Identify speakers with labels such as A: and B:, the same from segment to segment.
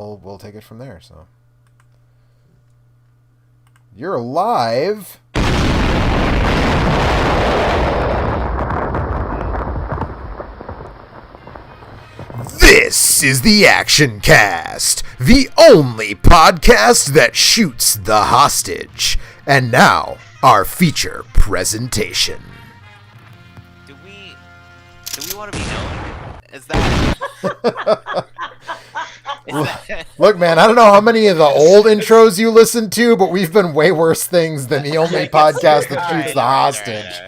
A: we'll take it from there. So you're live. This is the Action Cast, the only podcast that shoots the hostage. And now, our feature presentation.
B: Do we want to be known as that?
A: Look, man, I don't know how many of the old intros you listen to, but we've been way worse things than the only podcast that shoots the hostage.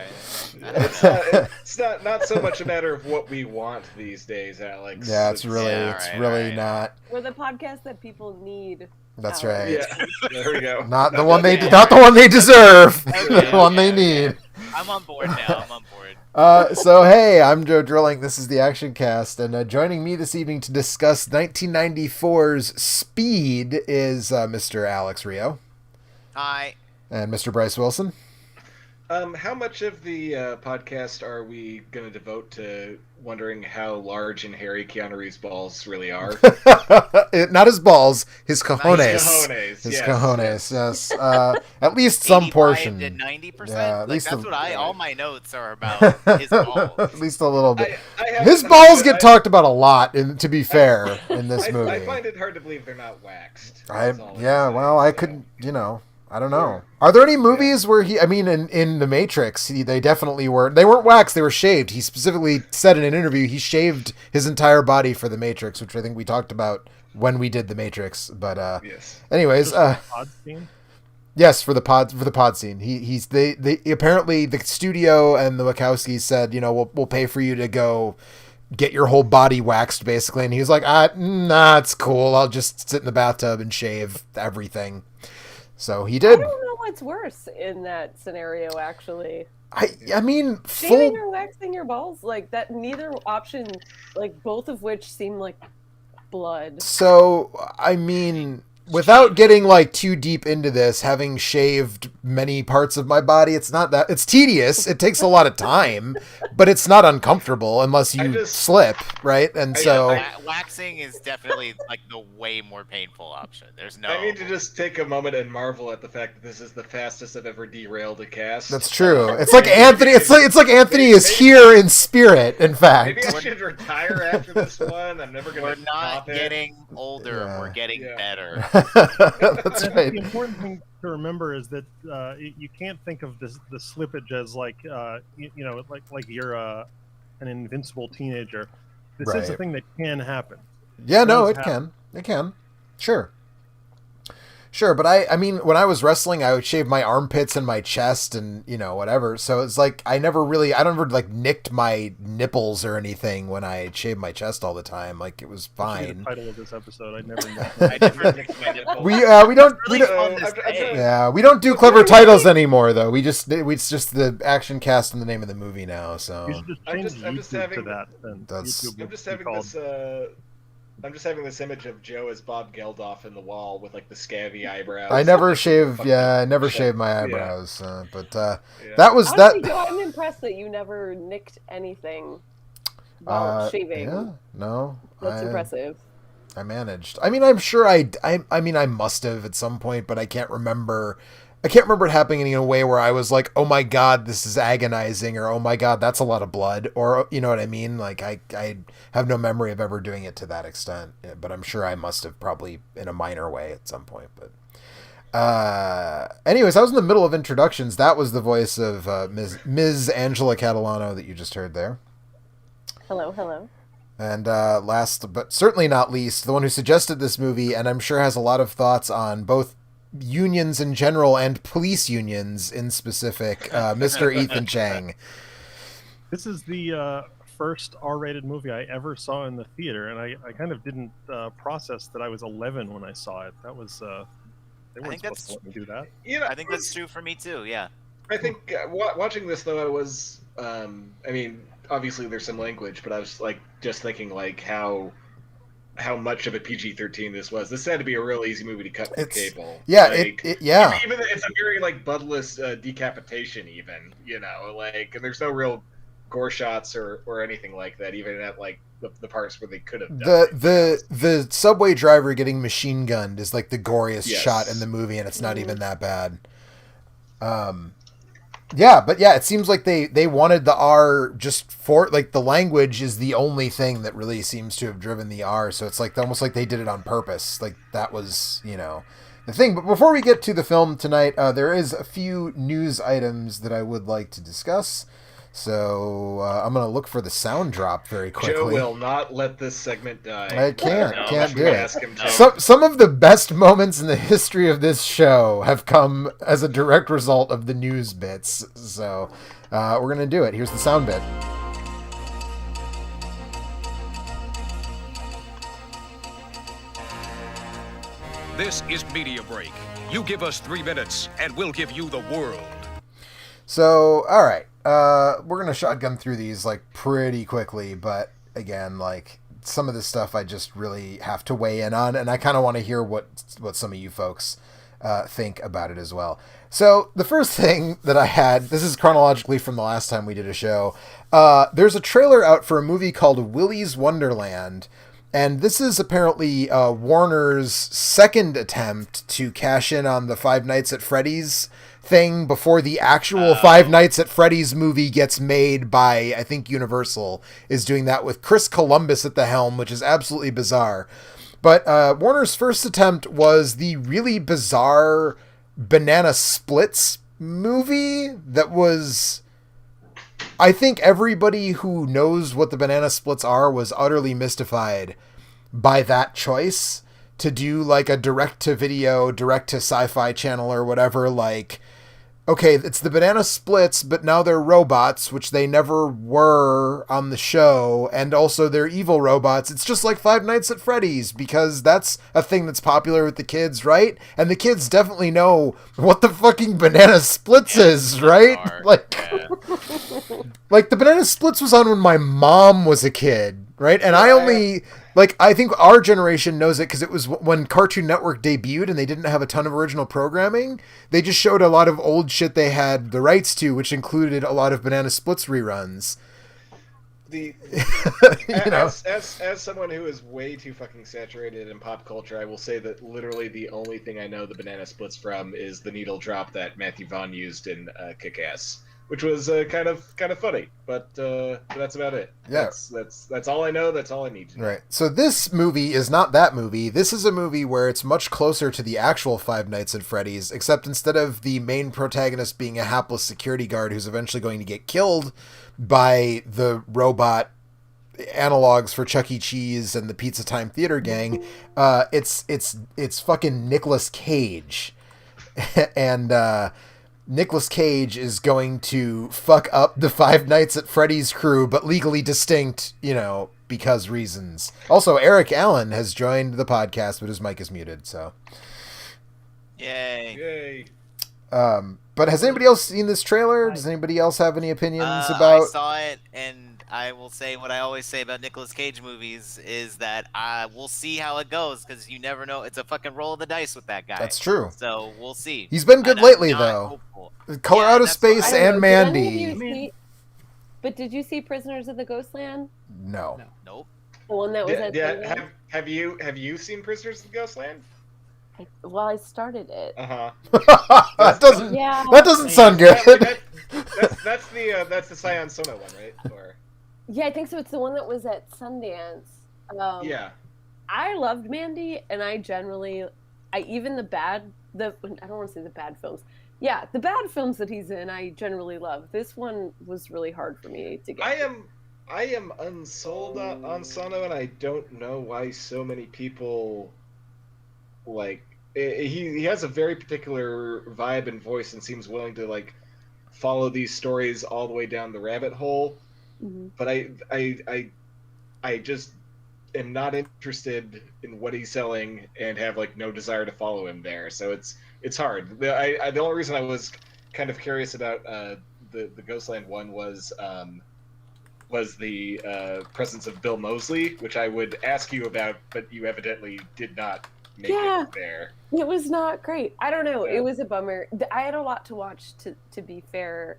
C: It's not so much a matter of what we want these days, Alex.
A: Yeah, it's really not.
D: We're the podcast that people need.
A: That's right.
C: Yeah, there we go.
A: Not the one they deserve. The one they need.
B: I'm on board now. I'm on board.
A: So hey, I'm Joe Drilling. This is the Action Cast, and joining me this evening to discuss 1994's Speed is Mr. Alex Rio.
B: Hi.
A: And Mr. Bryce Wilson.
C: How much of the podcast are we going to devote to wondering how large and hairy Keanu Reeves' balls really are?
A: Not his balls, his cojones.
C: His
A: cojones, yes. At least some portion.
B: 90%?
A: Yeah, at
B: like,
A: least
B: that's
A: a-
B: what all my notes are about, his balls.
A: At least a little bit.
C: I
A: His balls get talked about a lot, to be fair, in this movie.
C: I find it hard to believe they're not waxed.
A: I
C: That's all I'm saying.
A: could, I don't know. Are there any movies where in The Matrix, they definitely were. They weren't waxed, they were shaved. He specifically said in an interview he shaved his entire body for The Matrix, which I think we talked about when we did The Matrix. But
C: Yes.
A: anyways,
E: Pod scene?
A: yes, for the pod scene. They apparently the studio and the Wachowskis said, we'll pay for you to go get your whole body waxed, basically. And he was like, nah, it's cool. I'll just sit in the bathtub and shave everything. So he did.
D: I don't know what's worse in that scenario, actually.
A: I mean,
D: Shaving or waxing your balls? Like, that, neither option, like, both of which seem like blood.
A: So, I mean, without getting, too deep into this, having shaved many parts of my body, it's tedious. It takes a lot of time, but it's not uncomfortable unless you slip, right? And so...
B: Waxing is definitely, the way more painful option. There's no...
C: I need to just take a moment and marvel at the fact that this is the fastest I've ever derailed a cast.
A: That's true. It's like Anthony. It's like Anthony is here in spirit. In fact,
C: Maybe I should retire after this one. I'm never gonna.
B: We're not
C: top it.
B: getting older.
A: Yeah.
B: We're getting better.
A: that's
E: I
A: right.
E: think the important thing to remember is that you can't think of the slippage as like you're an invincible teenager. This is a
A: Right.
E: thing that can happen.
A: Yeah, no,
E: does
A: it
E: happen.
A: can. It can. Sure, but I mean, when I was wrestling, I would shave my armpits and my chest and, whatever. So it's like, I never nicked my nipples or anything when I shaved my chest all the time. Like, it was
E: Should be
A: fine.
E: the title of this episode. I never knew.
B: I never mixed my nipples.
A: We don't
B: Really fun to
C: I'm
B: say.
C: trying-
A: yeah, we don't do clever titles anymore though. It's just the Action Cast and the name of the movie now. So
E: You should just
C: I'm
E: change
C: just- I'm just
E: YouTube to
C: having-
E: that. Then
A: That's-
E: YouTube
C: I'm
E: would
C: just
E: be
C: having
E: called-
C: this. I'm just having this image of Joe as Bob Geldof in the wall with the scabby eyebrows.
A: I never shave.
C: Fucking
A: Yeah, I never
C: shit.
A: shaved my
C: Yeah.
A: eyebrows. But
C: Yeah.
A: that was
D: Honestly,
A: that.
D: Joe, I'm impressed that you never nicked anything while shaving.
A: Yeah, no,
D: That's impressive.
A: I managed. I mean, I'm sure I mean, I must have at some point, but I can't remember. I can't remember it happening in a way where I was like, "Oh my god, this is agonizing," or "Oh my god, that's a lot of blood," or you know what I mean. Like, I have no memory of ever doing it to that extent, but I'm sure I must have, probably in a minor way at some point. But anyways, I was in the middle of introductions. That was the voice of Ms. Angela Catalano that you just heard there.
D: Hello.
A: And last but certainly not least, the one who suggested this movie, and I'm sure has a lot of thoughts on both unions in general and police unions in specific, Mr. Ethan Chang.
E: This is the first R-rated movie I ever saw in the theater, and I kind of didn't process that I was 11 when I saw it. That was they weren't
B: think
E: supposed to let me do that.
B: I think that's true for me too. Yeah.
C: I think watching this though, I was. I mean, obviously there's some language, but I was just thinking how much of a PG-13 this was. This had to be a real easy movie to cut with cable.
A: Yeah,
C: yeah. Even it's a very bloodless decapitation, even and there's no real gore shots or anything like that, even at like the parts where they could have done
A: the subway driver getting machine gunned is like the goriest
C: Yes.
A: shot in the movie, and it's not even that bad. Yeah, but yeah, it seems like they wanted the R just for like the language is the only thing that really seems to have driven the R. So it's like almost like they did it on purpose. Like that was, the thing. But before we get to the film tonight, there is a few news items that I would like to discuss. So I'm gonna look for the sound drop very quickly.
C: Joe will not let this segment die.
A: I can't
C: Unless
A: do
C: we
A: it.
C: ask him to.
A: Some of the best moments in the history of this show have come as a direct result of the news bits. So we're gonna do it. Here's the sound bit.
F: This is Media Break. You give us 3 minutes, and we'll give you the world.
A: So, all right, we're gonna shotgun through these like pretty quickly, but again, like some of this stuff I just really have to weigh in on, and I kind of want to hear what some of you folks think about it as well. So the first thing that I had, this is chronologically from the last time we did a show. There's a trailer out for a movie called Willy's Wonderland. And this is apparently Warner's second attempt to cash in on the Five Nights at Freddy's thing before the actual Five Nights at Freddy's movie gets made by, I think, Universal is doing that with Chris Columbus at the helm, which is absolutely bizarre. But Warner's first attempt was the really bizarre Banana Splits movie that was... I think everybody who knows what the Banana Splits are was utterly mystified by that choice to do like a direct-to-video, direct-to-sci-fi channel or whatever, like, okay, it's the Banana Splits, but now they're robots, which they never were on the show, and also they're evil robots. It's just like Five Nights at Freddy's, because that's a thing that's popular with the kids, right? And the kids definitely know what the fucking Banana Splits is, right? Like, the Banana Splits was on when my mom was a kid, right? And I only... Like, I think our generation knows it because it was when Cartoon Network debuted and they didn't have a ton of original programming. They just showed a lot of old shit they had the rights to, which included a lot of Banana Splits reruns.
C: As someone who is way too fucking saturated in pop culture, I will say that literally the only thing I know the Banana Splits from is the needle drop that Matthew Vaughn used in Kick-Ass, which was kind of funny, but that's about it.
A: Yeah,
C: that's all I know. That's all I need to know.
A: Right. So this movie is not that movie. This is a movie where it's much closer to the actual Five Nights at Freddy's, except instead of the main protagonist being a hapless security guard who's eventually going to get killed by the robot analogs for Chuck E. Cheese and the Pizza Time Theater gang, it's fucking Nicolas Cage, and Nicolas Cage is going to fuck up the Five Nights at Freddy's crew, but legally distinct, because reasons. Also, Eric Allen has joined the podcast, but his mic is muted, so.
B: Yay.
A: But has anybody else seen this trailer? Does anybody else have any opinions about...
B: I saw it, and I will say what I always say about Nicolas Cage movies is that we'll see how it goes, because you never know. It's a fucking roll of the dice with that guy.
A: That's true.
B: So we'll see.
A: He's been good lately, though.
B: Hopeful.
A: Color Out of Space and Mandy.
D: But did you see Prisoners of the Ghostland?
A: No.
B: Nope.
D: The one that was at
C: Yeah, have you seen Prisoners of Ghostland?
D: Well, I started it.
A: That doesn't sound good.
C: That's the Sion Sono one, right? Or...
D: Yeah, I think so. It's the one that was at Sundance.
C: Yeah.
D: I loved Mandy, and I generally, I don't want to say the bad films. Yeah, the bad films that he's in, I generally love. This one was really hard for me to get.
C: I am unsold on Sono, and I don't know why so many people like. He has a very particular vibe and voice, and seems willing to like follow these stories all the way down the rabbit hole. Mm-hmm. But I just am not interested in what he's selling, and have like no desire to follow him there. So it's hard. The only reason I was kind of curious about the Ghostland one was the presence of Bill Moseley, which I would ask you about, but you evidently did not make it there.
D: It was not great. I don't know. It was a bummer. I had a lot to watch, to be fair.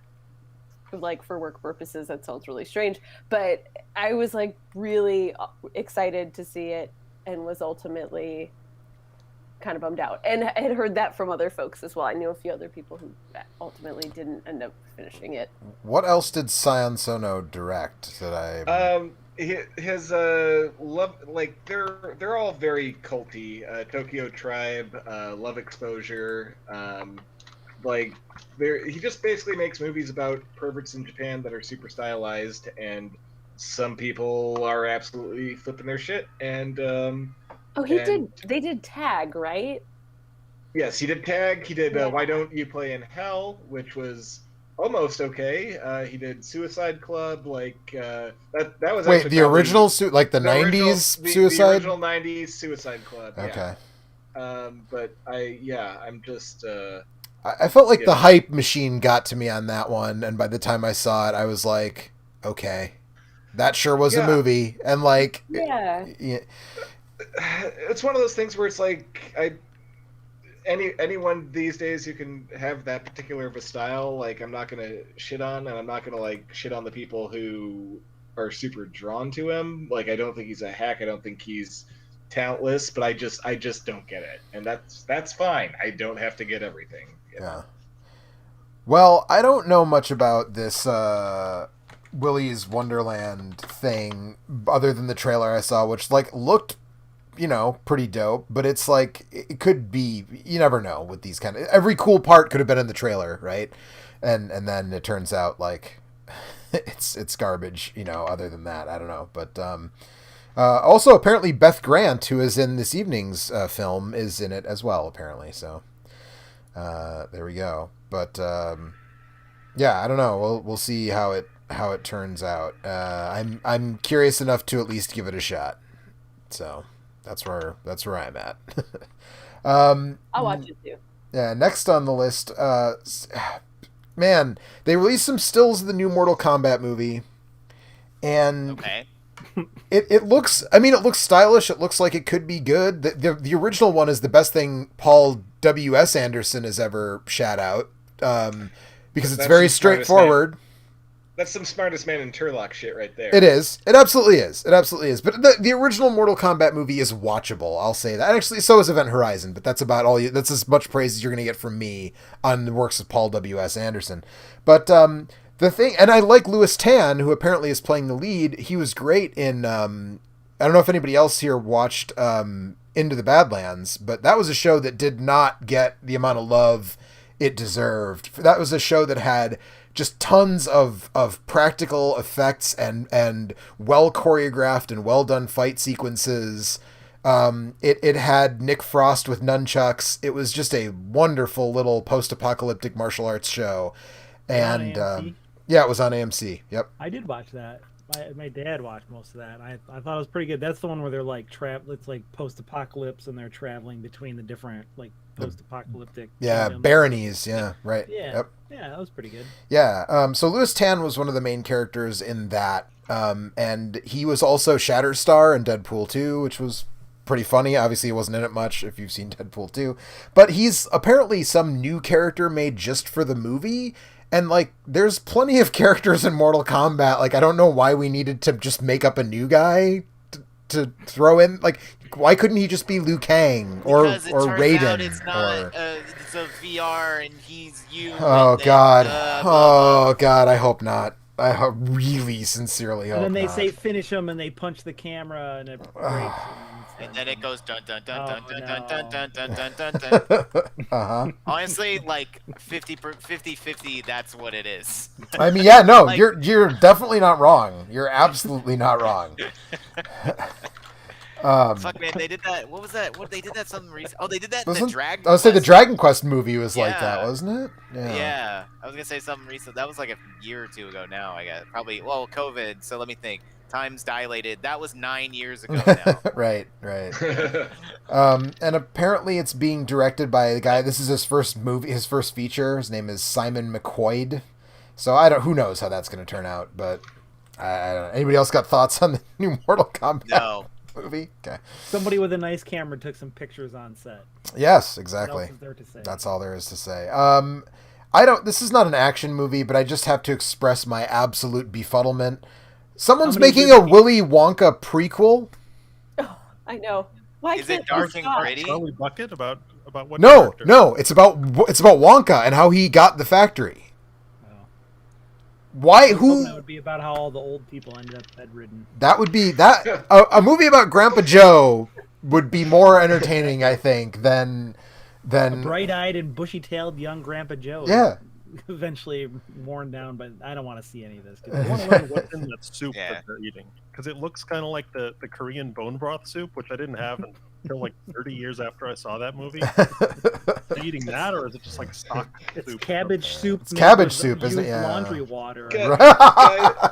D: like for work purposes, that sounds really strange, but I was like really excited to see it and was ultimately kind of bummed out, and I had heard that from other folks as well. I knew a few other people who ultimately didn't end up finishing it.
A: What else did Sion Sono direct that I...
C: His love, like they're all very culty. Tokyo Tribe, Love Exposure, like he just basically makes movies about perverts in Japan that are super stylized, and some people are absolutely flipping their shit. And
D: they did Tag, right?
C: Yes, he did Tag. He did Why Don't You Play in Hell, which was almost okay. He did Suicide Club, like that was
A: wait, the original like the 90s Suicide?
C: The original 90s Suicide Club.
A: Okay.
C: Yeah. But I'm just
A: I felt like the hype machine got to me on that one, and by the time I saw it I was like, okay, that sure was a movie. And like
C: it's one of those things where it's like anyone these days who can have that particular of a style, like I'm not gonna shit on, and I'm not gonna like shit on the people who are super drawn to him. Like I don't think he's a hack. I don't think he's talentless, but I just don't get it, and that's fine. I don't have to get everything.
A: Yeah. Well, I don't know much about this Willy's Wonderland thing other than the trailer I saw, which like looked, pretty dope, but it's like it could be, you never know with these kind of, every cool part could have been in the trailer, right? And then it turns out like it's garbage, other than that. I don't know. But also apparently Beth Grant, who is in this evening's film, is in it as well, apparently. So there we go. But yeah, I don't know. We'll see how it turns out. I'm curious enough to at least give it a shot. So that's where I'm at.
D: I'll watch it too.
A: Yeah. Next on the list, man, they released some stills of the new Mortal Kombat movie, and
B: Okay.
A: it looks. I mean, it looks stylish. It looks like it could be good. The original one is the best thing Paul W.S. Anderson has ever shat out, because it's very straightforward.
C: That's some smartest man in Turlock shit right there.
A: It is. It absolutely is. It absolutely is. But the original Mortal Kombat movie is watchable. I'll say that. And actually, so is Event Horizon. But that's about all. That's as much praise as you're going to get from me on the works of Paul W.S. Anderson. But the thing, and I like Louis Tan, who apparently is playing the lead. He was great in. I don't know if anybody else here watched Into the Badlands, but that was a show that did not get the amount of love it deserved. That was a show that had just tons of practical effects and well choreographed and well done fight sequences. It had Nick Frost with nunchucks. It was just a wonderful little post-apocalyptic martial arts show. And yeah, it was on AMC. Yep.
G: I did watch that. My dad watched most of that. I thought it was pretty good. That's the one where they're like it's like post-apocalypse and they're traveling between the different like post-apocalyptic
A: baronies. Yeah, right.
G: Yeah.
A: Yep.
G: Yeah, that was pretty good.
A: Yeah. So Louis Tan was one of the main characters in that. And he was also Shatterstar in Deadpool 2, which was pretty funny. Obviously, he wasn't in it much if you've seen Deadpool 2. But he's apparently some new character made just for the movie. And, like, there's plenty of characters in Mortal Kombat. Like, I don't know why we needed to just make up a new guy to throw in. Like, why couldn't he just be Liu Kang or Raiden?
B: It's not. It's a VR, and he's you.
A: Oh God! Oh God! I hope not. I really, sincerely hope.
G: And then they
A: not.
G: say finish him, and they punch the camera, and it breaks.
B: And then it goes dun dun dun dun dun dun dun dun dun
A: dun.
B: Honestly, like 50-50, that's what it is.
A: I mean, yeah, no, like, you're definitely not wrong. You're absolutely not wrong.
B: Fuck man, they did that. What was that? What they did that something recent? Oh, they did that in the Dragon.
A: I was say the Dragon Quest movie was like that, wasn't it?
B: Yeah. I was gonna say something recent. That was like a year or two ago now. I guess probably. Well, COVID. So let me think. Time's dilated. That was 9 years ago now.
A: Right. And apparently it's being directed by a guy. This is his first movie, his first feature. His name is Simon McQuoid. So who knows how that's going to turn out, but I don't know. Anybody else got thoughts on the new Mortal Kombat movie? Okay.
G: Somebody with a nice camera took some pictures on set.
A: Yes, exactly.
G: What else is there to say?
A: That's all there is to say. I don't. This is not an action movie, but I just have to express my absolute befuddlement. Someone's making a Willy Wonka prequel.
D: Oh, I know. Why
B: Is
D: can't
B: it dark
D: they
B: and
D: stop?
B: gritty?
E: Charlie Bucket about what?
A: No,
E: character?
A: no, it's about Wonka and how he got the factory.
G: Oh.
A: Why?
G: I was hoping
A: Who?
G: that would be about how all the old people ended up bedridden.
A: That would be that. A movie about Grandpa Joe would be more entertaining, I think, than
G: A bright-eyed and bushy-tailed young Grandpa Joe.
A: Yeah.
G: Eventually worn down, but I don't want to see any of this.
E: I want to learn what's in that soup
B: Yeah.
E: that they're eating, because it looks kind of like the Korean bone broth soup, which I didn't have until like 30 years after I saw that movie. Are you eating that, or is it just like stock
G: It's
E: soup?
G: cabbage soup.
A: It's
G: made
A: cabbage
G: with
A: soup, isn't it?
G: used
A: Yeah.
G: Laundry water.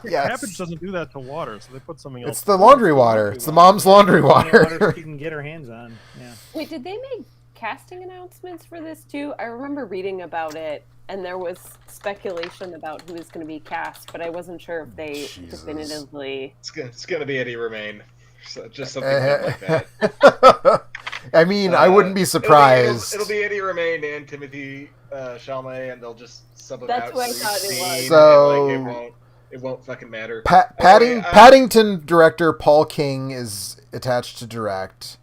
A: Yes.
E: Cabbage doesn't do that to water, so they put something else.
A: It's the laundry water. It's the mom's laundry
G: Water
A: water.
G: she can get her hands on. Yeah.
D: Wait, did they make casting announcements for this too? I remember reading about it, and there was speculation about who was going to be cast, but I wasn't sure if they
A: Jesus.
D: definitively.
C: It's gonna be Eddie Redmayne. So just something dumb like that.
A: I mean, I wouldn't be surprised.
C: It'll be Eddie Redmayne and Timothy Chalamet, and they'll just sub it
D: That's
C: out.
D: who I
C: for each
D: thought it was.
C: scene,
A: So-
C: and, like, it won't fucking matter.
A: Padding,
C: Anyway,
A: Paddington director Paul King is attached to direct.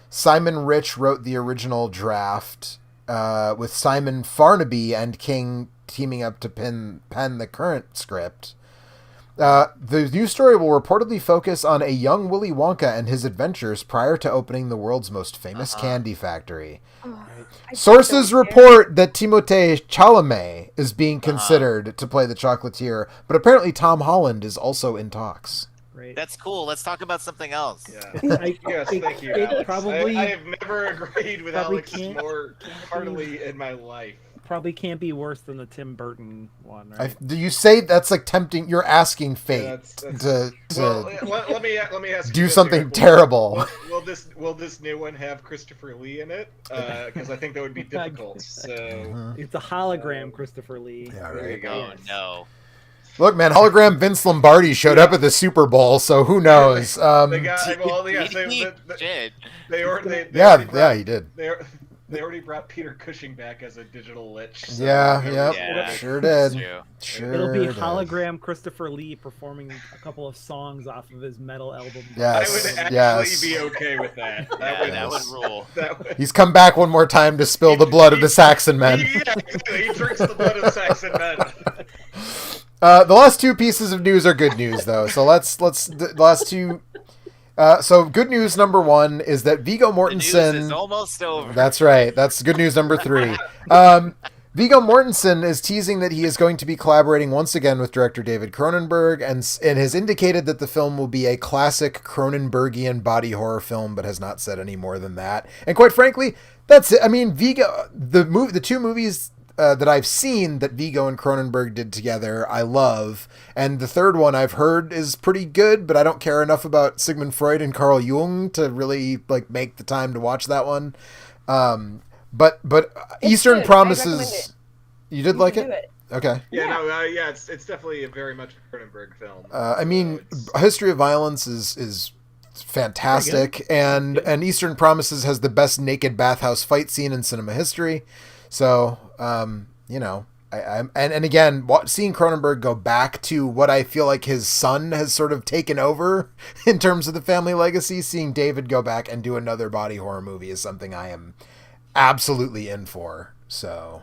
A: Simon Rich wrote the original draft, with Simon Farnaby and King teaming up to pen the current script. The news story will reportedly focus on a young Willy Wonka and his adventures prior to opening the world's most famous candy factory.
D: I
A: Sources
D: don't care.
A: report that Timothée Chalamet is being considered to play the chocolatier, but apparently Tom Holland is also in talks.
G: Great.
B: That's cool. Let's talk about something else.
C: Yeah.
G: I-
C: Yes, thank you,
G: it
C: Alex.
G: Probably,
C: I have never agreed with
G: probably
C: Alex
G: can't-
C: more heartily in my life.
G: probably can't be worse than the Tim Burton one, right?
A: Do you say that's like tempting? You're asking fate
C: that's-
A: to
C: Well, let me ask
A: do
C: you this
A: something
C: here.
A: terrible.
C: Will this new one have Christopher Lee in it? Because I think that would be difficult. So
G: It's a hologram, Christopher Lee.
A: Yeah,
C: there you
A: right.
C: go.
B: Oh no.
A: Look, man, hologram Vince Lombardi showed up at the Super Bowl, so who knows?
C: They got well, yeah,
B: Shit.
C: they already
A: Yeah,
C: brought-
A: yeah, he did.
C: They already brought Peter Cushing back as a digital lich. So
A: Yeah,
C: whatever.
A: yep,
B: Yeah.
A: sure
B: That's
A: did.
B: true.
A: Sure
G: It'll be
A: did.
G: hologram Christopher Lee performing a couple of songs off of his metal album.
A: Yes.
C: I would actually
A: yes.
C: be okay with that.
B: Yeah, that would
A: Yes.
B: rule.
C: That would.
A: He's come back one more time to spill the blood of the Saxon men.
C: Yeah, exactly. He drinks the blood of Saxon men.
A: The last two pieces of news are good news, though. So let's the last two. So good news number one is that Viggo
B: The news
A: Mortensen.
B: is almost over.
A: That's right. That's good news number three. Viggo Mortensen is teasing that he is going to be collaborating once again with director David Cronenberg, and has indicated that the film will be a classic Cronenbergian body horror film, but has not said any more than that. And quite frankly, that's it. I mean, Viggo, the two movies that I've seen that Viggo and Cronenberg did together, I love, and the third one I've heard is pretty good, but I don't care enough about Sigmund Freud and Carl Jung to really like make the time to watch that one. But
D: It's
A: Eastern
D: good. I
A: Promises,
D: recommend it.
A: you did
D: You
A: like
D: should do
A: it? Okay.
C: Yeah,
D: Yeah.
C: no, yeah, it's definitely a very much Cronenberg film.
A: I mean,
C: So it's-
A: A History of Violence is fantastic, and Eastern Promises has the best naked bathhouse fight scene in cinema history. So, you know, and again, seeing Cronenberg go back to what I feel like his son has sort of taken over in terms of the family legacy, seeing David go back and do another body horror movie is something I am absolutely in for. So,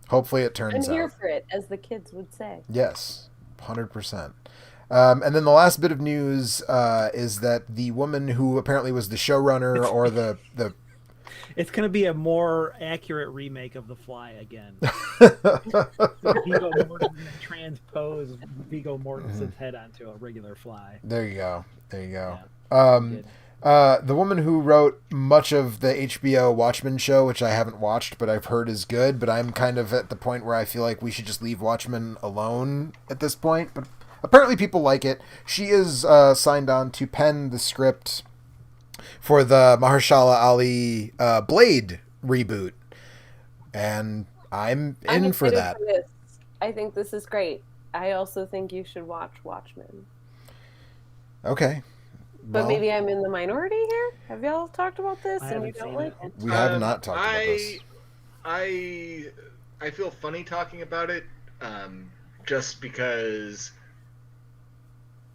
A: hopefully it
D: I'm
A: turns
D: here
A: out.
D: for it, as the kids would say.
A: Yes, 100%. And then the last bit of news is that the woman who apparently was the showrunner or the
G: It's going to be a more accurate remake of The Fly again. Viggo Mortensen transpose Viggo Mortensen's head onto a regular fly.
A: There you go.
G: Yeah,
A: The
G: good.
A: woman who wrote much of the HBO Watchmen show, which I haven't watched, but I've heard is good, but I'm kind of at the point where I feel like we should just leave Watchmen alone at this point, but apparently people like it. She is signed on to pen the script for the Mahershala Ali Blade reboot, and I'm in for
D: excited
A: that.
D: this. I think this is great. I also think you should watch Watchmen.
A: Okay.
D: But
A: Well,
D: maybe I'm in the minority here. Have y'all talked about this
G: I
D: and you
G: haven't
D: don't
G: seen
D: like
G: it.
D: it?
A: we have not talked about this.
C: I I feel funny talking about it, just because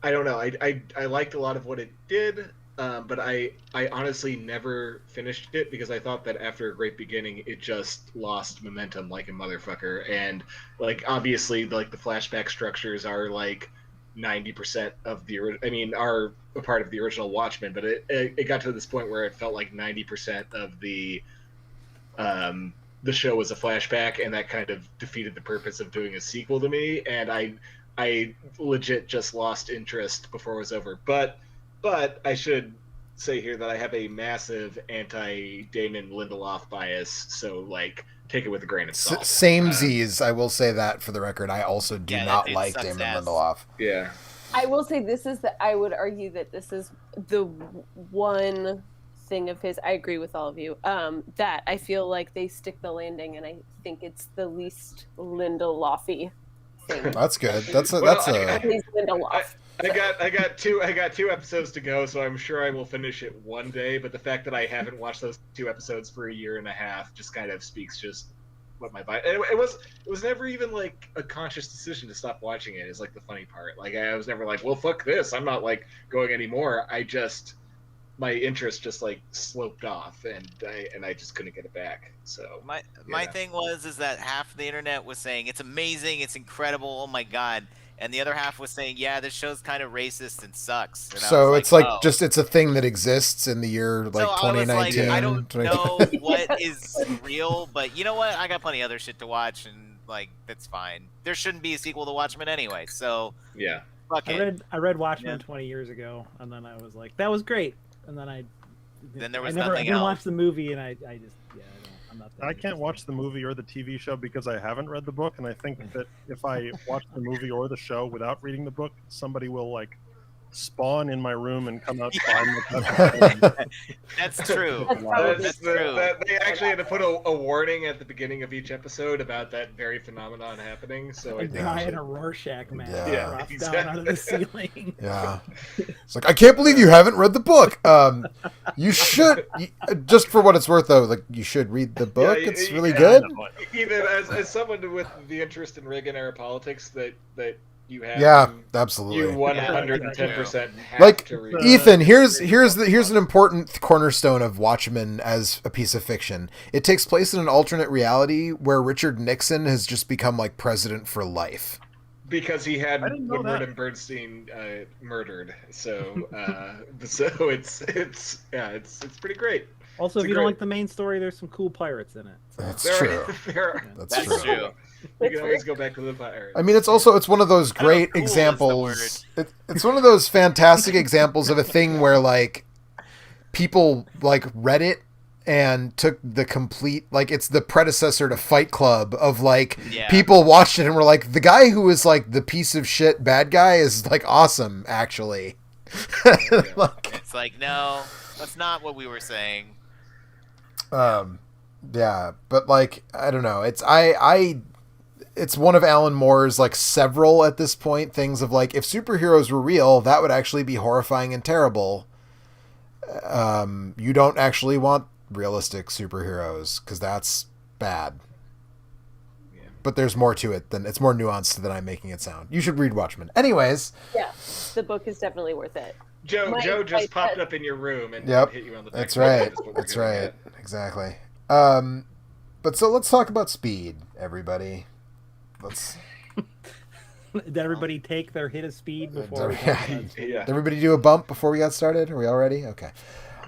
C: I don't know. I liked a lot of what it did, but I honestly never finished it because I thought that after a great beginning, it just lost momentum like a motherfucker. And like obviously, like the flashback structures are like 90% of are a part of the original Watchmen, but it got to this point where it felt like 90% of the show was a flashback, and that kind of defeated the purpose of doing a sequel to me. And I legit just lost interest before it was over. But I should say here that I have a massive anti-Damon Lindelof bias, so like take it with a grain of salt.
A: Samesies, I will say that for the record. I also do not like Damon Lindelof.
C: Yeah.
D: I will say I would argue that this is the one thing of his, I agree with all of you, that I feel like they stick the landing, and I think it's the least Lindelofy thing.
A: That's good.
C: I got two episodes to go, so I'm sure I will finish it one day. But the fact that I haven't watched those 2 episodes for a year and a half just kind of speaks just what my vibe. It was never even like a conscious decision to stop watching it. Is like the funny part. Like I was never like, well, fuck this. I'm not like going anymore. My interest just like sloped off, and I just couldn't get it back. So
B: my thing is that half the internet was saying it's amazing, it's incredible, oh my god, and the other half was saying, yeah, this show's kind of racist and sucks. And
A: so it's like just it's a thing that exists in the year like
B: so
A: 2019.
B: I don't know what is real, but you know what? I got plenty of other shit to watch, and like that's fine. There shouldn't be a sequel to Watchmen anyway, so
C: yeah.
B: Fuck it.
G: I read Watchmen 20 years ago, and then I was like, that was great. And then I didn't watch the movie, and I just I'm not.
E: I can't watch the movie or the TV show because I haven't read the book, and I think that if I watch the movie or the show without reading the book, somebody will like spawn in my room and come out behind me.
B: That's true.
C: That's true. They actually had to put a warning at the beginning of each episode about that very phenomenon happening. So
G: a guy in a Rorschach mask drops
C: exactly.
G: down out of the ceiling.
A: Yeah, it's like I can't believe you haven't read the book. You should, just for what it's worth, though. Like you should read the book. It's really good.
C: Even as someone with the interest in Reagan era politics that you have,
A: absolutely.
C: You 110% have
A: like
C: to read.
A: Ethan. Here's an important cornerstone of Watchmen as a piece of fiction. It takes place in an alternate reality where Richard Nixon has just become like president for life
C: because he had Woodward and Bernstein murdered. So it's pretty great.
G: Also, if you don't like the main story, there's some cool pirates in it.
A: That's true.
B: That's true.
C: You can always go back to the pirates.
A: I mean, it's one of those great examples. It's one of those fantastic examples of a thing where like people like read it and took the complete, like it's the predecessor to Fight Club of like people watched it and were like, the guy who is like the piece of shit bad guy is like awesome actually.
B: It's like, no, that's not what we were saying.
A: Yeah, but like I don't know. It's one of Alan Moore's like several at this point things of like if superheroes were real, that would actually be horrifying and terrible. You don't actually want realistic superheroes because that's bad. Yeah. But there's more to it than it's more nuanced than I'm making it sound. You should read Watchmen. Anyways,
D: yeah, the book is definitely worth it.
C: Joe just popped up in your room and hit you on the back.
A: That's right. That's right. Exactly. But so let's talk about Speed, everybody.
G: Did everybody take their hit of Speed before?
A: Did everybody do a bump before we got started? Are we all ready? Okay.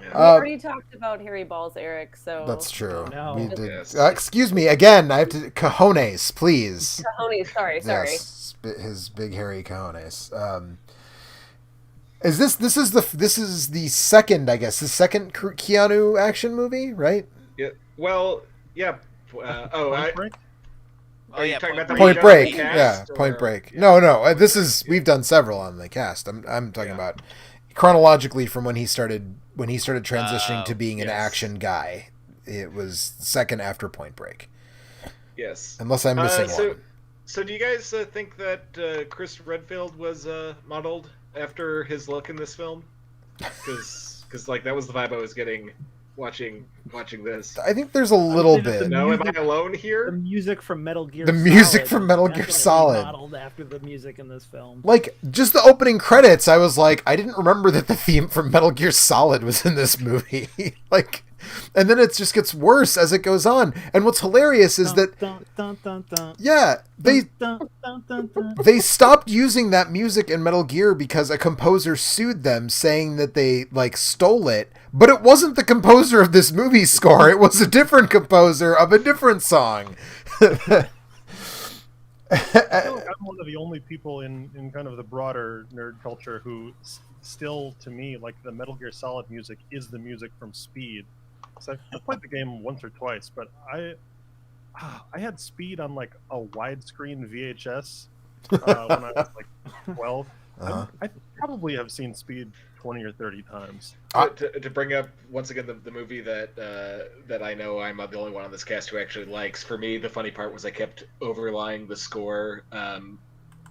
D: We already talked about Harry Balls, Eric. So
A: that's true.
G: No.
A: We did. Excuse me again. I have to cojones, please.
D: Cojones. Sorry.
A: Yes, his big hairy cojones. This is the second, I guess, the second Keanu action movie, right?
C: Yeah. Well, yeah. Are you talking about the
A: Point Break?
C: Cast,
A: Point Break. No. We've done several on the cast. I'm talking about chronologically from when he started transitioning to being an action guy. It was second after Point Break.
C: Yes.
A: Unless I'm missing one.
C: So do you guys think that Chris Redfield was modeled after his look in this film? Because like that was the vibe I was getting watching this.
A: I think there's a little
G: think
A: bit.
G: the
C: No, am
G: music-
C: I alone
G: The
C: here?
G: music from Metal Gear.
A: The music
G: Solid
A: from
G: was
A: Metal Gear
G: definitely
A: Solid.
G: modeled after the music in this film.
A: Like, just the opening credits, I was like, I didn't remember that the theme from Metal Gear Solid was in this movie. Like, and then it just gets worse as it goes on. And what's hilarious is that,
G: Dun, dun, dun, dun,
A: yeah,
G: dun, dun, dun, dun.
A: they stopped using that music in Metal Gear because a composer sued them saying that they, like, stole it. But it wasn't the composer of this movie score. It was a different composer of a different song.
E: I feel like I'm one of the only people in kind of the broader nerd culture who still, to me, like the Metal Gear Solid music is the music from Speed. So I've played the game once or twice, but I had Speed on like a widescreen VHS when I was like 12.
A: Uh-huh.
E: I probably have seen Speed 20 or 30 times.
C: To bring up once again the movie that that I know I'm the only one on this cast who actually likes. For me, the funny part was I kept overlying the score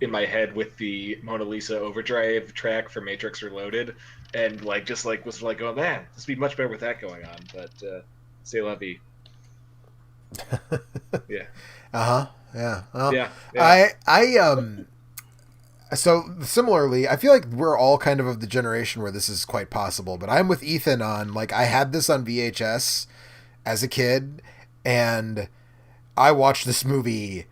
C: in my head with the Mona Lisa Overdrive track from Matrix Reloaded, and was like, oh man, this would be much better with that going on. But c'est la vie. Yeah.
A: Uh-huh. Yeah. Well,
C: Yeah.
A: So similarly, I feel like we're all kind of the generation where this is quite possible, but I'm with Ethan on, like, I had this on VHS as a kid, and I watched this movie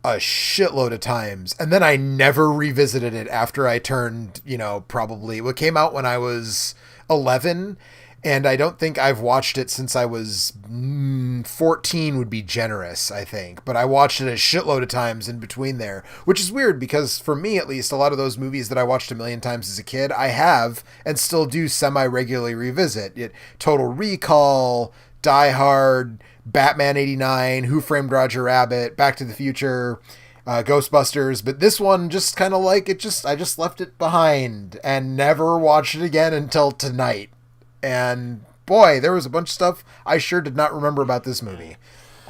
A: a shitload of times, and then I never revisited it after I turned, probably, what came out when I was 11, and I don't think I've watched it since I was 14 would be generous, I think. But I watched it a shitload of times in between there, which is weird because for me, at least, a lot of those movies that I watched a million times as a kid, I have and still do semi-regularly revisit. Total Recall, Die Hard, Batman 89, Who Framed Roger Rabbit, Back to the Future, Ghostbusters. But this one just kind of like, I just left it behind and never watched it again until tonight. And boy, there was a bunch of stuff I sure did not remember about this movie.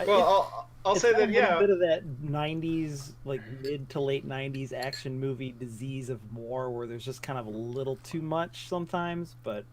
C: Well, I'll say that,
G: a bit of that 90s, like mid to late 90s action movie disease of more, where there's just kind of a little too much sometimes, but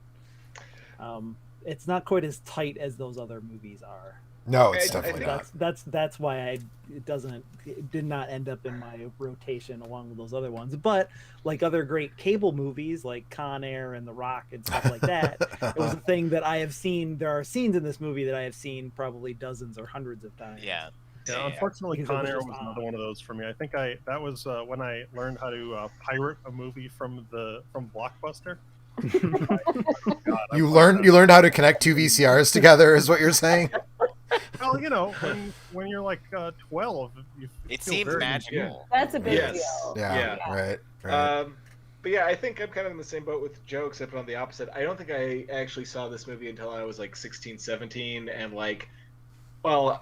G: it's not quite as tight as those other movies are.
A: No, it's
C: I
A: definitely
C: think
A: not.
G: That's why it did not end up in my rotation along with those other ones. But like other great cable movies like Con Air and The Rock and stuff like that, it was a thing that I have seen. There are scenes in this movie that I have seen probably dozens or hundreds of times.
B: Yeah.
E: Yeah, unfortunately,
G: Because it
E: Con
G: was
E: Air
G: just
E: was
G: odd.
E: another one of those for me. I think that was when I learned how to pirate a movie from Blockbuster.
A: You learned how to connect two VCRs together, is what you're saying?
E: Well, when you're like 12,
B: It seems magical.
D: That's a big
C: Yes.
D: deal.
A: Yeah. Right.
C: But yeah, I think I'm kind of in the same boat with Joe, except on the opposite. I don't think I actually saw this movie until I was like 16, 17, and like, well,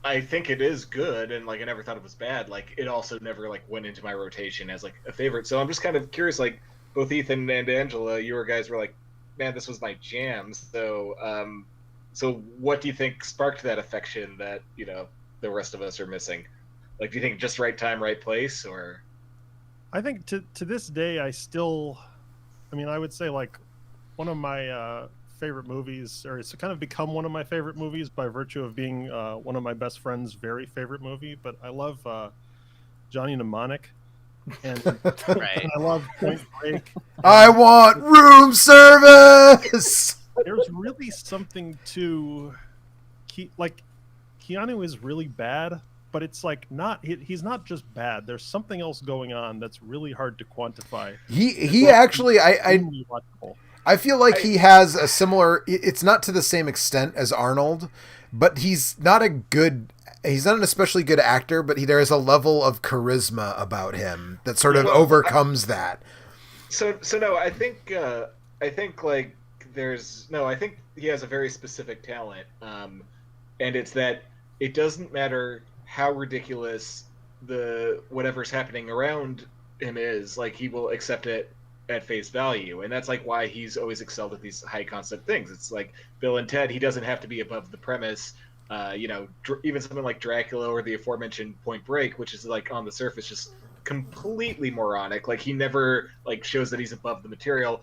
C: I think it is good, and like I never thought it was bad. Like it also never like went into my rotation as like a favorite. So I'm just kind of curious. Like both Ethan and Angela, you guys were like, man, this was my jam. So what do you think sparked that affection that the rest of us are missing? Like, do you think just right time, right place, or?
E: I think to this day, I would say like one of my favorite movies, or it's kind of become one of my favorite movies by virtue of being one of my best friend's very favorite movie. But I love Johnny Mnemonic, and,
B: Right.
E: and I love Point Break.
A: I want room service.
E: There's really something to, Keanu is really bad, but it's like he's not just bad. There's something else going on that's really hard to quantify.
A: He actually,
E: Extremely watchable.
A: I feel like he has a similar, it's not to the same extent as Arnold, but he's not an especially good actor, but there is a level of charisma about him that sort of overcomes that.
C: So no, I think like I think he has a very specific talent, and it's that it doesn't matter how ridiculous whatever's happening around him is, like he will accept it at face value, and that's like why he's always excelled at these high concept things. It's like Bill and Ted; he doesn't have to be above the premise. Even something like Dracula or the aforementioned Point Break, which is like on the surface just completely moronic. Like he never like shows that he's above the material.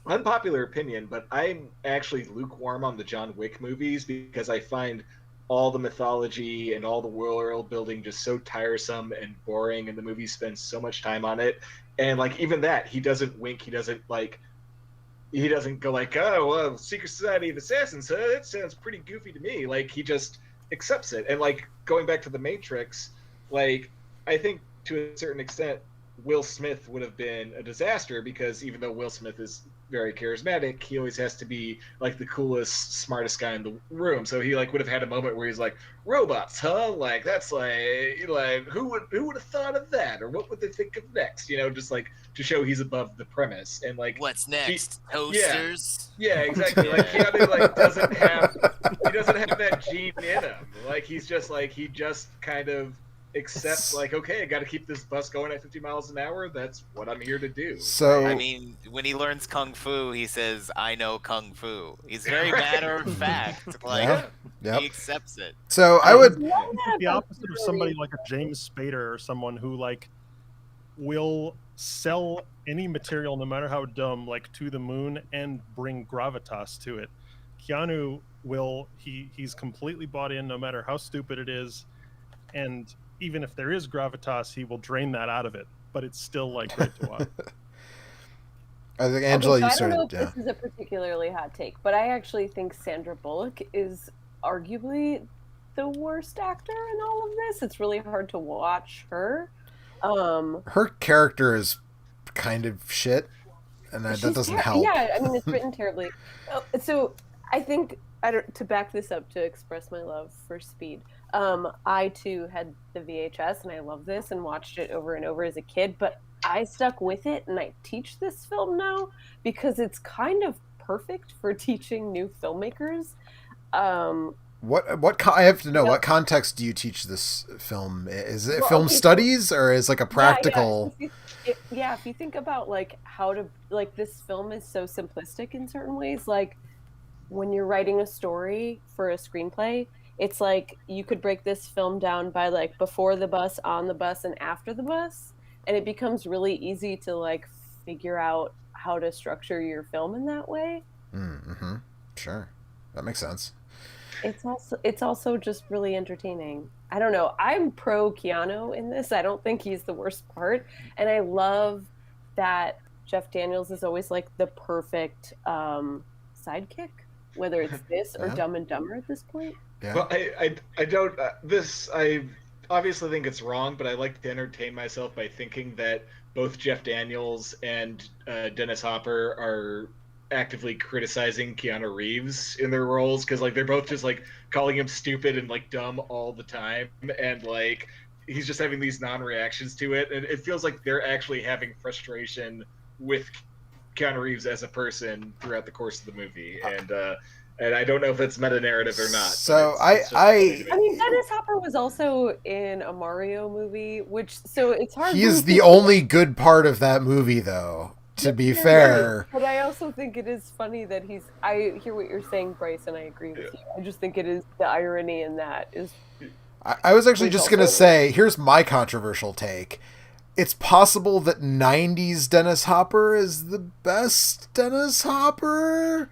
C: unpopular opinion, but I'm actually lukewarm on the John Wick movies because I find all the mythology and all the world building just so tiresome and boring, and the movie spends so much time on it. And like even that, he doesn't wink. He doesn't go like, oh, well, Secret Society of Assassins, that sounds pretty goofy to me. Like he just accepts it. And like going back to the Matrix, like I think to a certain extent, Will Smith would have been a disaster because even though Will Smith is very charismatic, he always has to be like the coolest, smartest guy in the room. So he like would have had a moment where he's like, robots, huh? Like that's like who would have thought of that, or what would they think of next? You know, just like to show he's above the premise. And like
B: What's next? Toasters?
C: Yeah, exactly. Like Keanu like doesn't have that gene in him. Like he's just like he just kind of accepts like, okay, I got to keep this bus going at 50 miles an hour. That's what I'm here to do.
A: So
B: I mean, when he learns kung fu, he says, "I know kung fu." He's very matter of fact. Like
A: Yep.
B: he accepts it.
A: So I would.
E: The opposite of somebody like a James Spader or someone who like will sell any material, no matter how dumb, like to the moon and bring gravitas to it. Keanu will he's completely bought in, no matter how stupid it is, and even if there is gravitas, he will drain that out of it. But it's still like great to watch.
A: I think Angela, you
D: I don't
A: started.
D: know if this is a particularly hot take, but I actually think Sandra Bullock is arguably the worst actor in all of this. It's really hard to watch her.
A: Her character is kind of shit, and that doesn't help.
D: Yeah, I mean, it's written terribly. So I think to back this up, to express my love for Speed. I too had the VHS, and I love this and watched it over and over as a kid. But I stuck with it, and I teach this film now because it's kind of perfect for teaching new filmmakers.
A: What I have to know, what context do you teach this film? Is it film studies, or is like a practical?
D: Yeah, if you think about like how to, like, this film is so simplistic in certain ways. Like when you're writing a story for a screenplay, it's like you could break this film down by like before the bus, on the bus, and after the bus, and it becomes really easy to like figure out how to structure your film in that way.
A: Mm-hmm. Sure, that makes sense.
D: It's also just really entertaining. I don't know. I'm pro Keanu in this. I don't think he's the worst part, and I love that Jeff Daniels is always like the perfect sidekick, whether it's this or Dumb and Dumber at this point.
A: Yeah.
C: Well, I don't I obviously think it's wrong, but I like to entertain myself by thinking that both Jeff Daniels and Dennis Hopper are actively criticizing Keanu Reeves in their roles, because like they're both just like calling him stupid and like dumb all the time, and like he's just having these non-reactions to it, and it feels like they're actually having frustration with Keanu Reeves as a person throughout the course of the movie, and I don't know if it's meta narrative or not.
A: So
D: I mean, Dennis Hopper was also in a Mario movie, so it's hard.
A: He is the only good part of that movie, though. To be fair,
D: but I also think it is funny that I hear what you're saying, Bryce, and I agree with you. I just think it is the irony in that is.
A: I was actually just gonna say, here's my controversial take. It's possible that 90s Dennis Hopper is the best Dennis Hopper.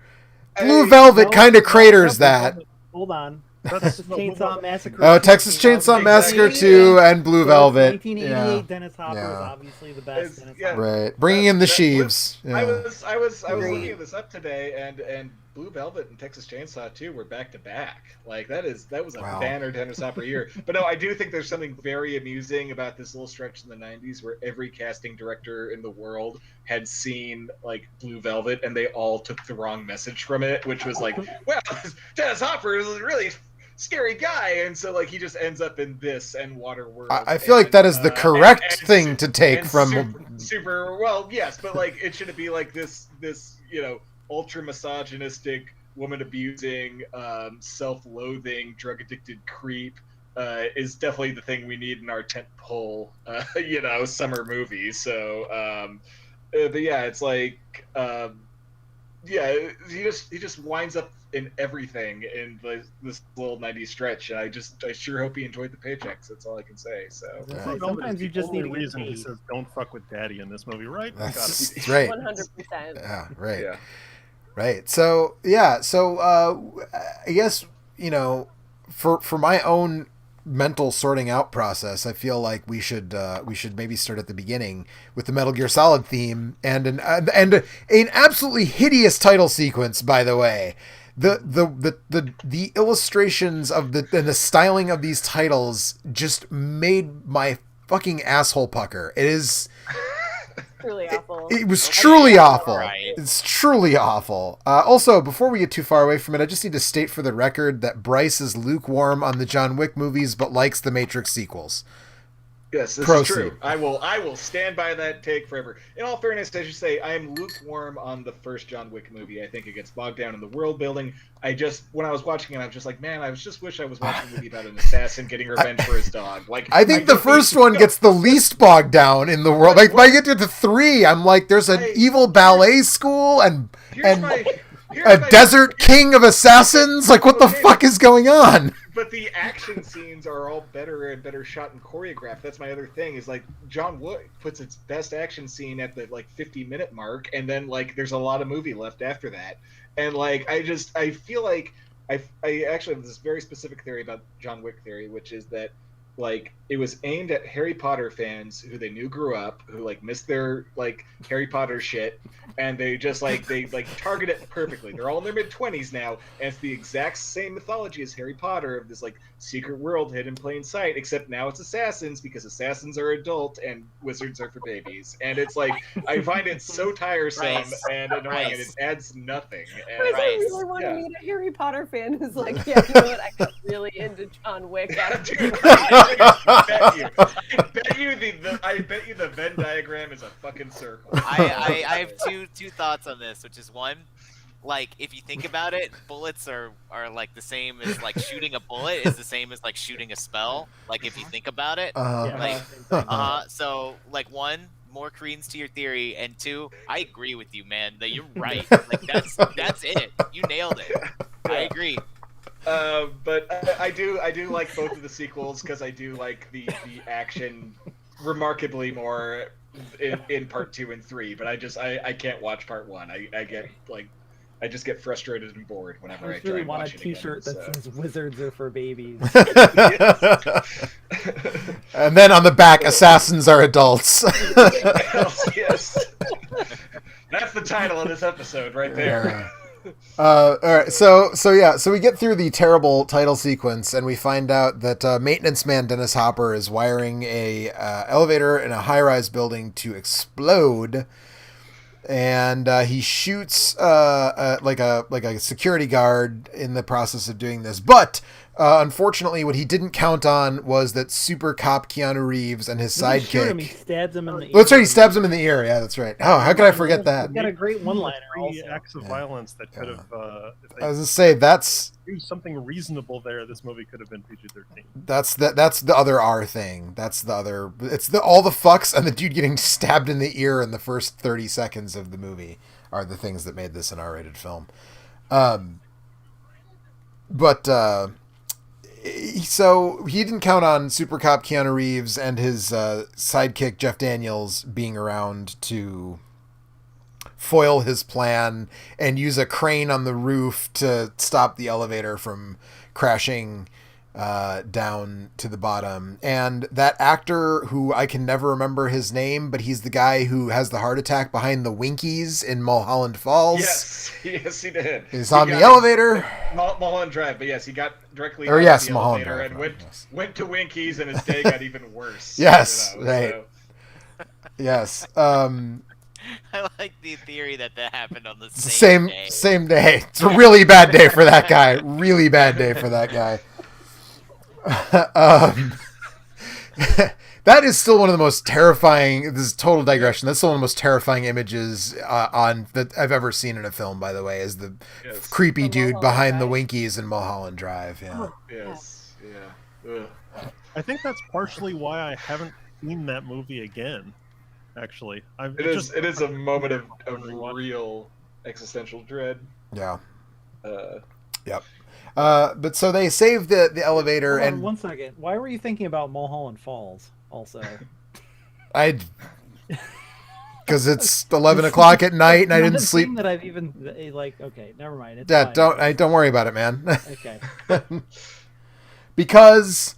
A: Blue Velvet kind of craters that.
G: Hold on. Texas Chainsaw Massacre.
A: Oh, Texas Chainsaw Massacre 2 and Blue Velvet.
G: 1988 Dennis Hopper is obviously the best Dennis Hopper.
A: Right. Bringing in the sheaves. Yeah.
C: I was looking this up today, and Blue Velvet and Texas Chainsaw 2 were back to back. Like that was a banner Dennis Hopper year. But no, I do think there's something very amusing about this little stretch in the 90s where every casting director in the world had seen like Blue Velvet, and they all took the wrong message from it, which was like, well, Dennis Hopper is really scary guy, and so like he just ends up in this and Waterworld.
A: I feel like that is the correct thing to take from
C: super well, yes, but like it shouldn't be like this ultra misogynistic, woman abusing, self-loathing, drug addicted creep is definitely the thing we need in our tentpole summer movie. So but yeah, it's like yeah, he just winds up in everything in this little 90s stretch. And I sure hope he enjoyed the paychecks. That's all I can say. So
E: Velvet
G: Sometimes
E: is
G: you
E: the
G: just need
E: only
G: to get
E: reason he
G: paid.
E: says "Don't fuck with Daddy" in this movie, right? Got it.
A: That's right.
D: 100%.
A: Yeah, right.
C: yeah.
A: Right. So yeah. So I guess for my own mental sorting out process, I feel like we should maybe start at the beginning with the Metal Gear Solid theme and an absolutely hideous title sequence. By the way, the illustrations of the styling of these titles just made my fucking asshole pucker. It is.
D: Really awful.
A: It was truly awful.
B: Right.
A: It's truly awful. Also, before we get too far away from it, I just need to state for the record that Bryce is lukewarm on the John Wick movies, but likes the Matrix sequels.
C: Yes, this
A: Proceed.
C: is true. I will stand by that take forever. In all fairness, I should say I am lukewarm on the first John Wick movie. I think it gets bogged down in the world building. When I was watching it, I was just like, man, I just wish I was watching a movie about an assassin getting revenge for his dog. Like,
A: I think the first one gets the least bogged down in the world. Like, by get to the 3, I'm like, there's an evil ballet school and a desert king of assassins. Like, what the fuck is going on?
C: But the action scenes are all better and better shot and choreographed. That's my other thing. Is like John Wick puts its best action scene at the 50-minute mark, and then there's a lot of movie left after that. And I feel like I actually have this very specific theory about John Wick theory, which is that it was aimed at Harry Potter fans who they knew grew up, who missed their Harry Potter shit, and they just they target it perfectly. They're all in their mid-20s now, and it's the exact same mythology as Harry Potter of this secret world hidden in plain sight, except now it's assassins because assassins are adult and wizards are for babies. And it's I find it so tiresome and annoying, and it adds nothing. And
D: I really want to meet a Harry Potter fan who's like, yeah, you know what? I got really into John Wick.
C: I bet you the Venn diagram is a fucking circle.
B: I have two thoughts on this, which is one, if you think about it, bullets are the same as shooting a bullet is the same as shooting a spell. If you think about it, so one, more credence to your theory, and two, I agree with you, man. That you're right. That's it. You nailed it. I agree.
C: But I do like both of the sequels because I do like the action remarkably more in part 2 and 3. But I can't watch part 1. I just get frustrated and bored whenever I try
G: really
C: and
G: want
C: watch
G: a
C: it
G: T-shirt
C: again,
G: that says "Wizards are for babies."
A: And then on the back, assassins are adults.
C: Yes. That's the title of this episode right there.
A: All right, so we get through the terrible title sequence, and we find out that maintenance man Dennis Hopper is wiring a elevator in a high-rise building to explode, and he shoots like a security guard in the process of doing this. But unfortunately, what he didn't count on was that super cop Keanu Reeves and his
G: Doesn't he shoot him,
A: sidekick.
G: he stabs him in the ear.
A: That's right, he stabs him in the ear. Yeah, that's right. Oh, how could I forget that?
G: He got a great one-liner.
E: Three
G: Also.
E: acts of violence that could have. If
A: I
E: they
A: was gonna say that's
E: used something reasonable there, this movie could have been PG-13.
A: that's the other R thing. That's the other. It's all the fucks and the dude getting stabbed in the ear in the first 30 seconds of the movie are the things that made this an R-rated film. So he didn't count on super cop Keanu Reeves and his sidekick Jeff Daniels being around to foil his plan and use a crane on the roof to stop the elevator from crashing down to the bottom. And that actor, who I can never remember his name, but he's the guy who has the heart attack behind the Winkies in Mulholland Falls.
C: Yes, he did.
A: He's on the elevator.
C: Mulholland Drive, but yes, he got directly
A: Or
C: on
A: yes,
C: the
A: Mulholland
C: elevator
A: Drive,
C: and
A: yes.
C: went to Winkies, and his day got even worse.
A: Yes,
C: you know,
A: right.
C: so.
A: Yes.
B: I like the theory that happened on the same day.
A: Same day. It's a really bad day for that guy. Really bad day for that guy. That is still one of the most terrifying. This is total digression. That's still one of the most terrifying images that I've ever seen in a film. By the way, is the creepy dude behind the Winkies in Mulholland Drive. Yeah.
C: Yes. Yeah. Ugh.
E: I think that's partially why I haven't seen that movie again. Actually,
C: It is a moment of real existential dread.
A: Yeah.
C: Uh,
A: Yep. But so they save the elevator
G: Hold on
A: and
G: 1 second. Why were you thinking about Mulholland Falls? Also,
A: because it's 11 o'clock at night and I didn't
G: Not a
A: sleep.
G: thing that I've even like. Okay, never mind. It's
A: Yeah,
G: fine.
A: don't worry about it, man.
G: Okay.
A: because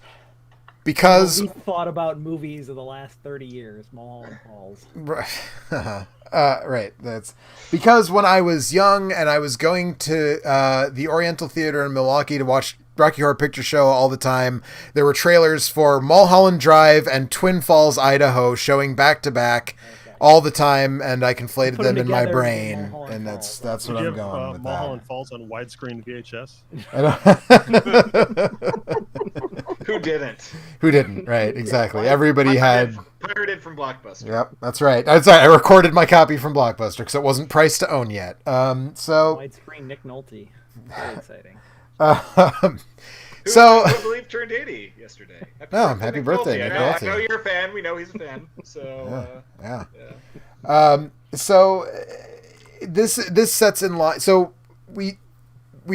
G: We thought about movies of the last 30 years. Mulholland Falls.
A: right. That's because when I was young and I was going to the Oriental Theater in Milwaukee to watch Rocky Horror Picture Show all the time, there were trailers for Mulholland Drive and Twin Falls, Idaho, showing back to back all the time, and I conflated
G: Put
A: them
G: them
A: in my
G: together
A: brain,
G: in Mulholland
A: and
G: Falls.
A: that's what
E: Did you
A: I'm
E: have
A: going with.
E: Mulholland Falls on widescreen VHS?
C: who didn't?
A: Who didn't? Right, exactly. Everybody had.
C: Pirated from Blockbuster.
A: Yep, that's right. That's right. I recorded my copy from Blockbuster because it wasn't priced to own yet. So
G: Widescreen Nick Nolte. Very exciting.
A: So
C: I believe turned 80 yesterday.
A: Happy birthday, Nick
C: I
A: Nolte.
C: know you're a fan. We know he's a fan. So
A: yeah. So this sets in line. So we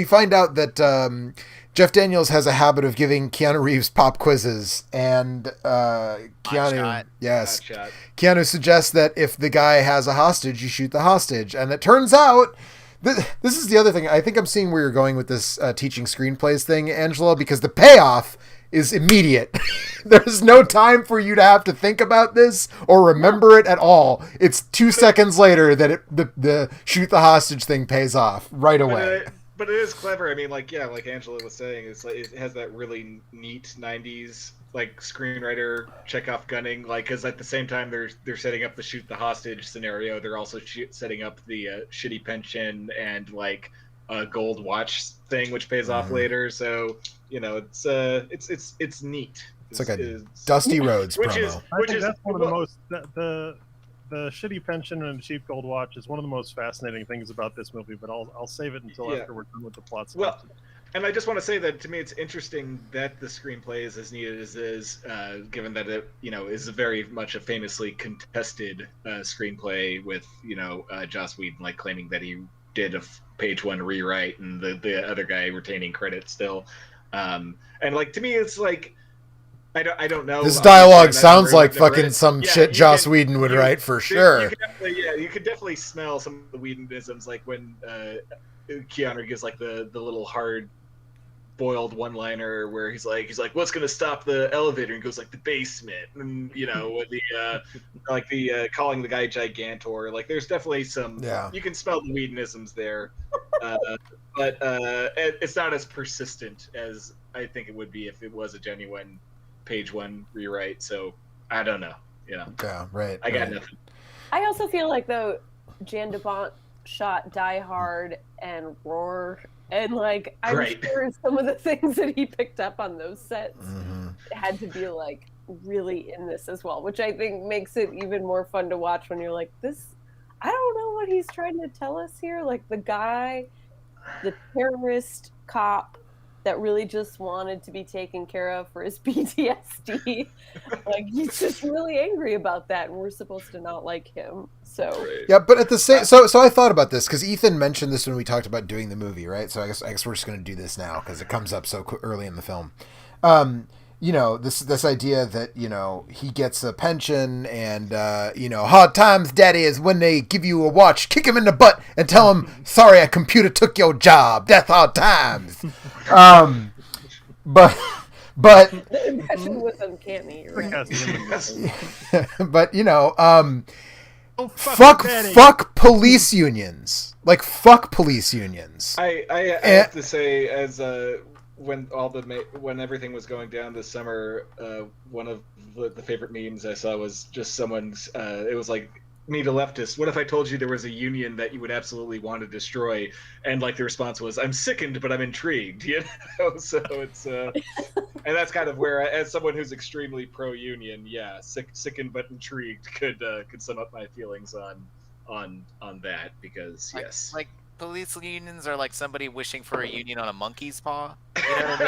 A: find out that Jeff Daniels has a habit of giving Keanu Reeves pop quizzes, and Keanu, yes, Keanu suggests that if the guy has a hostage, you shoot the hostage, and it turns out. This is the other thing. I think I'm seeing where you're going with this teaching screenplays thing, Angela, because the payoff is immediate. There's no time for you to have to think about this or remember it at all. It's 2 seconds later that the shoot the hostage thing pays off right away.
C: But it is clever. I mean, like Angela was saying, it's like it has that really neat '90s like screenwriter Chekhov gunning. Like, because at the same time they're setting up the shoot the hostage scenario, they're also setting up the shitty pension and like a gold watch thing, which pays off later. So it's neat.
A: It's like a Dusty Rhodes
C: which
A: promo.
E: I think that's one of the most the shitty pension and the cheap gold watch is one of the most fascinating things about this movie. But I'll save it until after we're done with the plot.
C: Well, and I just want to say that to me it's interesting that the screenplay is as neat as it is, given that it is very much a famously contested screenplay with Joss Whedon like claiming that he did a page one rewrite and the other guy retaining credit still, and like to me it's like. I don't know.
A: This dialogue sounds like fucking some shit Joss Whedon would write for sure.
C: You could definitely smell some of the Whedonisms, like when Keanu gives like the little hard-boiled one-liner where he's like, "What's gonna stop the elevator?" And he goes like, "The basement." And the calling the guy Gigantor. Like, there's definitely some.
A: Yeah.
C: You can smell the Whedonisms there, but it's not as persistent as I think it would be if it was a genuine page one rewrite. So I don't know. Yeah,
A: right.
C: I got nothing.
D: I also feel like though Jan de Bont shot Die Hard and Roar, and like I'm sure some of the things that he picked up on those sets had to be like really in this as well, which I think makes it even more fun to watch when you're like, this I don't know what he's trying to tell us here. Like the guy, the terrorist cop that really just wanted to be taken care of for his PTSD. Like he's just really angry about that, and we're supposed to not like him. So
A: yeah, but at the same, so I thought about this because Ethan mentioned this when we talked about doing the movie, right? So I guess we're just going to do this now because it comes up so early in the film. This idea that he gets a pension and hard times, daddy, is when they give you a watch, kick him in the butt, and tell him sorry, a computer took your job. Death hard times. But
D: the impression was uncanny. Right?
A: But fuck police unions. Like fuck police unions.
C: I have to say, as when everything was going down this summer, one of the favorite memes I saw was just someone's. It was like, me to leftists, what if I told you there was a union that you would absolutely want to destroy? And like the response was, I'm sickened, but I'm intrigued. So it's and that's kind of where, as someone who's extremely pro-union, sickened but intrigued could sum up my feelings on that, because yes,
B: like police unions are like somebody wishing for a union on a monkey's paw. You know what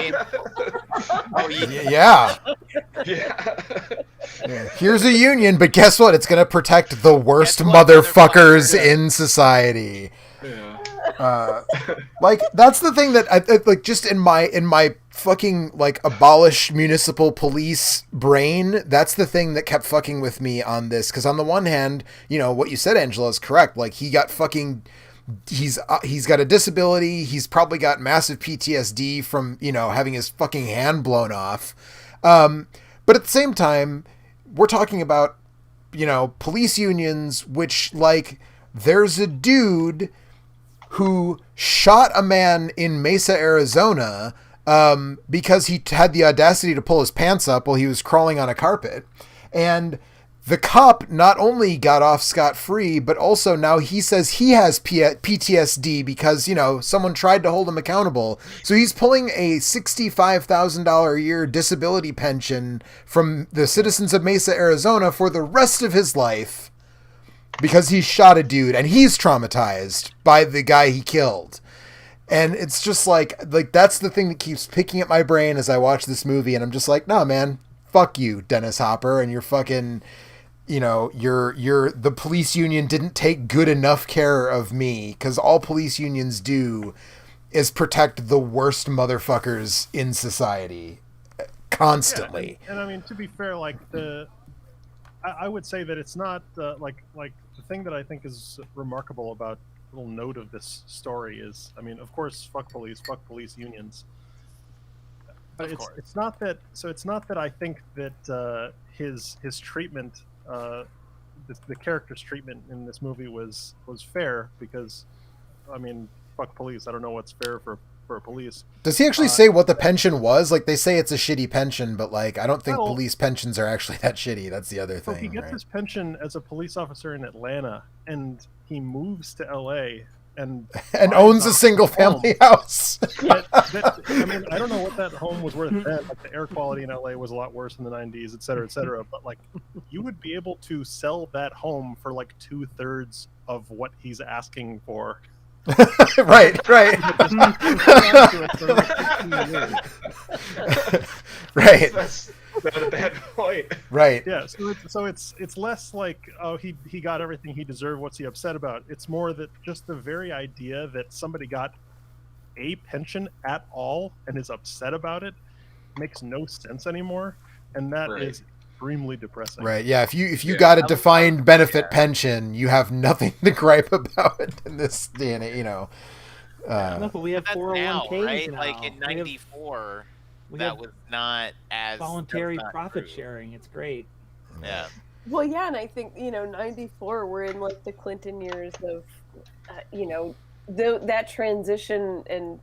B: I mean?
A: Yeah.
C: Yeah.
A: Yeah. Here's a union, but guess what? It's gonna protect the worst
B: Guess what,
A: motherfuckers
C: motherfucker?
A: in society.
C: Yeah.
A: Like that's the thing that I like. Just in my fucking like abolish municipal police brain, that's the thing that kept fucking with me on this. Because on the one hand, you know what you said, Angela, is correct. Like he got fucking. He's got a disability. He's probably got massive PTSD from, you know, having his fucking hand blown off. But at the same time, we're talking about, you know, police unions, which, like, there's a dude who shot a man in Mesa, Arizona, because he had the audacity to pull his pants up while he was crawling on a carpet. And the cop not only got off scot-free, but also now he says he has PTSD because, you know, someone tried to hold him accountable. So he's pulling a $65,000 a year disability pension from the citizens of Mesa, Arizona for the rest of his life because he shot a dude and he's traumatized by the guy he killed. And it's just like that's the thing that keeps picking at my brain as I watch this movie. And I'm just like, nah, man, fuck you, Dennis Hopper, and you're fucking... You know, the police union didn't take good enough care of me, because all police unions do is protect the worst motherfuckers in society constantly.
E: Yeah, and I mean, to be fair, like I would say that it's not like the thing that I think is remarkable about the little note of this story is, I mean, of course, fuck police unions. But it's not that. So it's not that I think that his treatment. The character's treatment in this movie was fair, because I mean, fuck police. I don't know what's fair for police.
A: Does he actually say what the pension was? Like, they say it's a shitty pension, but like I don't think
E: Well,
A: police pensions are actually that shitty. That's the other
E: So
A: thing.
E: he gets
A: right?
E: his pension as a police officer in Atlanta, and he moves to LA and
A: owns a single family house.
E: I mean, I don't know what that home was worth then. Like, the air quality in LA was a lot worse in the 90s, et cetera, et cetera. But like, you would be able to sell that home for like 2/3 of what he's asking for.
A: right. Right.
C: That's not a bad point.
A: Right.
E: Yeah, so it's less like, oh, he got everything he deserved, what's he upset about? It's more that just the very idea that somebody got a pension at all and is upset about it makes no sense anymore, and that
C: Right.
E: is extremely depressing.
A: Right. Yeah. If you
C: Yeah.
A: got a defined benefit pension, you have nothing to gripe about in this day and age, you know.
G: No, but we have
B: That's
G: 401ks
B: now, right?
G: now.
B: Like in
G: We have-
B: '94,
G: we
B: that
G: have
B: was not as
G: voluntary
B: that was not
G: profit
B: true.
G: sharing. It's great.
B: Yeah.
D: Well, yeah, and I think, you know, 94, we're in like the Clinton years of, you know, that transition and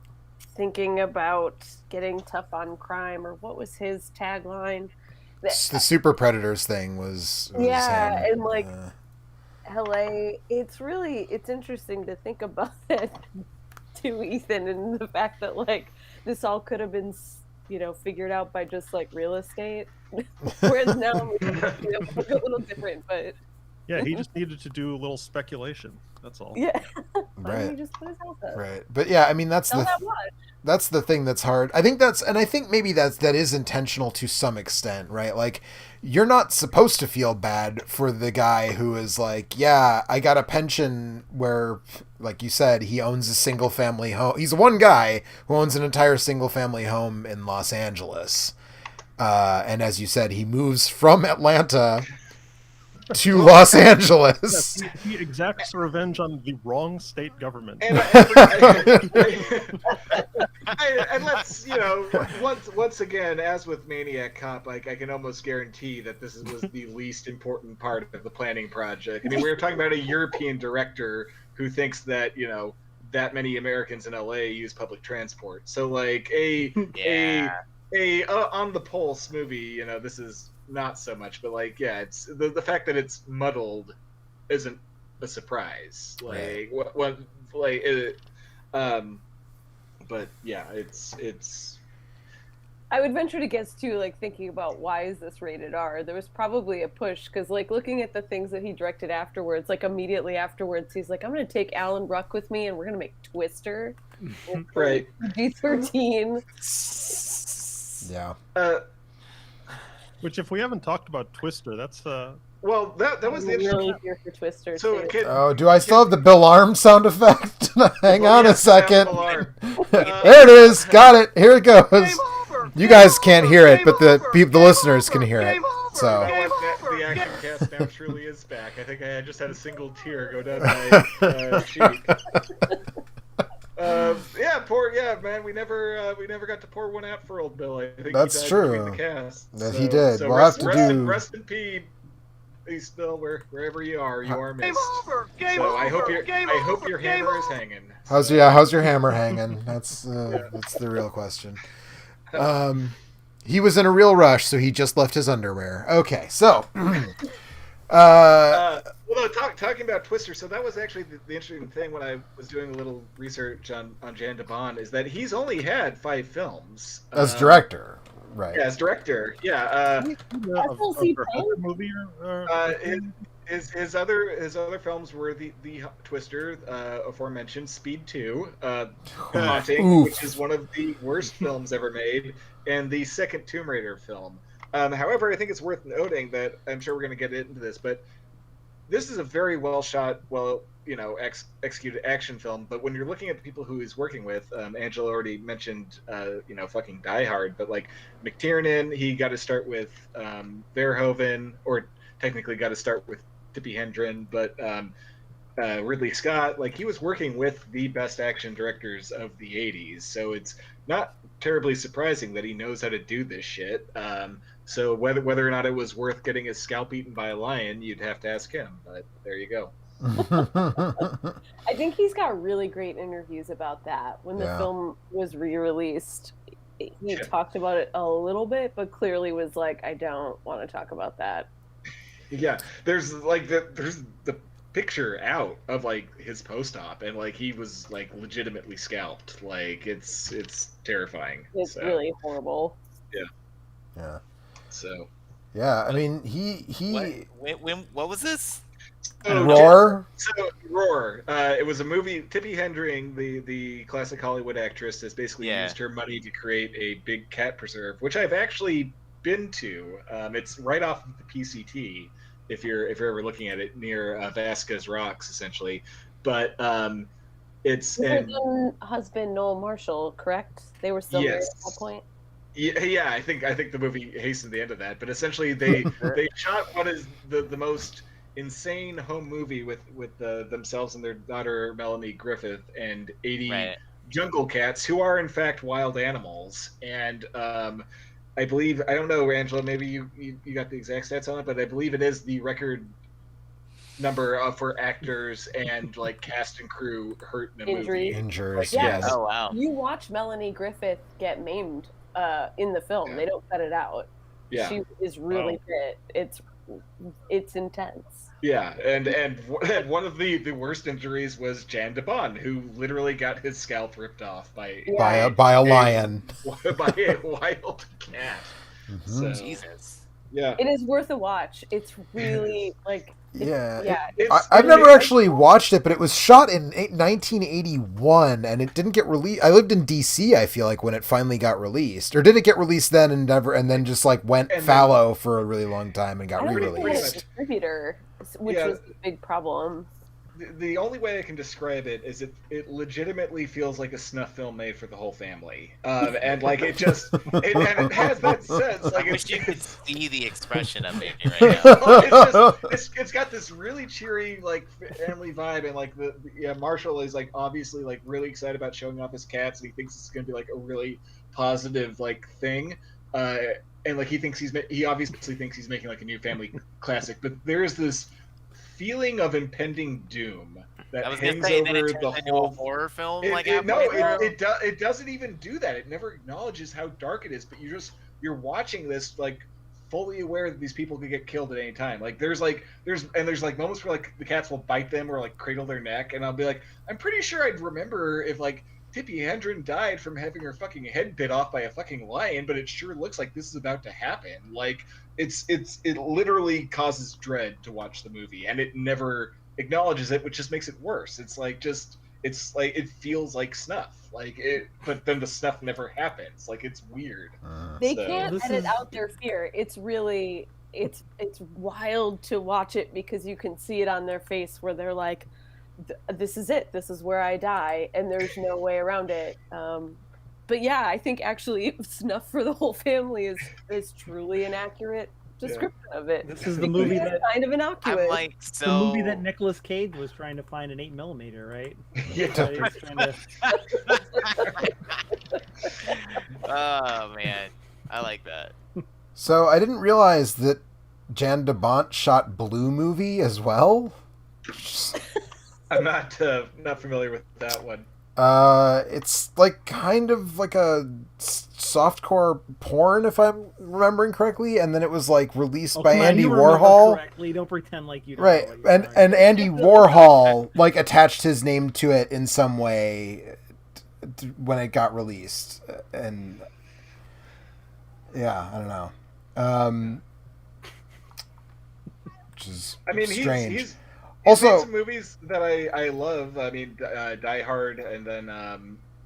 D: thinking about getting tough on crime, or what was his tagline?
A: The Super Predators thing was
D: Yeah,
A: him.
D: and like LA, it's interesting to think about that too, Ethan, and the fact that like this all could have been, you know, figured out by just like real estate. Whereas now, you know, a little different, but
E: Yeah, he just needed to do a little speculation. That's all.
D: yeah,
A: Right.
D: he just put his house up.
A: Right. But yeah, I mean that's
D: Sell
A: the
D: that watch.
A: that's the thing that's hard. I think maybe that is intentional to some extent, right? Like, you're not supposed to feel bad for the guy who is like, yeah, I got a pension where, like you said, he owns a single family home. He's one guy who owns an entire single family home in Los Angeles. And as you said, he moves from Atlanta to Los Angeles.
E: Yes, he exacts revenge on the wrong state government.
C: And, and let's, you know, once again, as with Maniac Cop, like, I can almost guarantee that this was the least important part of the planning project. I mean, we were talking about a European director who thinks that, you know, that many Americans in LA use public transport. So like a on the pulse movie, you know, this is not so much, but like, yeah, it's the fact that it's muddled isn't a surprise. Like what like it, but yeah, it's
D: I would venture to guess too, like thinking about why is this rated R? There was probably a push because, like, looking at the things that he directed afterwards, like immediately afterwards, he's like, "I'm going to take Alan Ruck with me, and we're going to make Twister,
C: right.
D: G13."
A: Yeah.
E: Which, if we haven't talked about Twister, that's
C: Well, that was the
D: I'm really
C: interesting.
D: here for Twister
C: So,
D: too.
C: kid,
A: Oh, do I still have the Bill Arm sound effect? Hang on a second.
C: Alarm.
A: There it is. Got it. Here it goes.
C: Game over!
A: You guys can't hear it, but the listeners can hear it.
C: You know
A: So
C: what? The action cast now truly is back. I think I just had a single tear go down my cheek. Man, we never got to pour one out for old Bill. I think
A: That's
C: he died
A: true.
C: between the cast.
A: That he did.
C: So
A: We'll
C: rest,
A: have to
C: rest,
A: do-
C: rest in peace. He's still wherever you are missed.
H: Game over!
C: I hope your hammer is hanging.
A: how's your hammer hanging? That's the real question. He was in a real rush, so he just left his underwear. Okay, so
C: Talking about Twister, so that was actually the interesting thing when I was doing a little research on Jan de Bont, is that he's only had 5 films
A: as director, right?
C: Yeah, as director. Yeah.
D: SLC
E: movie
C: His other films were the Twister, aforementioned, Speed 2, Haunting,
A: Oof.
C: which is one of the worst films ever made, and the second Tomb Raider film. However, I think it's worth noting that I'm sure we're going to get into this, but this is a very well shot, executed action film. But when you're looking at the people who he's working with, Angela already mentioned, fucking Die Hard, but like McTiernan, he got to start with Verhoeven, or technically got to start with Tippi Hedren, but Ridley Scott, like he was working with the best action directors of the 80s, so it's not terribly surprising that he knows how to do this shit. So whether or not it was worth getting his scalp eaten by a lion, you'd have to ask him, but there you go.
D: I think he's got really great interviews about that. When the film was re-released, he talked about it a little bit, but clearly was like, I don't want to talk about that.
C: Yeah, there's the picture out of like his post-op, and like he was like legitimately scalped. Like it's terrifying.
D: It's really horrible.
A: Yeah.
C: So.
A: Yeah, I mean he.
B: What was this?
A: Roar.
C: So Roar. It was a movie. Tippi Hedren, the classic Hollywood actress, has basically used her money to create a big cat preserve, which I've actually been to. It's right off of the PCT. If you're ever looking at it, near Vasquez Rocks, essentially. But it's
D: husband Noel Marshall, correct? They were still married at that point.
C: Yeah, I think the movie hastened the end of that. But essentially, they shot what is the most insane home movie with themselves and their daughter Melanie Griffith and 80 jungle cats who are in fact wild animals. And I believe, I don't know, Angela, maybe you got the exact stats on it, but I believe it is the record number for actors and like cast and crew hurt in a movie.
A: Injuries.
D: Yes.
B: Oh wow.
D: You watch Melanie Griffith get maimed in the film. They don't cut it out.
C: Yeah.
D: She is really fit. It's intense.
C: Yeah, and one of the worst injuries was Jan de Bont, who literally got his scalp ripped off by
A: a lion.
C: By a wild cat.
A: Mm-hmm.
C: So,
B: Jesus.
C: Yeah.
D: It is worth a watch. It's really like
A: I've never actually watched it, but it was shot in 1981 and it didn't get released. I lived in DC, I feel like, when it finally got released. Or did it get released then and then just like went fallow for a really long time and got re-released?
D: Distributor, which was a big problem.
C: The only way I can describe it is it legitimately feels like a snuff film made for the whole family, and like it has that sense. Like
B: I wish you could see the expression of it right now.
C: It's got this really cheery like family vibe, and like Marshall is like obviously like really excited about showing off his cats, and he thinks it's gonna be like a really positive like thing, and like he obviously thinks he's making like a new family classic, but there's this feeling of impending doom that hangs over the whole
B: horror film.
C: It doesn't even do that. It never acknowledges how dark it is. But you're watching this like fully aware that these people could get killed at any time. Like there's moments where like the cats will bite them or like cradle their neck, and I'll be like, I'm pretty sure I'd remember if like Tippi Hedren died from having her fucking head bit off by a fucking lion, but it sure looks like this is about to happen. Like it literally causes dread to watch the movie, and it never acknowledges it, which just makes it worse. It's like it's like it feels like snuff, like it, but then the snuff never happens. Like it's weird.
D: They
C: So-
D: can't
G: This
D: edit
G: is-
D: out their fear. It's really it's wild to watch it because you can see it on their face where they're like, "This is it. This is where I die," and there's no way around it. But yeah, I think actually snuff for the whole family is truly an accurate description of it.
G: This is the movie
D: It's
G: that
D: kind of
B: I'm
D: innocuous.
B: like
G: the
B: so.
G: movie that Nicolas Cage was trying to find an 8mm, right?
C: Yeah.
G: He was trying to-
B: Oh man, I like that.
A: So I didn't realize that Jan de Bont shot Blue Movie as well.
C: I'm not familiar with that one.
A: It's like kind of like a softcore porn, if I'm remembering correctly, and then it was like released
G: Oh,
A: by
G: come on,
A: Andy
G: you remember
A: Warhol.
G: correctly. Don't pretend like you don't
A: Right,
G: know what you're
A: and
G: talking
A: Andy Warhol like attached his name to it in some way when it got released, and yeah, I don't know, which is
C: I mean,
A: strange.
C: he's
A: Also-
C: made some movies that I love. I mean, Die Hard, and then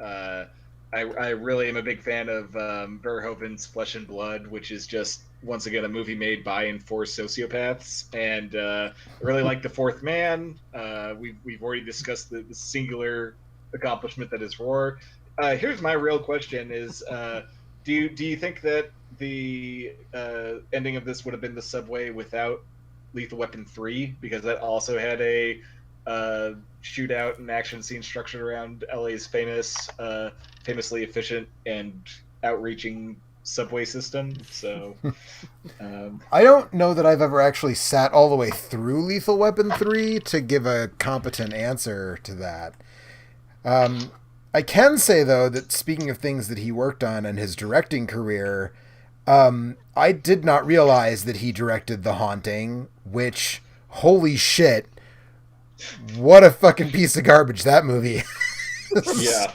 C: I really am a big fan of Verhoeven's Flesh and Blood, which is just once again a movie made by and for sociopaths. And I really like The Fourth Man. We've already discussed the singular accomplishment that is Roar. Here's my real question: is do you think that the ending of this would have been the subway without Lethal Weapon 3, because that also had a shootout and action scene structured around LA's famously efficient and outreaching subway system. So
A: I don't know that I've ever actually sat all the way through Lethal Weapon 3 to give a competent answer to that. I can say, though, that speaking of things that he worked on in his directing career, I did not realize that he directed The Haunting, which, holy shit, what a fucking piece of garbage that movie is.
C: yeah,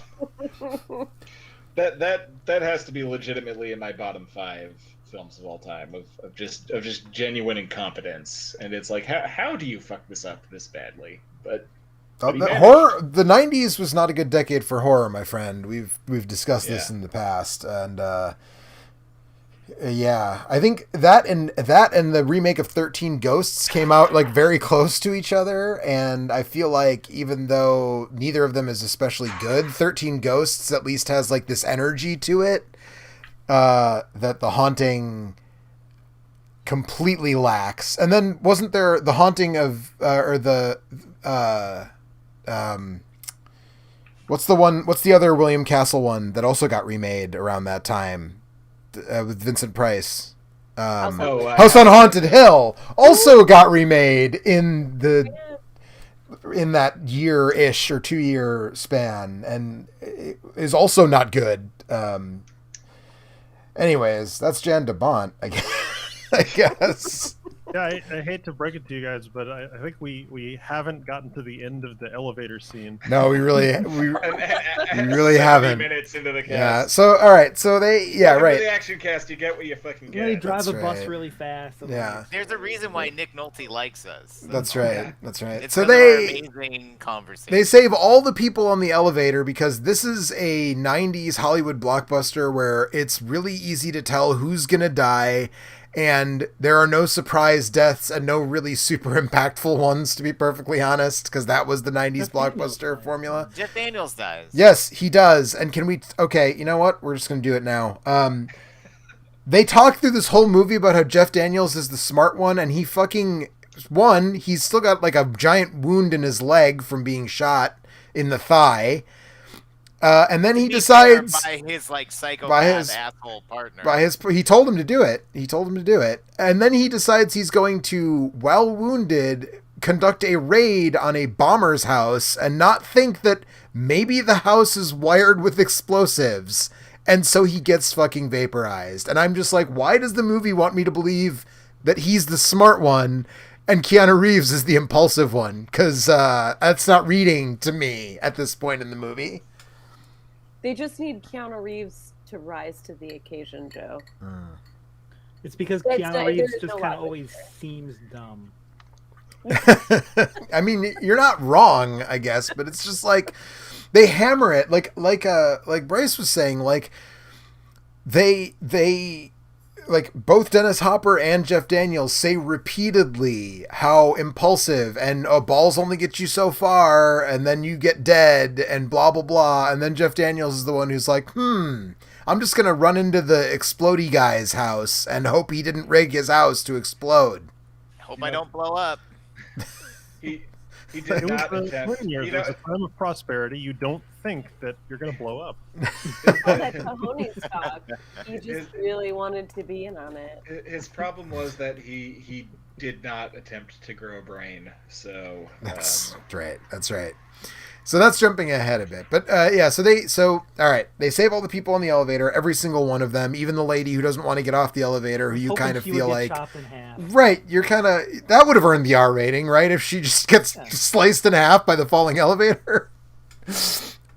C: that has to be legitimately in my bottom 5 films of all time of just genuine incompetence. And it's like, how do you fuck this up this badly? But he managed.
A: Horror. The 90s was not a good decade for horror, my friend. We've discussed this
C: Yeah.
A: in the past, and yeah, I think that and the remake of 13 Ghosts came out like very close to each other, and I feel like even though neither of them is especially good, 13 Ghosts at least has like this energy to it that The Haunting completely lacks. And then wasn't there The Haunting of what's the other William Castle one that also got remade around that time? With Vincent Price. House on Haunted Hill also got remade in that year-ish or 2-year span, and it is also not good. Anyways, that's Jan de Bont, I guess.
E: Yeah, I hate to break it to you guys, but I think we haven't gotten to the end of the elevator scene.
A: No, we really
C: haven't.
A: haven't.
C: Minutes into the cast.
A: Yeah. So all right. So
C: After
A: right.
C: the action cast, you get what you fucking
G: They
C: get.
G: drive
A: That's
G: a bus
A: right.
G: really fast. and
A: Yeah.
B: There's a reason why Nick Nolte likes us.
A: That's right. That's right.
B: It's
A: So
B: 'cause of our
A: they
B: amazing conversation.
A: They save all the people on the elevator because this is a 90s Hollywood blockbuster where it's really easy to tell who's going to die, and there are no surprise deaths and no really super impactful ones, to be perfectly honest, because that was the 90s blockbuster formula.
B: Jeff Daniels dies.
A: Yes, he does. And can we... Okay, you know what? We're just going to do it now. They talk through this whole movie about how Jeff Daniels is the smart one, and he fucking... One, he's still got like a giant wound in his leg from being shot in the thigh. And then he decides
B: by his like psychopath asshole partner.
A: he told him to do it. And then he decides he's going to, while wounded, conduct a raid on a bomber's house and not think that maybe the house is wired with explosives. And so he gets fucking vaporized. And I'm just like, why does the movie want me to believe that he's the smart one and Keanu Reeves is the impulsive one? Because that's not reading to me at this point in the movie.
D: They just need Keanu Reeves to rise to the occasion, Joe.
G: It's because
D: That's
G: Keanu
D: not-
G: Reeves
D: there's
G: just
D: no
G: kind of
D: logic
G: always
D: there.
G: seems dumb.
A: I mean, you're not wrong, I guess, but it's just like they hammer it like Bryce was saying, like they like both Dennis Hopper and Jeff Daniels say repeatedly how impulsive and balls only get you so far and then you get dead and blah blah blah, and then Jeff Daniels is the one who's like, I'm just gonna run into the explodey guy's house and hope he didn't rig his house to explode.
B: Hope I don't blow up.
C: He did
E: It was
C: not
E: the
C: attempt.
E: swing years.
C: You
E: It
C: know,
E: was a time of prosperity. You don't think that you're going to blow up.
D: All that Cahone's talk. He just really wanted to be in on it.
C: his problem was that he did not attempt to grow a brain. So
A: That's right. That's right. So that's jumping ahead a bit, but yeah. So all right. They save all the people in the elevator, every single one of them, even the lady who doesn't want to get off the elevator, who you
G: Hoping
A: kind of
G: she
A: feel
G: would
A: like,
G: get chopped in half.
A: right? You're kind of that would have earned the R rating, right? If she just gets sliced in half by the falling elevator.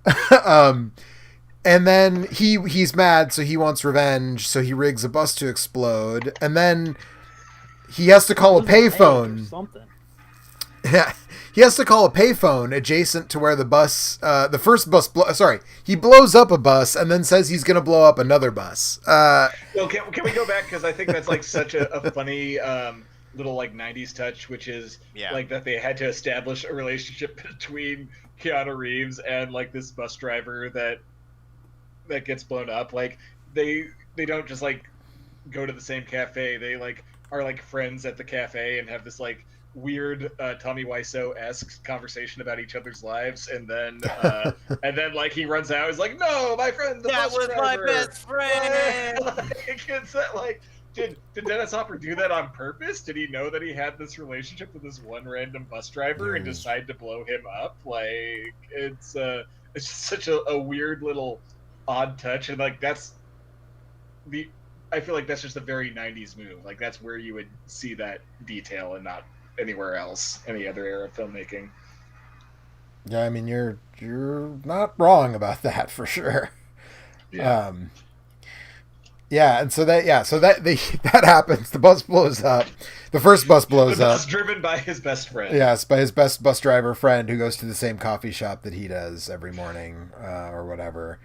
A: And then he's mad, so he wants revenge, so he rigs a bus to explode, and then he has to call a payphone.
G: Something.
A: Yeah, he has to call a payphone adjacent to where the bus, the first bus, he blows up a bus and then says he's going to blow up another bus.
C: well, can we go back, because I think that's like such a funny little like 90s touch, which is like that they had to establish a relationship between Keanu Reeves and like this bus driver that gets blown up. Like they don't just like go to the same cafe. They like are like friends at the cafe and have this like weird Tommy Wiseau-esque conversation about each other's lives, and then like he runs out, he's like, no, my friend,
B: that was my best friend.
C: Like, it's that, like, did Dennis Hopper do that on purpose? Did he know that he had this relationship with this one random bus driver and decide to blow him up? Like, it's just such a weird little odd touch, and like I feel like that's just a very 90s move. Like that's where you would see that detail and not anywhere else, any other era of filmmaking.
A: Yeah, I mean you're not wrong about that for sure.
C: Yeah.
A: And so that happens. The bus blows up. The first bus blows
C: the
A: up.
C: bus driven by his best friend.
A: Yes, by his best bus driver friend who goes to the same coffee shop that he does every morning or whatever.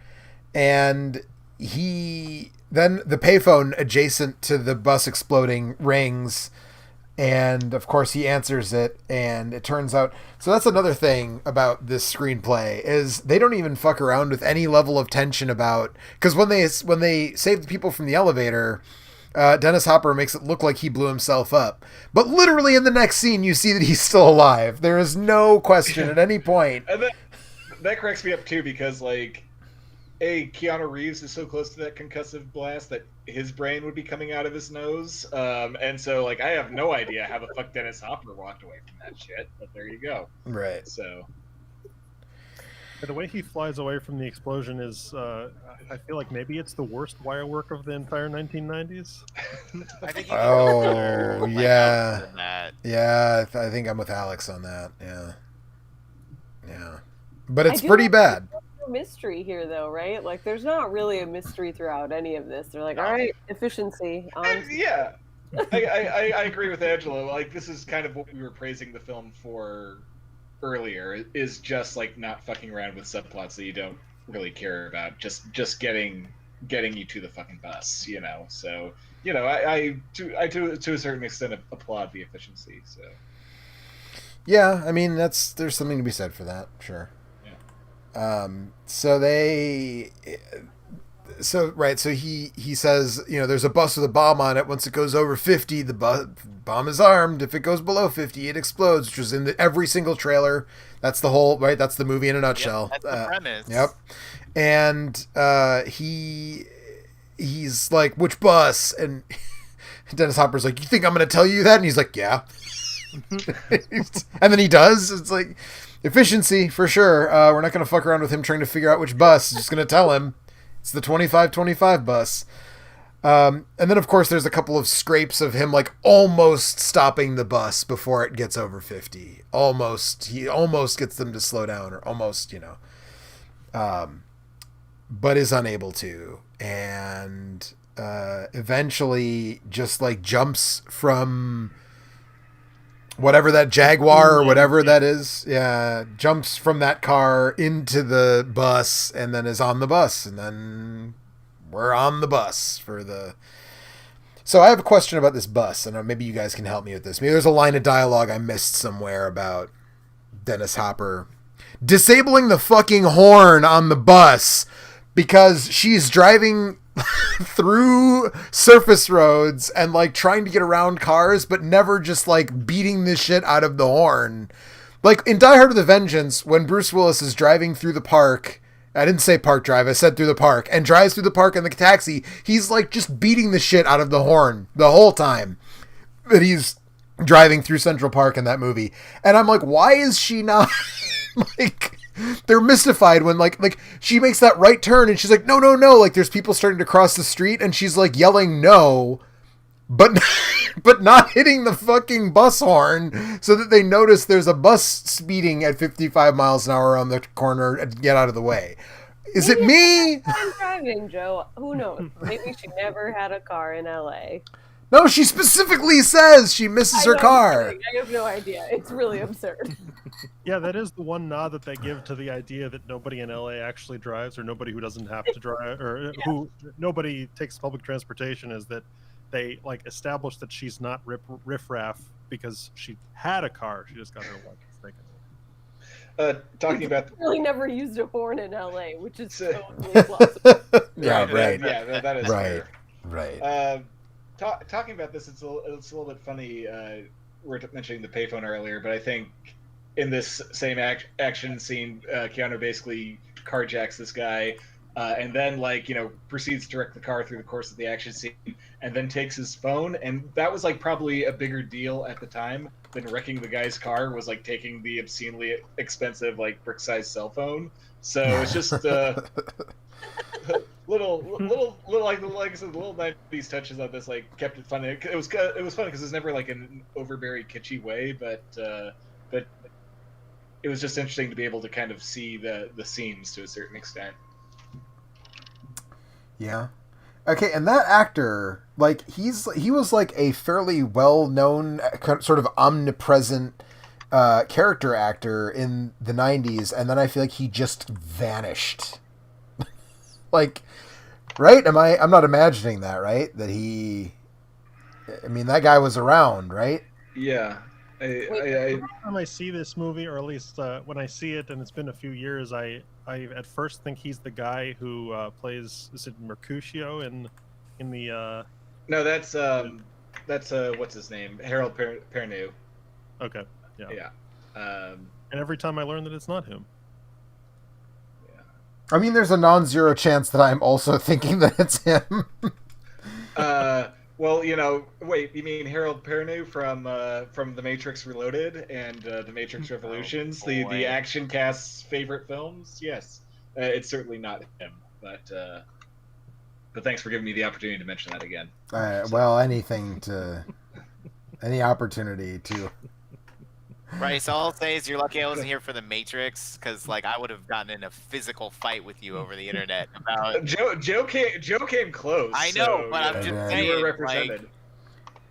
A: And then the payphone adjacent to the bus exploding rings, and of course he answers it, and it turns out, so that's another thing about this screenplay, is they don't even fuck around with any level of tension about, because when they save the people from the elevator, Dennis Hopper makes it look like he blew himself up, but literally in the next scene you see that he's still alive. There is no question at any point.
C: And that cracks me up too, because like Keanu Reeves is so close to that concussive blast that his brain would be coming out of his nose. And so, like, I have no idea how the fuck Dennis Hopper walked away from that shit, but there you go.
A: Right.
C: So.
E: The way he flies away from the explosion is, I feel like maybe it's the worst wire work of the entire 1990s.
B: I think
A: Oh, yeah.
B: than that.
A: Yeah, I think I'm with Alex on that. Yeah. But it's
D: I do
A: pretty
D: like
A: bad.
D: Mystery here though, right? Like there's not really a mystery throughout any of this. They're like, all right, efficiency on.
C: Yeah, I agree with Angela. Like this is kind of what we were praising the film for earlier, is just like not fucking around with subplots that you don't really care about, just getting you to the fucking bus, you know. So, you know, I to a certain extent applaud the efficiency. So
A: Yeah, I mean there's something to be said for that, sure. So he says, you know, there's a bus with a bomb on it. Once it goes over 50, the bomb is armed. If it goes below 50, it explodes, which was in every single trailer. That's the whole, right? That's the movie in a nutshell.
B: Yep, that's the premise.
A: Yep. And he's like, which bus? And Dennis Hopper's like, you think I'm going to tell you that? And he's like, yeah. And then he does. It's like, efficiency for sure. We're not going to fuck around with him trying to figure out which bus. Just going to tell him it's the 2525 bus. And then of course there's a couple of scrapes of him like almost stopping the bus before it gets over 50. He almost gets them to slow down, or almost, you know, but is unable to, and eventually just like jumps from whatever that Jaguar or whatever that is, jumps from that car into the bus and then is on the bus, and then we're on the bus for the... So I have a question about this bus, and maybe you guys can help me with this. Maybe there's a line of dialogue I missed somewhere about Dennis Hopper disabling the fucking horn on the bus because she's driving through surface roads and like trying to get around cars, but never just like beating the shit out of the horn. Like in Die Hard with a Vengeance, when Bruce Willis is driving through the park, I didn't say park drive, I said through the park, and drives through the park in the taxi, he's like just beating the shit out of the horn the whole time that he's driving through Central Park in that movie. And I'm like, why is she not like... They're mystified when like she makes that right turn and she's like, no, like there's people starting to cross the street and she's like yelling no, but not hitting the fucking bus horn so that they notice there's a bus speeding at 55 miles an hour on the corner and get out of the way. Is it me?
D: I'm driving, Joe. Who knows? Maybe she never had a car in LA.
A: No, she specifically says she misses her car.
D: I have no idea. It's really absurd.
E: Yeah, that is the one nod that they give to the idea that nobody in LA actually drives, or nobody who doesn't have to drive, or who nobody takes public transportation, is that they like establish that she's not riffraff because she had a car. She just got her license.
C: Talking about
D: really never used a horn in LA, which is totally plausible.
A: Yeah, right.
C: Yeah, that is
A: right.
C: fair.
A: Right.
C: Talking about this, it's a little bit funny. We were mentioning the payphone earlier, but I think in this same action scene, Keanu basically carjacks this guy, and then proceeds to wreck the car through the course of the action scene, and then takes his phone. And that was like probably a bigger deal at the time than wrecking the guy's car was like taking the obscenely expensive like brick-sized cell phone. So it's just little like I said, little 90s touches on this like kept it fun. It was fun because it's never like an overbearing kitschy way, but it was just interesting to be able to kind of see the seams to a certain extent.
A: Yeah. Okay, and that actor, like he was like a fairly well-known, sort of omnipresent character actor in the 90s, and then I feel like he just vanished. Like, right? I'm not imagining that, right? That that guy was around, right?
C: Yeah.
E: Every time I see this movie, or at least when I see it, and it's been a few years, I at first think he's the guy who plays, is it Mercutio in the...
C: No, that's what's his name? Harold Perrineau.
E: Okay, yeah.
C: Yeah.
E: And every time I learn that it's not him.
A: I mean, there's a non-zero chance that I'm also thinking that it's him.
C: Well, wait, you mean Harold Perrineau from The Matrix Reloaded and The Matrix Revolutions, the action cast's favorite films? Yes, it's certainly not him, but thanks for giving me the opportunity to mention that again.
A: Well, any opportunity to.
B: Right, so all I'll say is you're lucky I wasn't here for the Matrix, because I would have gotten in a physical fight with you over the internet about.
C: Joe came close.
B: I know, but I'm just saying,
C: you were represented.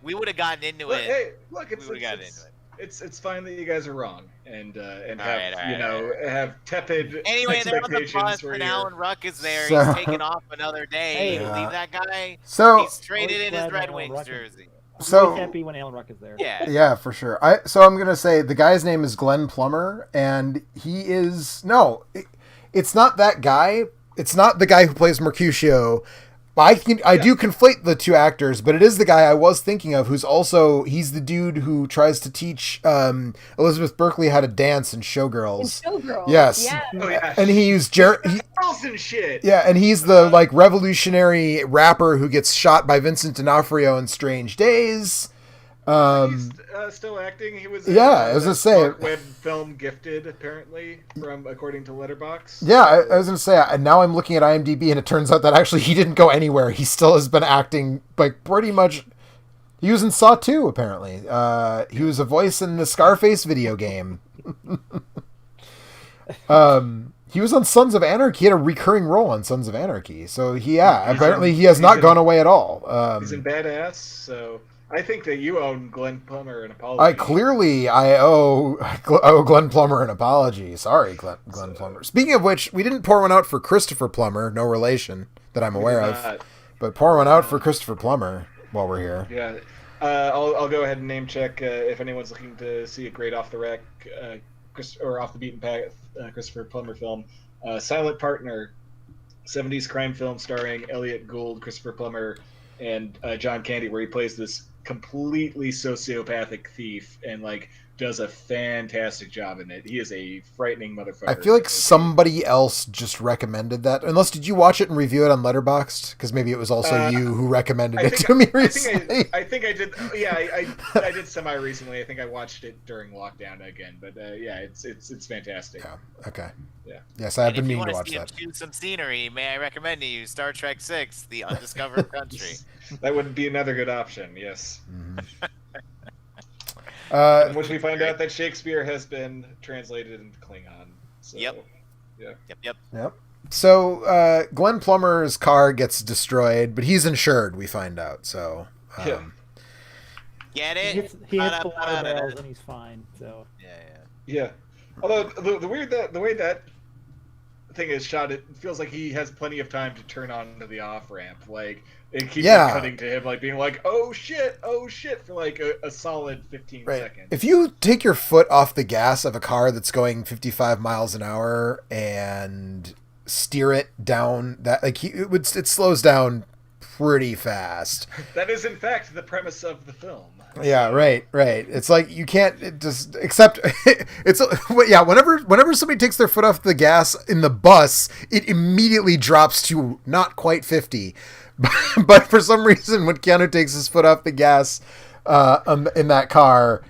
B: We would have gotten into it.
C: Hey, look, it's fine that you guys are wrong and have tepid
B: anyway, they're on the bus and Alan Ruck is there. He's taking off another day.
G: Hey,
B: leave that guy.
A: So
B: he's traded in his Red Wings jersey.
A: So
G: I'm happy when Alan Ruck is there.
A: Yeah, for sure. I'm gonna say the guy's name is Glenn Plummer, and he is it's not that guy. It's not the guy who plays Mercutio. I do conflate the two actors, but it is the guy I was thinking of, he's the dude who tries to teach Elizabeth Berkley how to dance in Showgirls. Yes.
D: Yeah.
C: Oh, yeah.
A: And he's
C: Carlson shit.
A: Yeah, and he's the revolutionary rapper who gets shot by Vincent D'Onofrio in Strange Days.
C: He's still acting. He was
A: I was gonna say
C: web film Gifted, apparently, according to Letterboxd.
A: Yeah, I was gonna say, and now I'm looking at IMDb, and it turns out that actually he didn't go anywhere. He still has been acting pretty much. He was in Saw 2, apparently. He was a voice in the Scarface video game. He was on Sons of Anarchy. He had a recurring role on Sons of Anarchy. So apparently he has not gone away at all.
C: He's in Badass, so. I think that you owe Glenn Plummer an apology.
A: I owe Glenn Plummer an apology. Sorry, Glenn Plummer. Speaking of which, we didn't pour one out for Christopher Plummer, no relation that I'm aware of, but pour one out for Christopher Plummer while we're here.
C: Yeah. I'll go ahead and name check if anyone's looking to see a great off the rack or off the beaten path Christopher Plummer film. Silent Partner, 70s crime film starring Elliot Gould, Christopher Plummer, and John Candy, where he plays this completely sociopathic thief and like does a fantastic job in it. He is a frightening motherfucker.
A: I feel like somebody else just recommended that. Unless, did you watch it and review it on Letterboxd? Because maybe it was also you who recommended it to me recently.
C: I think I did. Yeah, I did semi recently. I think I watched it during lockdown again. But yeah, it's fantastic.
A: Yeah. Okay.
C: Yeah.
A: Yes, I've been
B: if you
A: meaning to
B: want
A: watch
B: see
A: that.
B: him shoot some scenery, may I recommend to you Star Trek VI: The Undiscovered Country.
C: That would be another good option. Yes.
A: Mhm.
C: In which we find out that Shakespeare has been translated into Klingon. So,
B: Yep.
C: Yeah.
B: Yep.
A: So Glenn Plummer's car gets destroyed, but he's insured, we find out. So
C: Yeah.
B: Get
G: He
B: it?
G: hits the water barrels and he's fine. So
B: Yeah.
C: Yeah. Although the way that thing is shot, it feels like he has plenty of time to turn on to the off ramp. Like it keeps cutting to him, like being like, "Oh shit," for like a solid 15 seconds.
A: If you take your foot off the gas of a car that's going 55 miles an hour and steer it down, that like it slows down pretty fast.
C: That is in fact the premise of the film.
A: Yeah, right. It's like you can't just except it's yeah. Whenever somebody takes their foot off the gas in the bus, it immediately drops to not quite 50. But for some reason, when Keanu takes his foot off the gas in that car,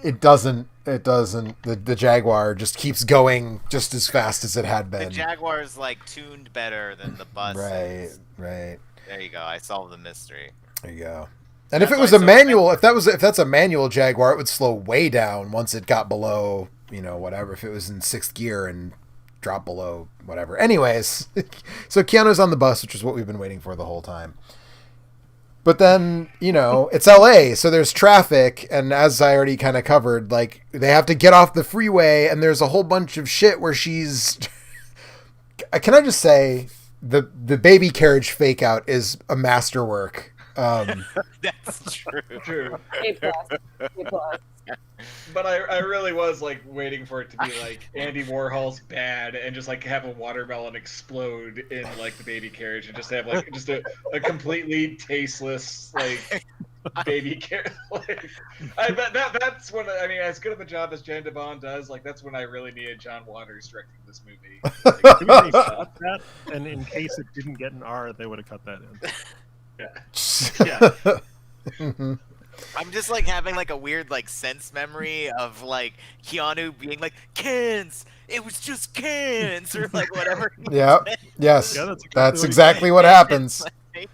A: it doesn't. The Jaguar just keeps going just as fast as it had been.
B: The Jaguar's like tuned better than the bus.
A: Right.
B: There you go. I solved the mystery.
A: There you go. And if it was a manual, if that's a manual Jaguar, it would slow way down once it got below, whatever. If it was in 6th gear and drop below whatever. Anyways, so Keanu's on the bus, which is what we've been waiting for the whole time. But then, it's LA, so there's traffic, and as I already kind of covered, like they have to get off the freeway, and there's a whole bunch of shit where she's. Can I just say the baby carriage fake out is a masterwork.
B: That's true.
D: A+.
C: But I really was like waiting for it to be like Andy Warhol's Bad and just like have a watermelon explode in like the baby carriage and just have like just a completely tasteless like baby carriage. Like, that's when as good of a job as Jan DeBon does, like that's when I really needed John Waters directing this movie.
E: Maybe they shot that, and in case it didn't get an R, they would have cut that in.
C: Yeah.
B: I'm just like having like a weird like sense memory of like Keanu being like cans. It was just cans or like whatever.
A: Yeah. Yes.
E: Yeah,
A: that's exactly what happens.
B: Like,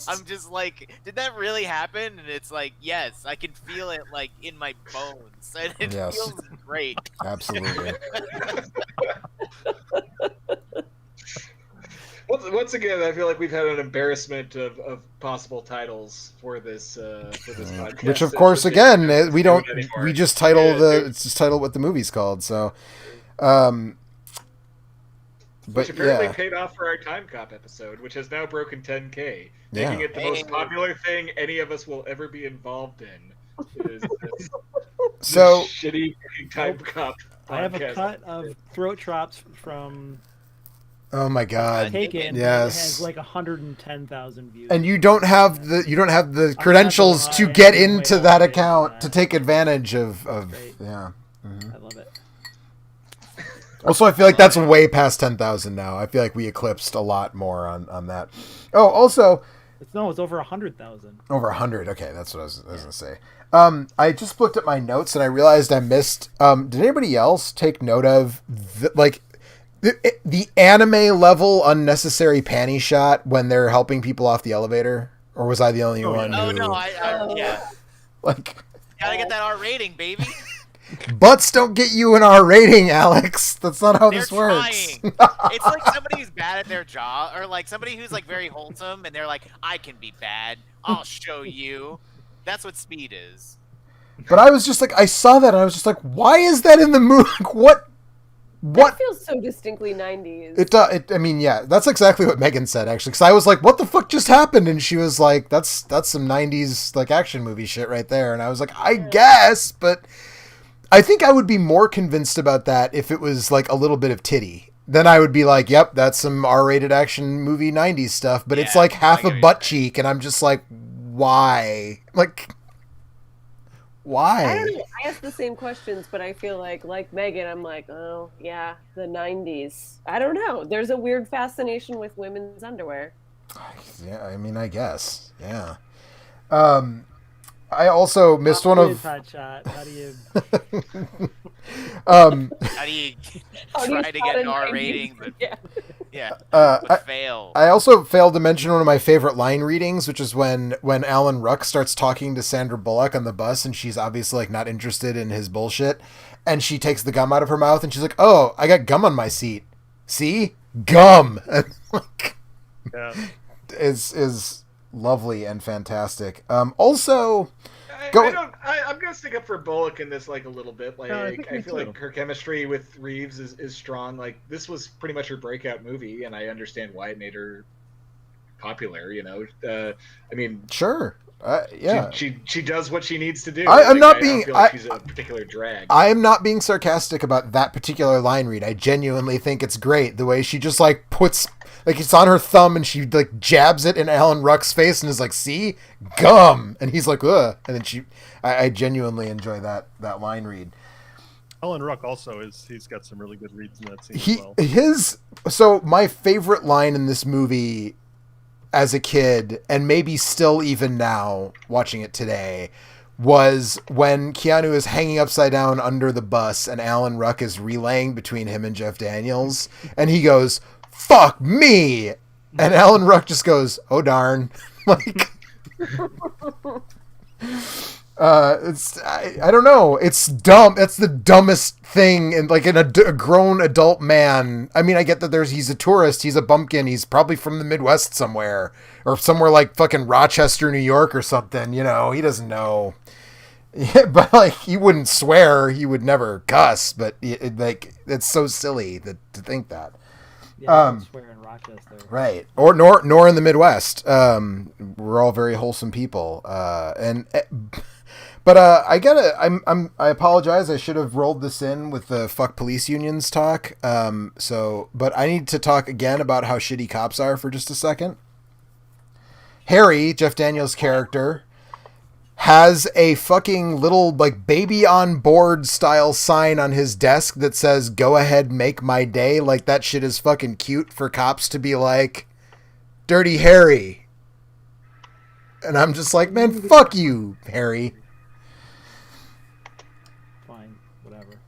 B: I'm just like, did that really happen? And it's like, yes, I can feel it like in my bones, and it
A: Yes.
B: feels great.
A: Absolutely.
C: Once again, I feel like we've had an embarrassment of possible titles for this podcast.
A: Which, of course, again, we don't.
C: anymore.
A: We just title
C: Yeah,
A: it's just title what the movie's called. So,
C: Which
A: but
C: apparently
A: yeah,
C: paid off for our Time Cop episode, which has now broken 10K,
A: Yeah.
C: making it the most
B: Hey.
C: popular thing any of us will ever be involved in. Is this
A: so
C: shitty fucking Time Cop.
G: I have a
C: podcast.
G: cut of Throat Drops from
A: oh my god,
G: Taken.
A: yes.
G: It has like 110,000 views.
A: and you don't have the
G: I'm
A: credentials
G: not
A: to
G: gonna
A: get
G: lie, I'm
A: into
G: way
A: that
G: off base
A: account
G: on
A: to
G: that.
A: take advantage of
G: Great.
A: yeah. Mhm.
G: I love it.
A: Also, I feel like that's way past 10,000 now. I feel like we eclipsed a lot more on that. Oh, also
G: It's over 100,000.
A: over 100. Okay, that's what I was gonna say. I just looked at my notes and I realized I missed. Did anybody else take note of the anime level unnecessary panty shot when they're helping people off the elevator? Or was I the only one?
B: Oh
A: who,
B: no, yeah,
A: like
B: gotta get that R rating, baby.
A: butts don't get you an R rating, Alex. That's not how
B: They're
A: this works.
B: trying. It's like somebody who's bad at their job, or like somebody who's like very wholesome, and they're like, "I can be bad. I'll show you." That's what speed is.
A: But I was just like, I saw that and I was just like, why is that in the movie? Like, what?
D: That feels so distinctly 90s.
A: I mean, yeah, that's exactly what Megan said, actually. Because I was like, what the fuck just happened? And she was like, that's some 90s, like, action movie shit right there. And I was like, I guess, but I think I would be more convinced about that if it was, like, a little bit of titty. Then I would be like, yep, that's some R-rated action movie 90s stuff. But it's, like, half a butt cheek, and I'm just like, why? Like... Why?
D: I don't know. I ask the same questions, but I feel like Megan, I'm like, oh, yeah, the 90s. I don't know. There's a weird fascination with women's underwear.
A: Yeah, I mean, I guess. Yeah. I also missed one of...
G: Hot shot. How do you...
B: How do you try to get an R rating? But... Yeah. Fail.
A: I also failed to mention one of my favorite line readings, which is when Alan Ruck starts talking to Sandra Bullock on the bus, and she's obviously like not interested in his bullshit, and she takes the gum out of her mouth, and she's like, "Oh, I got gum on my seat. See, gum." And like,
E: Yeah.
A: is lovely and fantastic. Also.
C: I'm gonna stick up for Bullock in this like a little bit. Like I feel like her chemistry with Reeves is strong. Like this was pretty much her breakout movie, and I understand why it made her popular. You know, I mean,
A: sure, yeah.
C: She does what she needs to do.
A: I'm not
C: I
A: being.
C: don't feel like she's a particular drag.
A: I am not being sarcastic about that particular line read. I genuinely think it's great the way she just like puts. Like, it's on her thumb, and she, like, jabs it in Alan Ruck's face and is like, see? Gum! And he's like, ugh. And then I genuinely enjoy that line read.
E: Alan Ruck also he's got some really good reads in that scene as well.
A: So, my favorite line in this movie as a kid, and maybe still even now, watching it today, was when Keanu is hanging upside down under the bus, and Alan Ruck is relaying between him and Jeff Daniels, and he goes... Fuck me! And Alan Ruck just goes, oh darn. Like, I don't know. It's dumb. That's the dumbest thing in like a grown adult man. I mean, I get that he's a tourist. He's a bumpkin. He's probably from the Midwest somewhere or somewhere like fucking Rochester, New York or something. You know, he doesn't know. Yeah, but like he wouldn't swear. He would never cuss. But it's so silly to think that.
G: Yeah, swear in Rochester.
A: Right. Or nor in the Midwest. We're all very wholesome people. But I apologize. I should have rolled this in with the fuck police unions talk. But I need to talk again about how shitty cops are for just a second. Harry, Jeff Daniels' character, has a fucking little like baby on board style sign on his desk that says, go ahead, make my day. Like that shit is fucking cute for cops to be like, Dirty Harry. And I'm just like, man, fuck you, Harry.
G: Fine, whatever.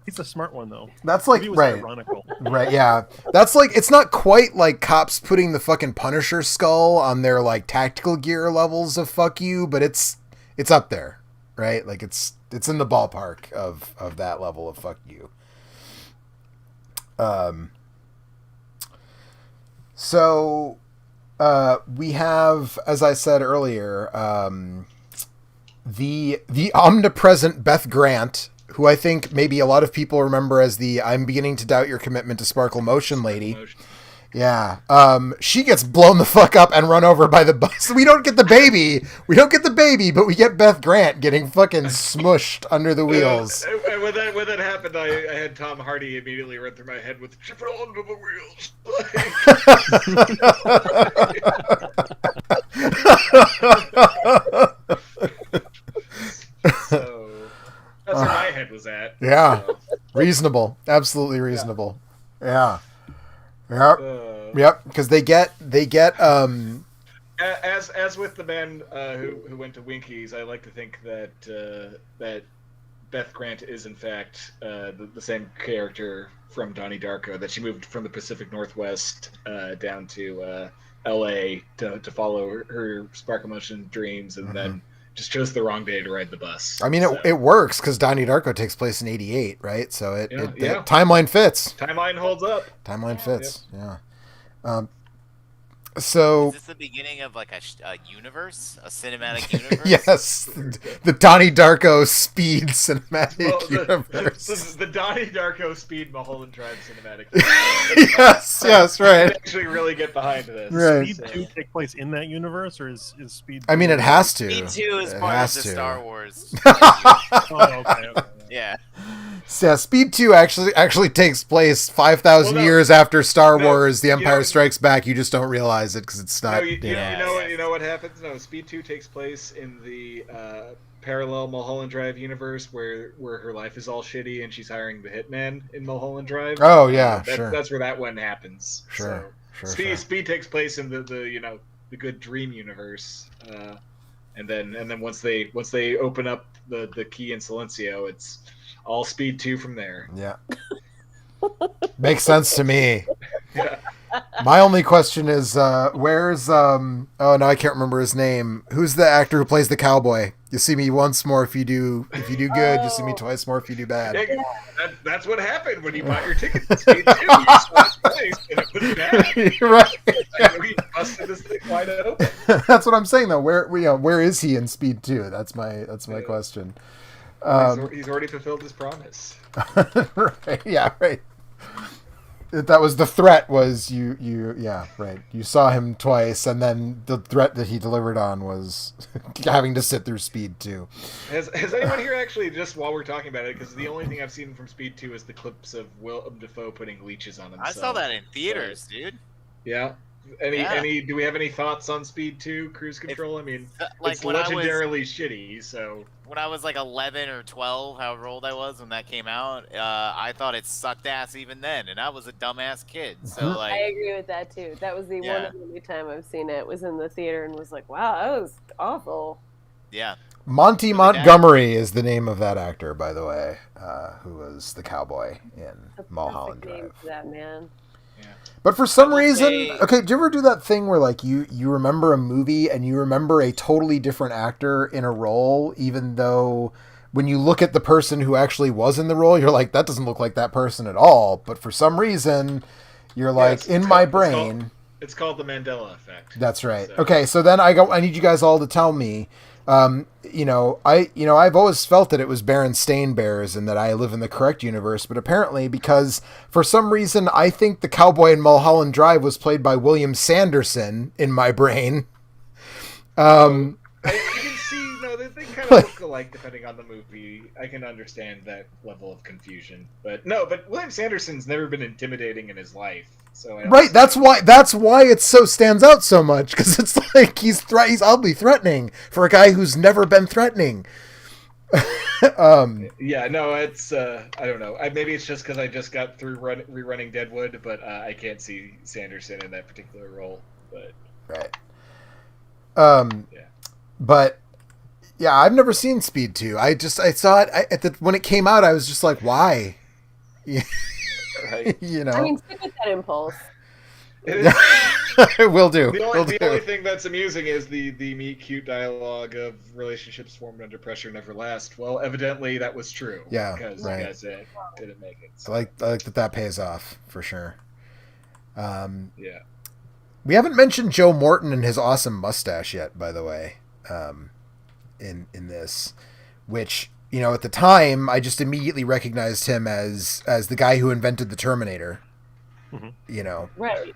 E: He's a smart one though.
A: That's like, right.
E: Ironical.
A: Right, yeah. That's like, it's not quite like cops putting the fucking Punisher skull on their like tactical gear levels of fuck you, but it's up there, right? Like it's in the ballpark of that level of fuck you. So we have, as I said earlier, the omnipresent Beth Grant, who I think maybe a lot of people remember as the I'm beginning to doubt your commitment to Sparkle Motion lady. Yeah. She gets blown the fuck up and run over by the bus. We don't get the baby, but we get Beth Grant getting fucking smushed under the wheels.
C: When that happened, I had Tom Hardy immediately run through my head with "Chip it under the wheels." So that's where my head was at.
A: Yeah. So. Reasonable. Absolutely reasonable. Yeah. Yep. Because they get
C: as with the man who went to Winkies, I like to think that that Beth Grant is in fact the same character from Donnie Darko, that she moved from the Pacific Northwest down to L.A. to follow her Sparkle Motion dreams, and then just chose the wrong day to ride the bus.
A: I mean, it works because Donnie Darko takes place in '88, right? So it timeline fits.
C: Timeline holds up.
A: Timeline fits. Yeah. So
B: Is this the beginning of like a universe, a cinematic universe?
A: yes, the Donnie Darko Speed cinematic universe.
C: The Donnie Darko Speed Mulholland Drive cinematic.
A: yes,
C: I
A: right.
C: actually really get behind this.
A: Right.
E: Speed 2 take place in that universe, or is Speed?
A: I mean, it has to.
B: Speed 2 is
A: It
B: part
A: has
B: of the
A: to.
B: Star Wars.
E: Oh, okay.
B: Yeah.
A: So, yeah, Speed 2 actually takes place 5,000
C: Well, no.
A: years after Star
C: No,
A: Wars, The
C: you
A: Empire
C: know-
A: Strikes Back. You just don't realize it because it's
C: No,
A: not.
C: you
A: yeah.
C: know what happens? No, Speed 2 takes place in the parallel Mulholland Drive universe where her life is all shitty and she's hiring the hitman in Mulholland Drive.
A: Oh, yeah, sure.
C: That's where that one happens.
A: Sure,
C: So,
A: sure.
C: Speed takes place in the good dream universe. And then once they open up the key in Silencio, it's all Speed 2 from there.
A: Yeah. Makes sense to me.
C: Yeah.
A: My only question is, where's oh no, I can't remember his name. Who's the actor who plays the cowboy? You see me once more if you do good. You see me twice more if you do bad.
C: Yeah, that's what happened when you bought your ticket to Speed 2. You saw his face and it was bad.
A: You're right.
C: We busted this thing wide open.
A: That's what I'm saying though. Where is he in Speed 2? That's my question.
C: He's already fulfilled his promise.
A: Right. Yeah. Right. That was the threat. Was you? Yeah. Right. You saw him twice, and then the threat that he delivered on was having to sit through Speed 2.
C: Has anyone here actually, just while we're talking about it, because the only thing I've seen from Speed 2 is the clips of Willem Dafoe putting leeches on himself.
B: I saw that in theaters, dude.
C: Yeah. Do we have any thoughts on Speed 2 Cruise Control? I mean,
B: like
C: it's
B: when
C: legendarily shitty, so...
B: When I was like 11 or 12, however old I was when that came out, I thought it sucked ass even then, and I was a dumbass kid. So like,
D: I agree with that too. That was the one and only time I've seen it. Was in the theater and was like, wow, that was awful.
B: Yeah.
A: Monty Montgomery is the name of that actor, by the way, who was the cowboy in Mulholland Drive.
D: That man.
A: But for some reason, okay, do you ever do that thing where like you remember a movie and you remember a totally different actor in a role, even though when you look at the person who actually was in the role, you're like, that doesn't look like that person at all. But for some reason, you're like, in my brain.
C: It's called the Mandela effect.
A: That's right.
C: So.
A: Okay, so then I need you guys all to tell me. I've always felt that it was Berenstain Bears and that I live in the correct universe, but apparently because for some reason I think the cowboy in Mulholland Drive was played by William Sanderson in my brain.
C: I can see, no, they kind of look alike depending on the movie. I can understand that level of confusion, but William Sanderson's never been intimidating in his life. So
A: right, that's why it stands out so much, because it's like he's oddly threatening for a guy who's never been threatening.
C: Yeah, no, it's I don't know. Maybe it's just because I just got through rerunning Deadwood, but I can't see Sanderson in that particular role. But
A: right,
C: yeah.
A: But yeah, I've never seen Speed 2. I saw it when it came out. I was just like, why?
C: Right.
D: I mean, stick with that impulse.
A: Will do.
C: The only thing that's amusing is the meet cute dialogue of relationships formed under pressure never last. Well, evidently that was true.
A: Yeah,
C: because
A: right.
C: you guys didn't make it. So.
A: I like that pays off for sure.
C: Yeah.
A: We haven't mentioned Joe Morton and his awesome mustache yet, by the way. In this, which, at the time I just immediately recognized him as the guy who invented the Terminator. Mm-hmm.
D: Right.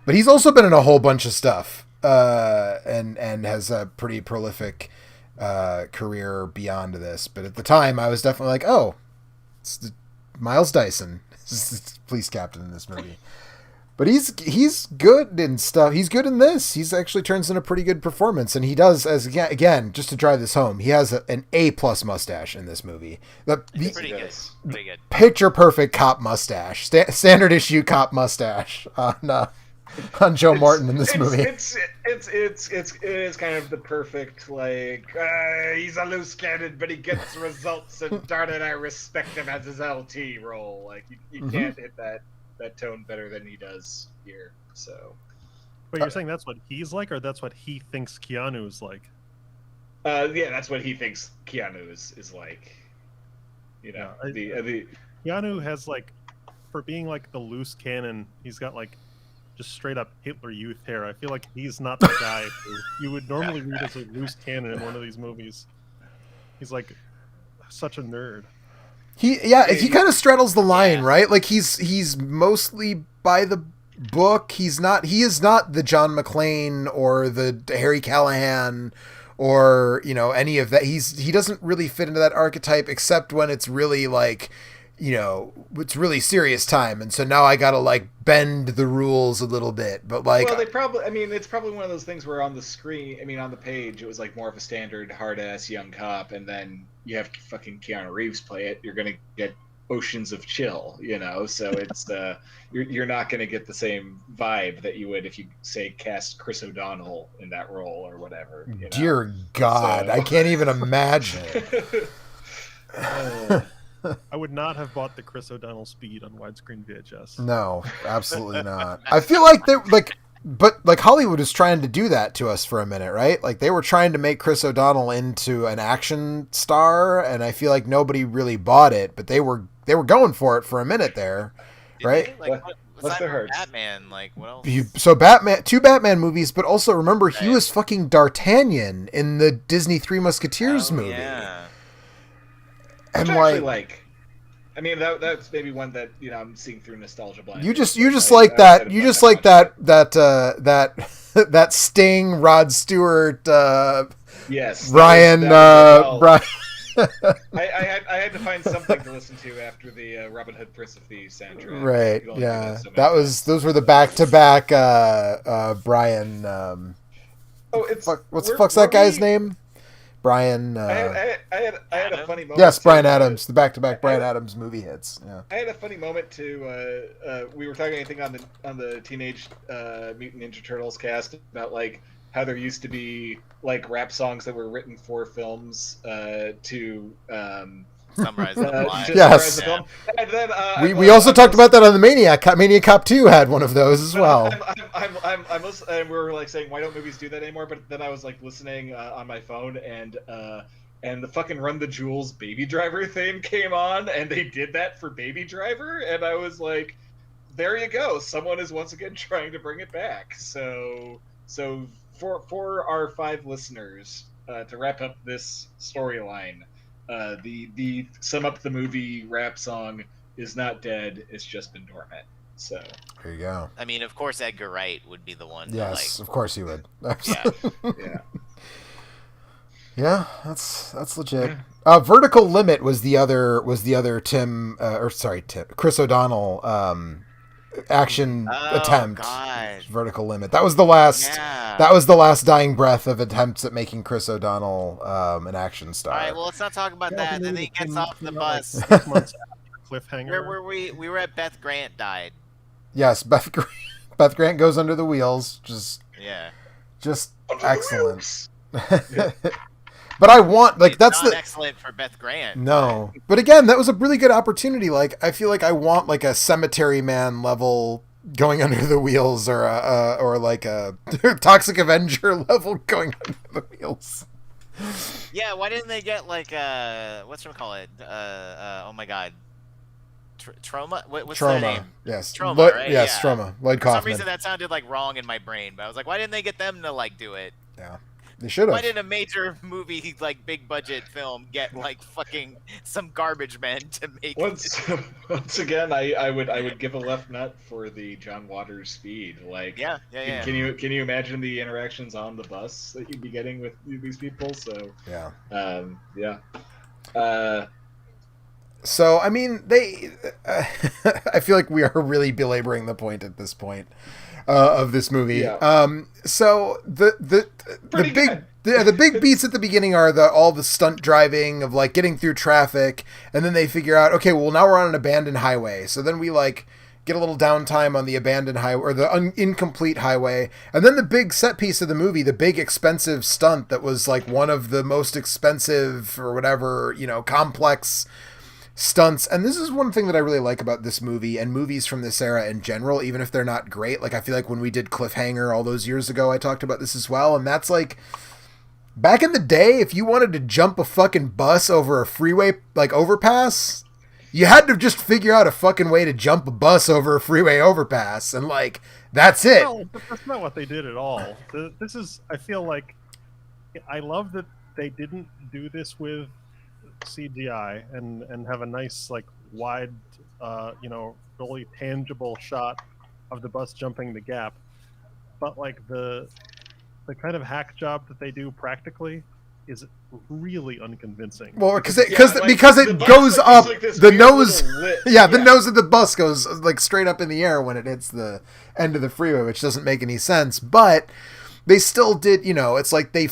A: But he's also been in a whole bunch of stuff, and has a pretty prolific career beyond this. But at the time, I was definitely like, oh, it's Miles Dyson, police captain in this movie. But he's good in stuff. He's good in this. He's actually turns in a pretty good performance, and he does, as again, just to drive this home, he has an A+ mustache in this movie.
B: Pretty good.
A: Picture perfect cop mustache, standard issue cop mustache on Joe Morton in this movie.
C: It is kind of the perfect, like, he's a loose cannon, but he gets results, and darn it, I respect him as his LT role. Like, you can't hit that tone better than he does here. So,
E: but you're saying that's what he's like, or that's what he thinks Keanu is like?
C: Yeah, that's what he thinks Keanu is like.
E: Keanu has, like, for being like the loose cannon, he's got like just straight up Hitler Youth hair. I feel like he's not the guy who you would normally read as a loose cannon in one of these movies. He's like such a nerd.
A: He kind of straddles the line, right? Like he's mostly by the book. He is not the John McClane or the Harry Callahan or, you know, any of that. He doesn't really fit into that archetype except when it's really like, you know, it's really serious time. And so now I got to like bend the rules a little bit, but like,
C: well, it's probably one of those things where on the screen, I mean, on the page, it was like more of a standard hard ass young cop. And then you have fucking Keanu Reeves play it. You're going to get oceans of chill, you know? So it's, you're not going to get the same vibe that you would if you say cast Chris O'Donnell in that role or whatever. You know?
A: Dear God, I can't even imagine.
E: I would not have bought the Chris O'Donnell Speed on widescreen VHS.
A: No, absolutely not. I feel like but Hollywood was trying to do that to us for a minute, right? Like they were trying to make Chris O'Donnell into an action star, and I feel like nobody really bought it, but they were going for it for a minute there, right?
C: What's the hurt?
B: Batman, like what else?
A: So Batman, 2 Batman movies, but also remember he was fucking D'Artagnan in the Disney Three Musketeers movie.
B: Yeah.
A: And
C: like, I mean, that's maybe one that, you know, I'm seeing through nostalgia blind.
A: You just like that Sting, Rod Stewart,
C: yes,
A: Ryan, Brian.
C: I had to find something to listen to after the Robin Hood Prince of Thieves soundtrack.
A: Right. Yeah. Those were the back-to-back Brian. What's the fuck's that guy's name? Brian.
C: I had a funny moment.
A: Yes, Brian Adams. The back-to-back Brian Adams movie hits. Yeah.
C: I had a funny moment too. We were talking, I think, on the Teenage Mutant Ninja Turtles cast about like how there used to be like rap songs that were written for films to
B: Summarize the plot.
A: Yes.
C: The film. And then,
A: we also talked about that on the Maniac. Maniac Cop 2 had one of those as well.
C: And we were like saying, why don't movies do that anymore? But then I was like listening on my phone, and the fucking Run the Jewels Baby Driver theme came on, and they did that for Baby Driver, and I was like, there you go. Someone is once again trying to bring it back. So for our 5 listeners, to wrap up this storyline, the sum up the movie rap song is not dead, it's just been dormant. So
A: there you go.
B: I mean, of course Edgar Wright would be the one.
A: Yes, of course he would.
C: Yeah.
A: Yeah, that's legit. Vertical Limit was the other Chris O'Donnell action attempt.
B: God.
A: Vertical Limit. That was the last.
B: Yeah.
A: That was the last dying breath of attempts at making Chris O'Donnell an action star.
B: All right, well, let's not talk about that. Then he gets off the bus.
E: 6 months after cliffhanger.
B: Where were we? We were at Beth Grant died.
A: Yes, Beth Grant goes under the wheels. Just excellent. But I want that's
B: not excellent for Beth Grant.
A: No, but again, that was a really good opportunity. Like I feel like I want like a Cemetery Man level going under the wheels, or like a Toxic Avenger level going under the wheels.
B: Yeah, why didn't they get like what's it call it? Oh my God. Trauma? What's
A: Trauma.
B: their name?
A: Yes.
B: Trauma, right?
A: Yes,
B: Yeah.
A: Trauma. Lloyd
B: For some
A: Kaufman.
B: reason that sounded like wrong in my brain, but I was like, why didn't they get them to like do it?
A: Yeah. They should have.
B: Why didn't a major movie, like big budget film, get like fucking some garbage men to make it?
C: Once again, I would give a left nut for the John Waters Speed. Like,
B: Yeah.
C: Can you imagine the interactions on the bus that you'd be getting with these people? So
A: Yeah. So I mean, I feel like we are really belaboring the point at this point of this movie.
C: Yeah.
A: So the big beats at the beginning are all the stunt driving of like getting through traffic, and then they figure out, okay, well now we're on an abandoned highway. So then we like get a little downtime on the abandoned highway or the incomplete highway, and then the big set piece of the movie, the big expensive stunt that was like one of the most expensive or whatever, complex stunts. And this is one thing that I really like about this movie and movies from this era in general, even if they're not great. Like I feel like when we did Cliffhanger all those years ago, I talked about this as well, and that's like back in the day, if you wanted to jump a fucking bus over a freeway like overpass, You had to just figure out a fucking way to jump a bus over a freeway overpass, and like that's it.
E: No, but that's not what they did at all. This is, I feel like, I love that they didn't do this with CGI and have a nice like wide, really tangible shot of the bus jumping the gap. But like the kind of hack job that they do practically is really unconvincing.
A: Well, because it
C: the
A: goes
C: bus,
A: up
C: like, this
A: the
C: weird
A: nose.
C: little lip.
A: Yeah, the nose of the bus goes like straight up in the air when it hits the end of the freeway, which doesn't make any sense. But they still did, it's like they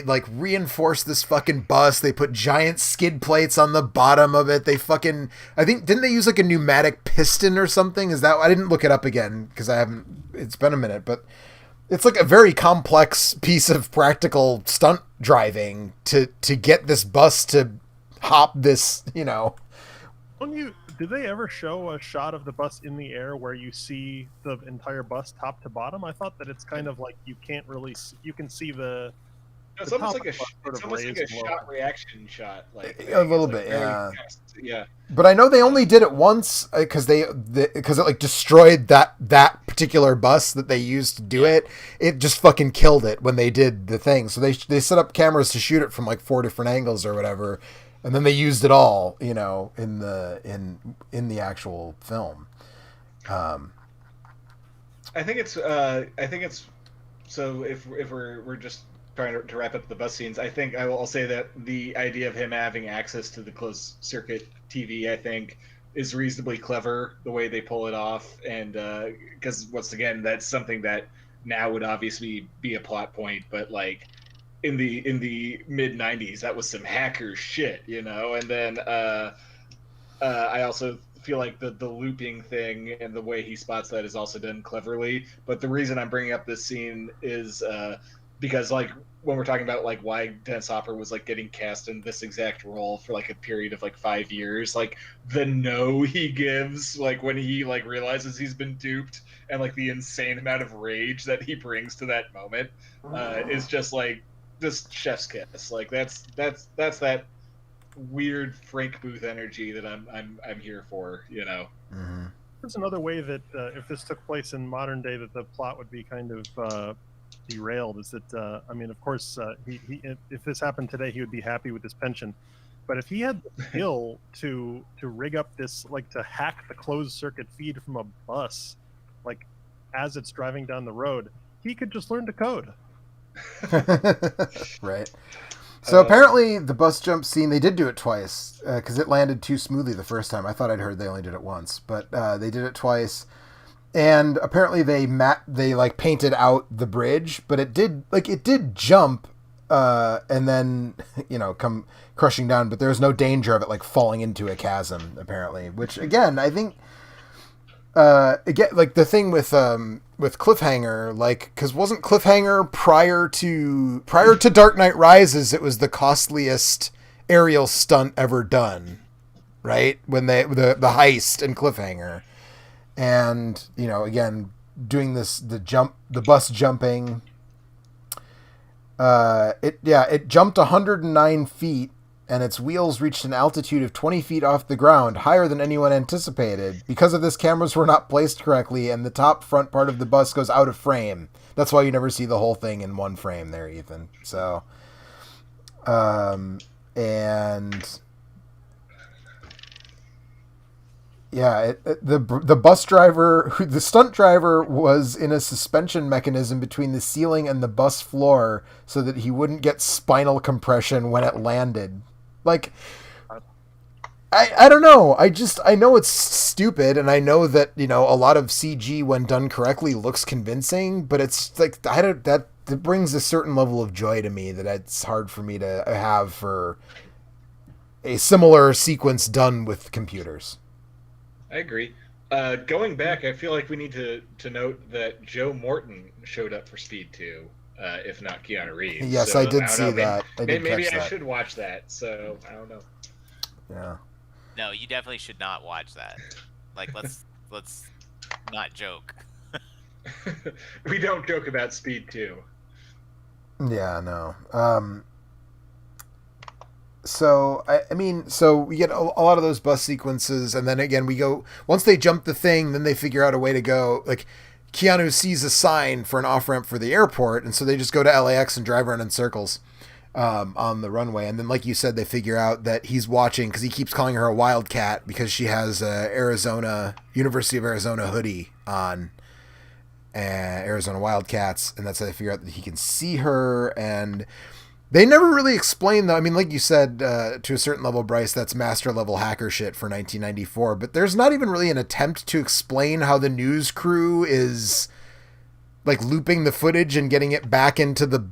A: like reinforced this fucking bus. They put giant skid plates on the bottom of it. I think, didn't they use like a pneumatic piston or something? Is that, I didn't look it up again because it's been a minute, but it's like a very complex piece of practical stunt driving to get this bus to hop this,
E: Did they ever show a shot of the bus in the air where you see the entire bus top to bottom? I thought that it's kind of like you can't really you can see the.
C: It's
E: the
C: almost
E: top
C: like
E: of the bus sort of raised
C: a
E: low.
C: shot reaction shot, like
A: A little
C: it's, like,
A: bit,
C: very
A: yeah.
C: fast. Yeah.
A: But I know they only did it once because because it like destroyed that particular bus that they used to do it. It just fucking killed it when they did the thing. So they set up cameras to shoot it from like 4 different angles or whatever, and then they used it all, in the actual film.
C: I think it's so if we're just trying to wrap up the bus scenes, I think I'll say that the idea of him having access to the closed circuit TV, I think, is reasonably clever the way they pull it off, and because once again, that's something that now would obviously be a plot point, but like in the mid 90s, that was some hacker shit, and then I also feel like the looping thing and the way he spots that is also done cleverly. But the reason I'm bringing up this scene is because like when we're talking about like why Dennis Hopper was like getting cast in this exact role for like a period of like 5 years, like the no he gives like when he like realizes he's been duped, and like the insane amount of rage that he brings to that moment is just like just chef's kiss. Like that's that weird Frank Booth energy that I'm here for,
A: Mm-hmm.
E: There's another way that if this took place in modern day, that the plot would be kind of derailed. Is that of course, he if this happened today, he would be happy with his pension. But if he had the skill to rig up this, like to hack the closed circuit feed from a bus, like as it's driving down the road, he could just learn to code.
A: Right. So apparently the bus jump scene, they did do it twice because it landed too smoothly the first time. I thought I'd heard they only did it once, but they did it twice. And apparently they like painted out the bridge, but it did jump and then come crushing down, but there was no danger of it like falling into a chasm apparently, which again, I think again, like the thing with Cliffhanger, like, because wasn't Cliffhanger prior to Dark Knight Rises, it was the costliest aerial stunt ever done, right? When the heist in Cliffhanger, and again doing the bus jumping, it jumped 109 feet. And its wheels reached an altitude of 20 feet off the ground, higher than anyone anticipated. Because of this, cameras were not placed correctly, and the top front part of the bus goes out of frame. That's why you never see the whole thing in one frame there, Ethan. So, and yeah, the bus driver, the stunt driver, was in a suspension mechanism between the ceiling and the bus floor so that he wouldn't get spinal compression when it landed. Like, I don't know. I know it's stupid, and I know that, a lot of CG when done correctly looks convincing, but it's like, that brings a certain level of joy to me that it's hard for me to have for a similar sequence done with computers.
C: I agree. Going back, I feel like we need to note that Joe Morton showed up for Speed 2. If not Keanu Reeves.
A: Yes,
C: so,
A: I did see that.
C: Maybe I should watch that. So I don't know.
A: Yeah.
B: No, you definitely should not watch that. Like, let's not joke.
C: We don't joke about Speed 2.
A: Yeah, no. So I mean, so we get a lot of those bus sequences, and then again we go once they jump the thing, then they figure out a way to go. Like Keanu sees a sign for an off ramp for the airport, and so they just go to LAX and drive around in circles on the runway. And then, like you said, they figure out that he's watching because he keeps calling her a wildcat because she has a University of Arizona hoodie on, Arizona Wildcats, and that's how they figure out that he can see her. And they never really explain, though. I mean, like you said, to a certain level, Bryce, that's master level hacker shit for 1994. But there's not even really an attempt to explain how the news crew is like looping the footage and getting it back into the.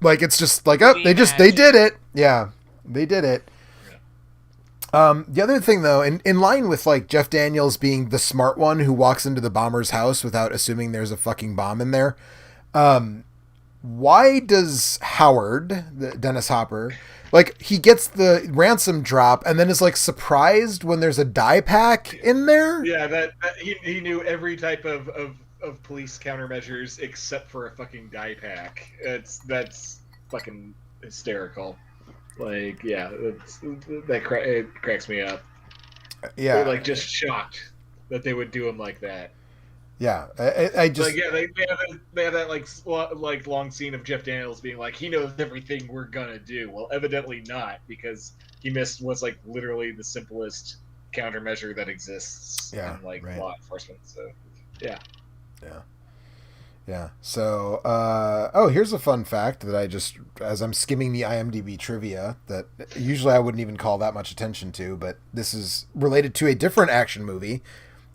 A: Like it's just like, oh, they did it. Yeah, they did it. The other thing, though, in line with like Jeff Daniels being the smart one who walks into the bomber's house without assuming there's a fucking bomb in there. Why does Howard, Dennis Hopper, like he gets the ransom drop and then is like surprised when there's a dye pack in there?
C: Yeah, that he knew every type of police countermeasures except for a fucking dye pack. That's fucking hysterical. Like, yeah, it cracks me up.
A: Yeah,
C: they're like just shocked that they would do him like that.
A: Yeah, I just
C: like, yeah, they have that like long scene of Jeff Daniels being like, he knows everything we're gonna do. Well, evidently not, because he missed what's like literally the simplest countermeasure that exists in like law enforcement. So, yeah.
A: So, here's a fun fact that I just, as I'm skimming the IMDb trivia, that usually I wouldn't even call that much attention to, but this is related to a different action movie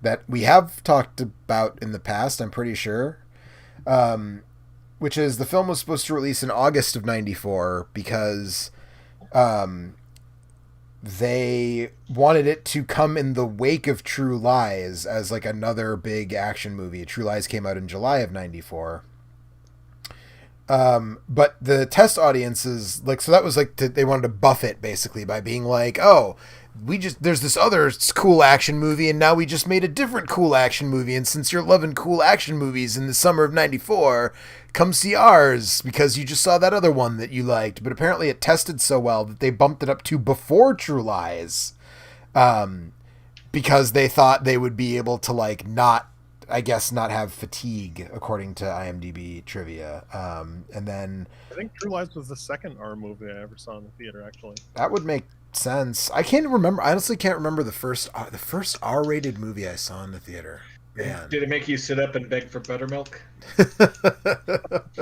A: that we have talked about in the past, I'm pretty sure, which is the film was supposed to release in August of 94 because they wanted it to come in the wake of True Lies as like another big action movie. True Lies came out in July of 94. But the test audiences, like, so that was like, they wanted to buff it basically by being like, oh, there's this other cool action movie and now we just made a different cool action movie. And since you're loving cool action movies in the summer of 94, come see ours because you just saw that other one that you liked. But apparently it tested so well that they bumped it up to before True Lies, because they thought they would be able to like not have fatigue, according to IMDb trivia. And then
E: I think True Lies was the second R movie I ever saw in the theater, actually.
A: That would make sense. I can't remember. I honestly can't remember the first R-rated movie I saw in the theater. Man.
C: Did it make you sit up and beg for buttermilk?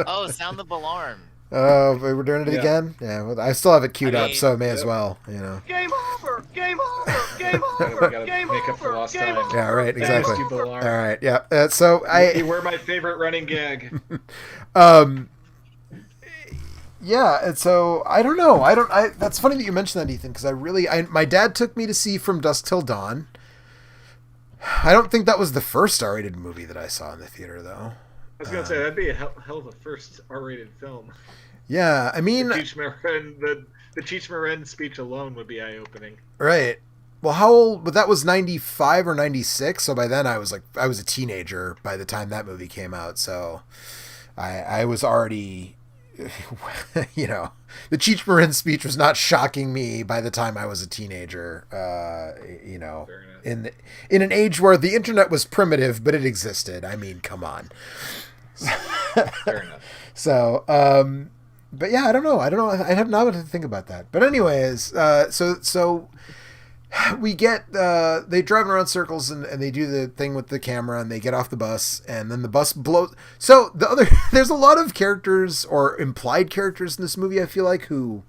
B: Oh, sound the alarm.
A: Oh, we're doing it again? Yeah, well, I still have it queued up, so may as well, you know.
H: Game over! Game over! Game over! Game
C: make up for lost time.
A: Yeah, right, exactly. All right, yeah.
C: You were my favorite running gag.
A: Yeah, and so I don't know. That's funny that you mentioned that, Ethan, because my dad took me to see From Dusk Till Dawn. I don't think that was the first R-rated movie that I saw in the theater, though.
C: I was gonna say that'd be a hell of a first R-rated film.
A: Yeah, I mean,
C: the Cheech Marin speech alone would be eye-opening.
A: Right. Well, how old? But that was 95 or 96. So by then I was a teenager by the time that movie came out. So I was already. You know, the Cheech Marin speech was not shocking me by the time I was a teenager. You know, in an age where the internet was primitive, but it existed. I mean, come on.
C: Fair enough.
A: So, but yeah, I don't know. I have not what to think about that. But anyways, so we get they drive around circles and they do the thing with the camera and they get off the bus and then the bus blows. So there's a lot of characters or implied characters in this movie, I feel like, who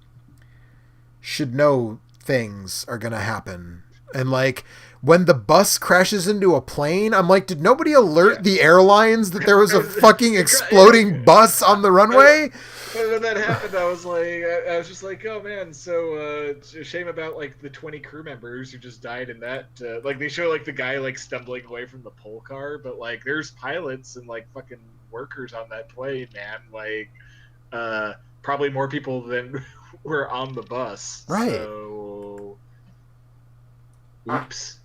A: should know things are gonna happen. And like when the bus crashes into a plane, I'm like, did nobody alert the airlines that there was a fucking exploding bus on the runway?
C: When that happened, I was just like, oh man, so it's a shame about like the 20 crew members who just died in that. Like they show like the guy like stumbling away from the pole car, but like there's pilots and like fucking workers on that plane, man. Like probably more people than were on the bus.
A: Right.
C: So, oops.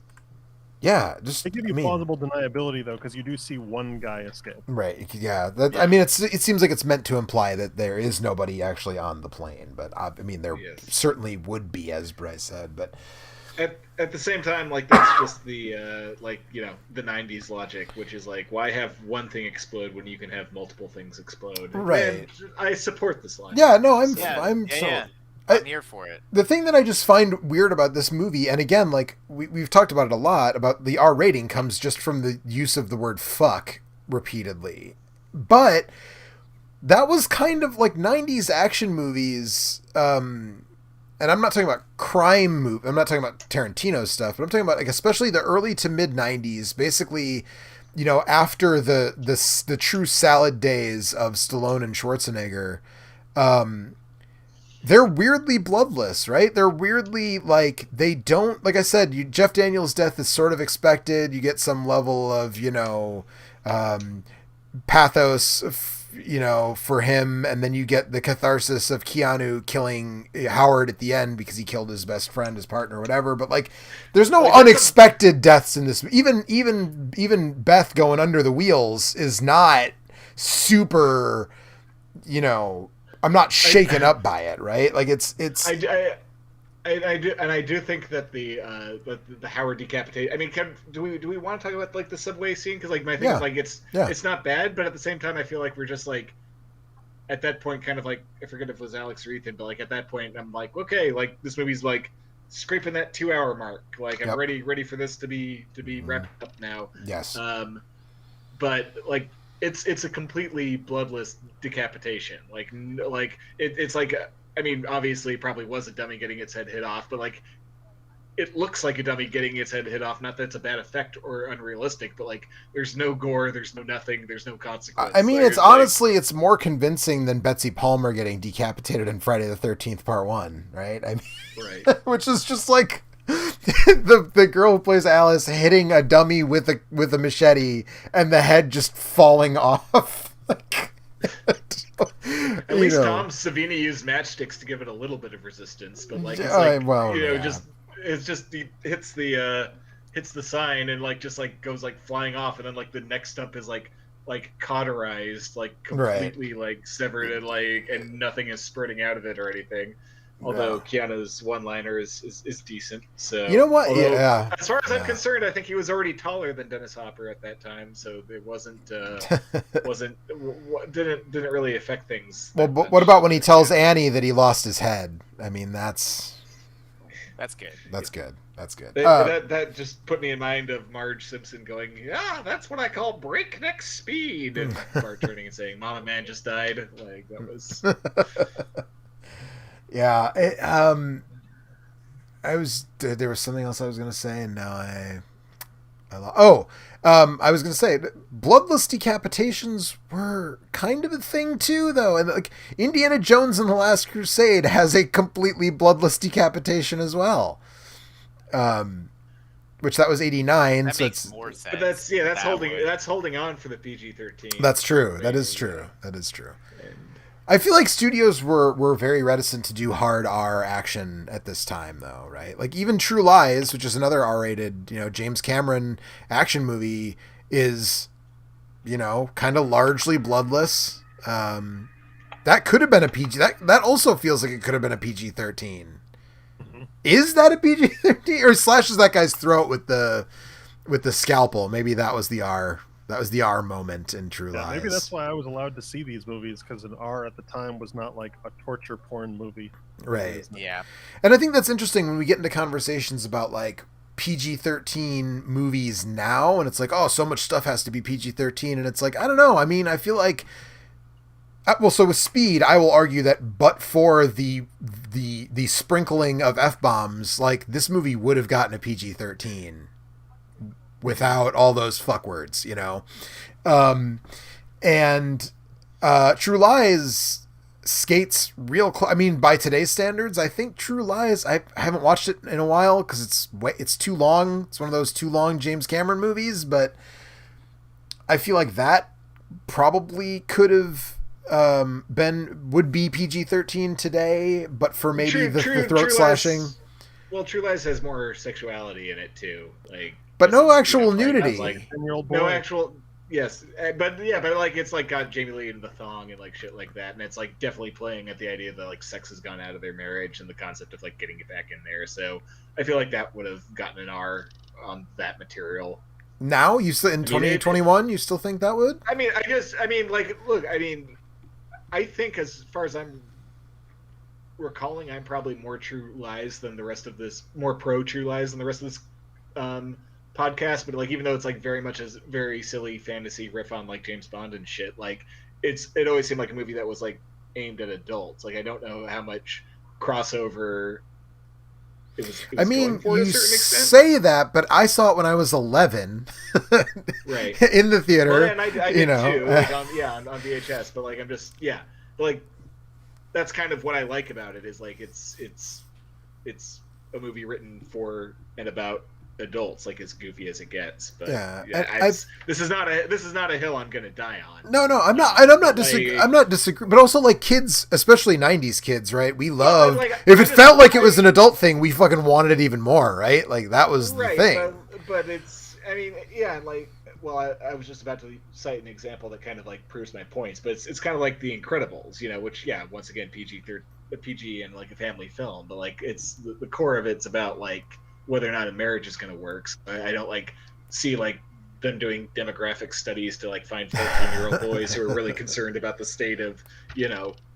A: Yeah, just
E: They give you plausible deniability though, because you do see one guy escape.
A: Right. Yeah. I mean, it seems like it's meant to imply that there is nobody actually on the plane, but I mean, there certainly would be, as Bryce said. But
C: at the same time, like that's just the the '90s logic, which is like, why have one thing explode when you can have multiple things explode?
A: Right.
C: And I support this logic.
A: Yeah. No,
B: I'm here for it.
A: The thing that I just find weird about this movie, and again, like we've talked about it a lot, about the R rating comes just from the use of the word fuck repeatedly. But that was kind of like 90s action movies, and I'm not talking about crime movie. I'm not talking about Tarantino stuff, but I'm talking about like especially the early to mid 90s, basically, you know, after the true salad days of Stallone and Schwarzenegger. They're weirdly bloodless, right? They're weirdly like, they don't, like I said, Jeff Daniels' death is sort of expected. You get some level of, you know, pathos, you know, for him. And then you get the catharsis of Keanu killing Howard at the end because he killed his best friend, his partner, whatever. But like, there's no unexpected deaths in this. Even Beth going under the wheels is not super, you know, I'm not shaken up by it, right? Like it's. I do think that the Howard decapitation. I mean, do we want to talk about like the subway scene? Because like my thing is like it's not bad, but at the same time, I feel like we're just like at that point, kind of like, I forget if it was Alex or Ethan, but like at that point, I'm like, okay, like this movie's like scraping that 2-hour mark. Like I'm ready for this to be wrapped up now. Yes.
C: But like. It's a completely bloodless decapitation. It's like, I mean, obviously it probably was a dummy getting its head hit off, but like it looks like a dummy getting its head hit off. Not that it's a bad effect or unrealistic, but like there's no gore, there's no nothing, there's no consequence.
A: I mean, it's honestly, it's more convincing than Betsy Palmer getting decapitated in Friday the 13th Part 1, right? I mean, right. Which is just like the girl who plays Alice hitting a dummy with a machete and the head just falling off.
C: At least Tom Savini used matchsticks to give it a little bit of resistance, but like it's like he hits the sign and like just like goes like flying off, and then like the next step is like cauterized, like completely like severed, and like and nothing is spurting out of it or anything. Although Keanu's one-liner is decent, so
A: you know what?
C: As far as I'm concerned, I think he was already taller than Dennis Hopper at that time, so it didn't really affect things.
A: Well, but what about when he tells Annie that he lost his head? I mean, that's
B: good.
A: That's good.
C: That just put me in mind of Marge Simpson going, "Yeah, that's what I call breakneck speed," and Bart turning and saying, "Mama Man just died." Like that was.
A: Yeah, there was something else I was going to say, and now I was going to say bloodless decapitations were kind of a thing too, though, and like Indiana Jones and the Last Crusade has a completely bloodless decapitation as well. Which that was 89.
B: That
A: so
B: makes more sense.
C: But that's holding on for the PG-13.
A: That's true. That is true. I feel like studios were very reticent to do hard R action at this time, though, right? Like even True Lies, which is another R-rated, you know, James Cameron action movie, is, you know, kind of largely bloodless. That could have been a PG. That also feels like it could have been a PG-13. Mm-hmm. Is that a PG-13, or slashes that guy's throat with the scalpel? Maybe that was the R. That was the R moment in True Lies.
E: Maybe that's why I was allowed to see these movies, because an R at the time was not like a torture porn movie.
A: Right.
B: Yeah.
A: And I think that's interesting when we get into conversations about like PG-13 movies now, and it's like, oh, so much stuff has to be PG-13, and it's like, I don't know. I mean, I feel like, so with Speed, I will argue that but for the sprinkling of F-bombs, like this movie would have gotten a PG-13. Without all those fuck words, you know? And True Lies skates real close. I mean, by today's standards, I think True Lies, I haven't watched it in a while because it's too long. It's one of those too long James Cameron movies, but I feel like that probably could have would be PG-13 today, but for maybe the throat slashing.
C: Well, True Lies has more sexuality in it too.
A: But no
C: This is,
A: actual
C: like,
A: nudity.
C: that's, like,
E: 10-year-old boy.
C: no actual. Yes, but like it's like got Jamie Lee in the thong and like shit like that, and it's like definitely playing at the idea that like sex has gone out of their marriage and the concept of like getting it back in there. So I feel like that would have gotten an R on that material.
A: Now you still in 2021, you still think that would?
C: I mean, like, look, I mean, I think as far as I'm recalling, I'm probably more True Lies than the rest of this, more pro True Lies than the rest of this podcast. But like, even though it's like very much a very silly fantasy riff on like James Bond and shit, like it always seemed like a movie that was like aimed at adults. Like I don't know how much crossover. It was
A: I mean,
C: going for
A: you
C: to a certain extent.
A: say that, but I saw it when I was 11,
C: Right,
A: in the theater.
C: Well, and I did
A: you know,
C: too, like on VHS. But like, I'm just but like that's kind of what I like about it is like it's a movie written for and about adults, like as goofy as it gets. But this is not a hill I'm gonna die on.
A: No, I'm not, and I'm not disagreeing, but also like kids, especially 90s kids, right? We love, if it felt like it was an adult thing, we fucking wanted it even more, right? Like that was the thing.
C: But it's, I mean, like, well, I was just about to cite an example that kind of like proves my points, but it's kind of like The Incredibles, which once again PG and like a family film, but like it's the core of it's about like whether or not a marriage is going to work. So I don't like see like them doing demographic studies to like find 14-year-old boys who are really concerned about the state of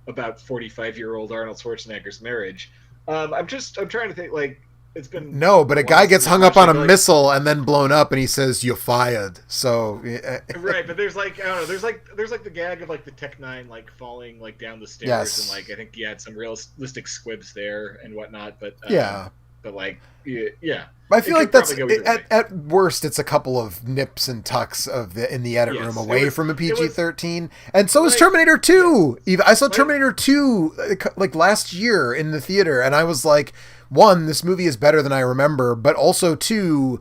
C: about 45-year-old Arnold Schwarzenegger's marriage. I'm trying to think, like, it's been
A: but a guy gets hung up on a missile and then blown up and he says you're fired. So
C: right, but there's like, I don't know, there's like the gag of like the Tech 9 like falling like down the stairs.
A: Yes.
C: And like I think you had some realistic squibs there and whatnot, but but like
A: I feel like that's at worst it's a couple of nips and tucks in the edit room away from a PG-13, and so is Terminator 2. I saw Terminator 2 like last year in the theater, and I was like, one, this movie is better than I remember, but also two,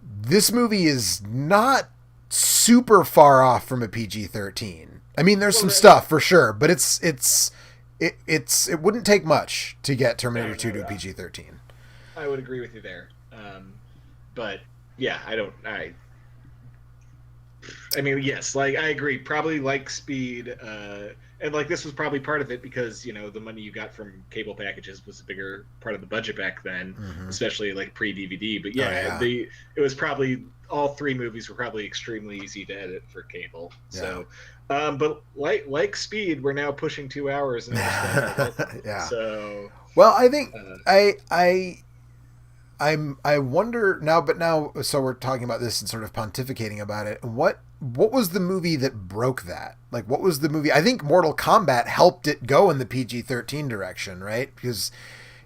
A: this movie is not super far off from a PG-13. I mean, there's some stuff for sure, but it wouldn't take much to get Terminator 2 to a PG-13.
C: I would agree with you there. But I mean, yes, like I agree. Probably like Speed, and like this was probably part of it because the money you got from cable packages was a bigger part of the budget back then, especially like pre-DVD. But it was probably all three movies were probably extremely easy to edit for cable. Yeah. So, but like Speed, we're now pushing 2 hours. And So,
A: well, I think I wonder now, so we're talking about this and sort of pontificating about it. What was the movie that broke that? Like, what was the movie? I think Mortal Kombat helped it go in the PG-13 direction, right? Because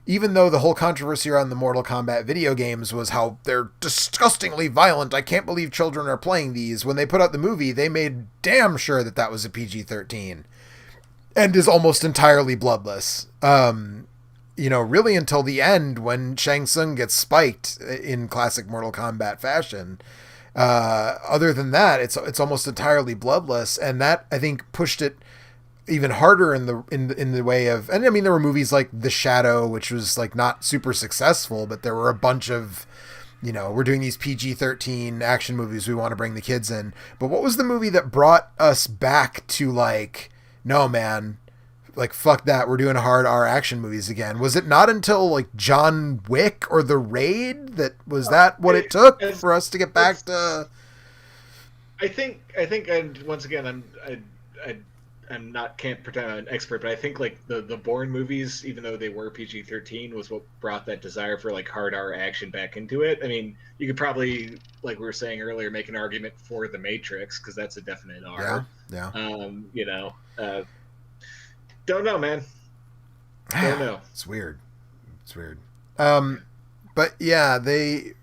A: even though the whole controversy around the Mortal Kombat video games was how they're disgustingly violent, I can't believe children are playing these. When they put out the movie, they made damn sure that was a PG-13 and is almost entirely bloodless. Really until the end when Shang Tsung gets spiked in classic Mortal Kombat fashion. Other than that, it's almost entirely bloodless, and that I think pushed it even harder in the way of. And I mean, there were movies like The Shadow, which was like not super successful, but there were a bunch of, we're doing these PG-13 action movies. We want to bring the kids in. But what was the movie that brought us back to like, no man, like fuck that, we're doing hard R action movies again? Was it not until like John Wick or The Raid that it took for us to get back to?
C: I think, and once again, can't pretend I'm an expert, but I think like the Bourne movies, even though they were PG-13, was what brought that desire for like hard R action back into it. I mean, you could probably, like we were saying earlier, make an argument for The Matrix because that's a definite R. Don't know, man. Don't know.
A: It's weird. But yeah, they.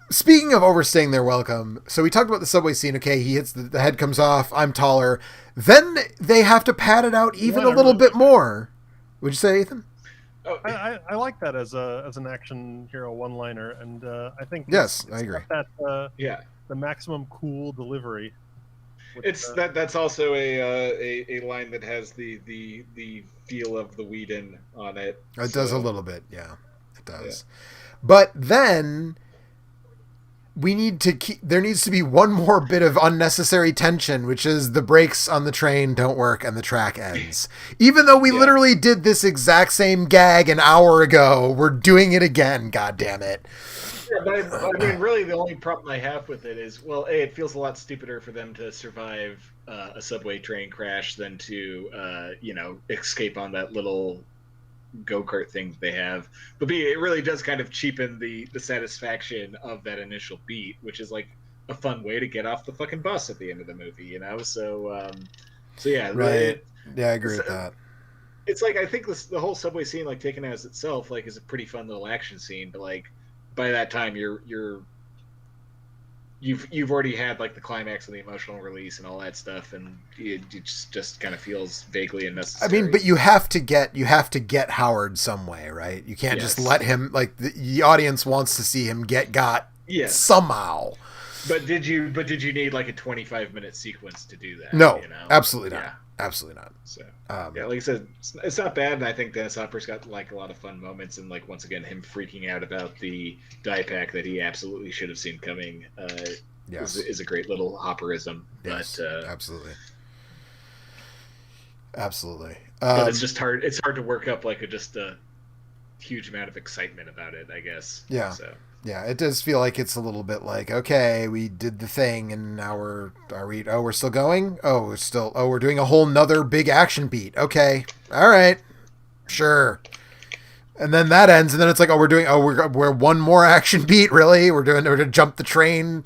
A: Speaking of overstaying their welcome, so we talked about the subway scene. Okay, he hits the head comes off. I'm taller. Then they have to pad it out even a little bit more. Would you say, Ethan?
E: Oh, I like that as an action hero one-liner, and I think
A: yes, I agree.
E: That the maximum cool delivery.
C: That's also a line that has the feel of the Whedon on it.
A: It does a little bit, yeah. It does. But then there needs to be one more bit of unnecessary tension, which is the brakes on the train don't work and the track ends. Even though we literally did this exact same gag an hour ago, we're doing it again. God damn it.
C: Yeah, but I mean, really, the only problem I have with it is, well, it feels a lot stupider for them to survive a subway train crash than to, escape on that little go-kart thing they have. But B, it really does kind of cheapen the satisfaction of that initial beat, which is like a fun way to get off the fucking bus at the end of the movie, So yeah,
A: right. I agree with that.
C: It's like, I think the whole subway scene, like taken as itself, like is a pretty fun little action scene, but like by that time you've already had like the climax and the emotional release and all that stuff, and it just kind of feels vaguely unnecessary.
A: I mean, but you have to get Howard some way, right? You can't just let him, like, the audience wants to see him got somehow.
C: But did you need like a 25-minute sequence to do that?
A: No, absolutely not.
C: Yeah.
A: Absolutely not.
C: So like I said, it's not bad, and I think Dennis Hopper's got like a lot of fun moments, and like once again, him freaking out about the die pack that he absolutely should have seen coming is a great little Hopperism.
A: Yes,
C: but
A: absolutely.
C: But it's just hard. It's hard to work up like just a huge amount of excitement about it, I guess.
A: Yeah.
C: So.
A: Yeah, it does feel like it's a little bit like, okay, we did the thing, and now we're still going? We're doing a whole nother big action beat. Okay. All right. Sure. And then that ends, and then it's like, we're one more action beat, really? We're going to jump the train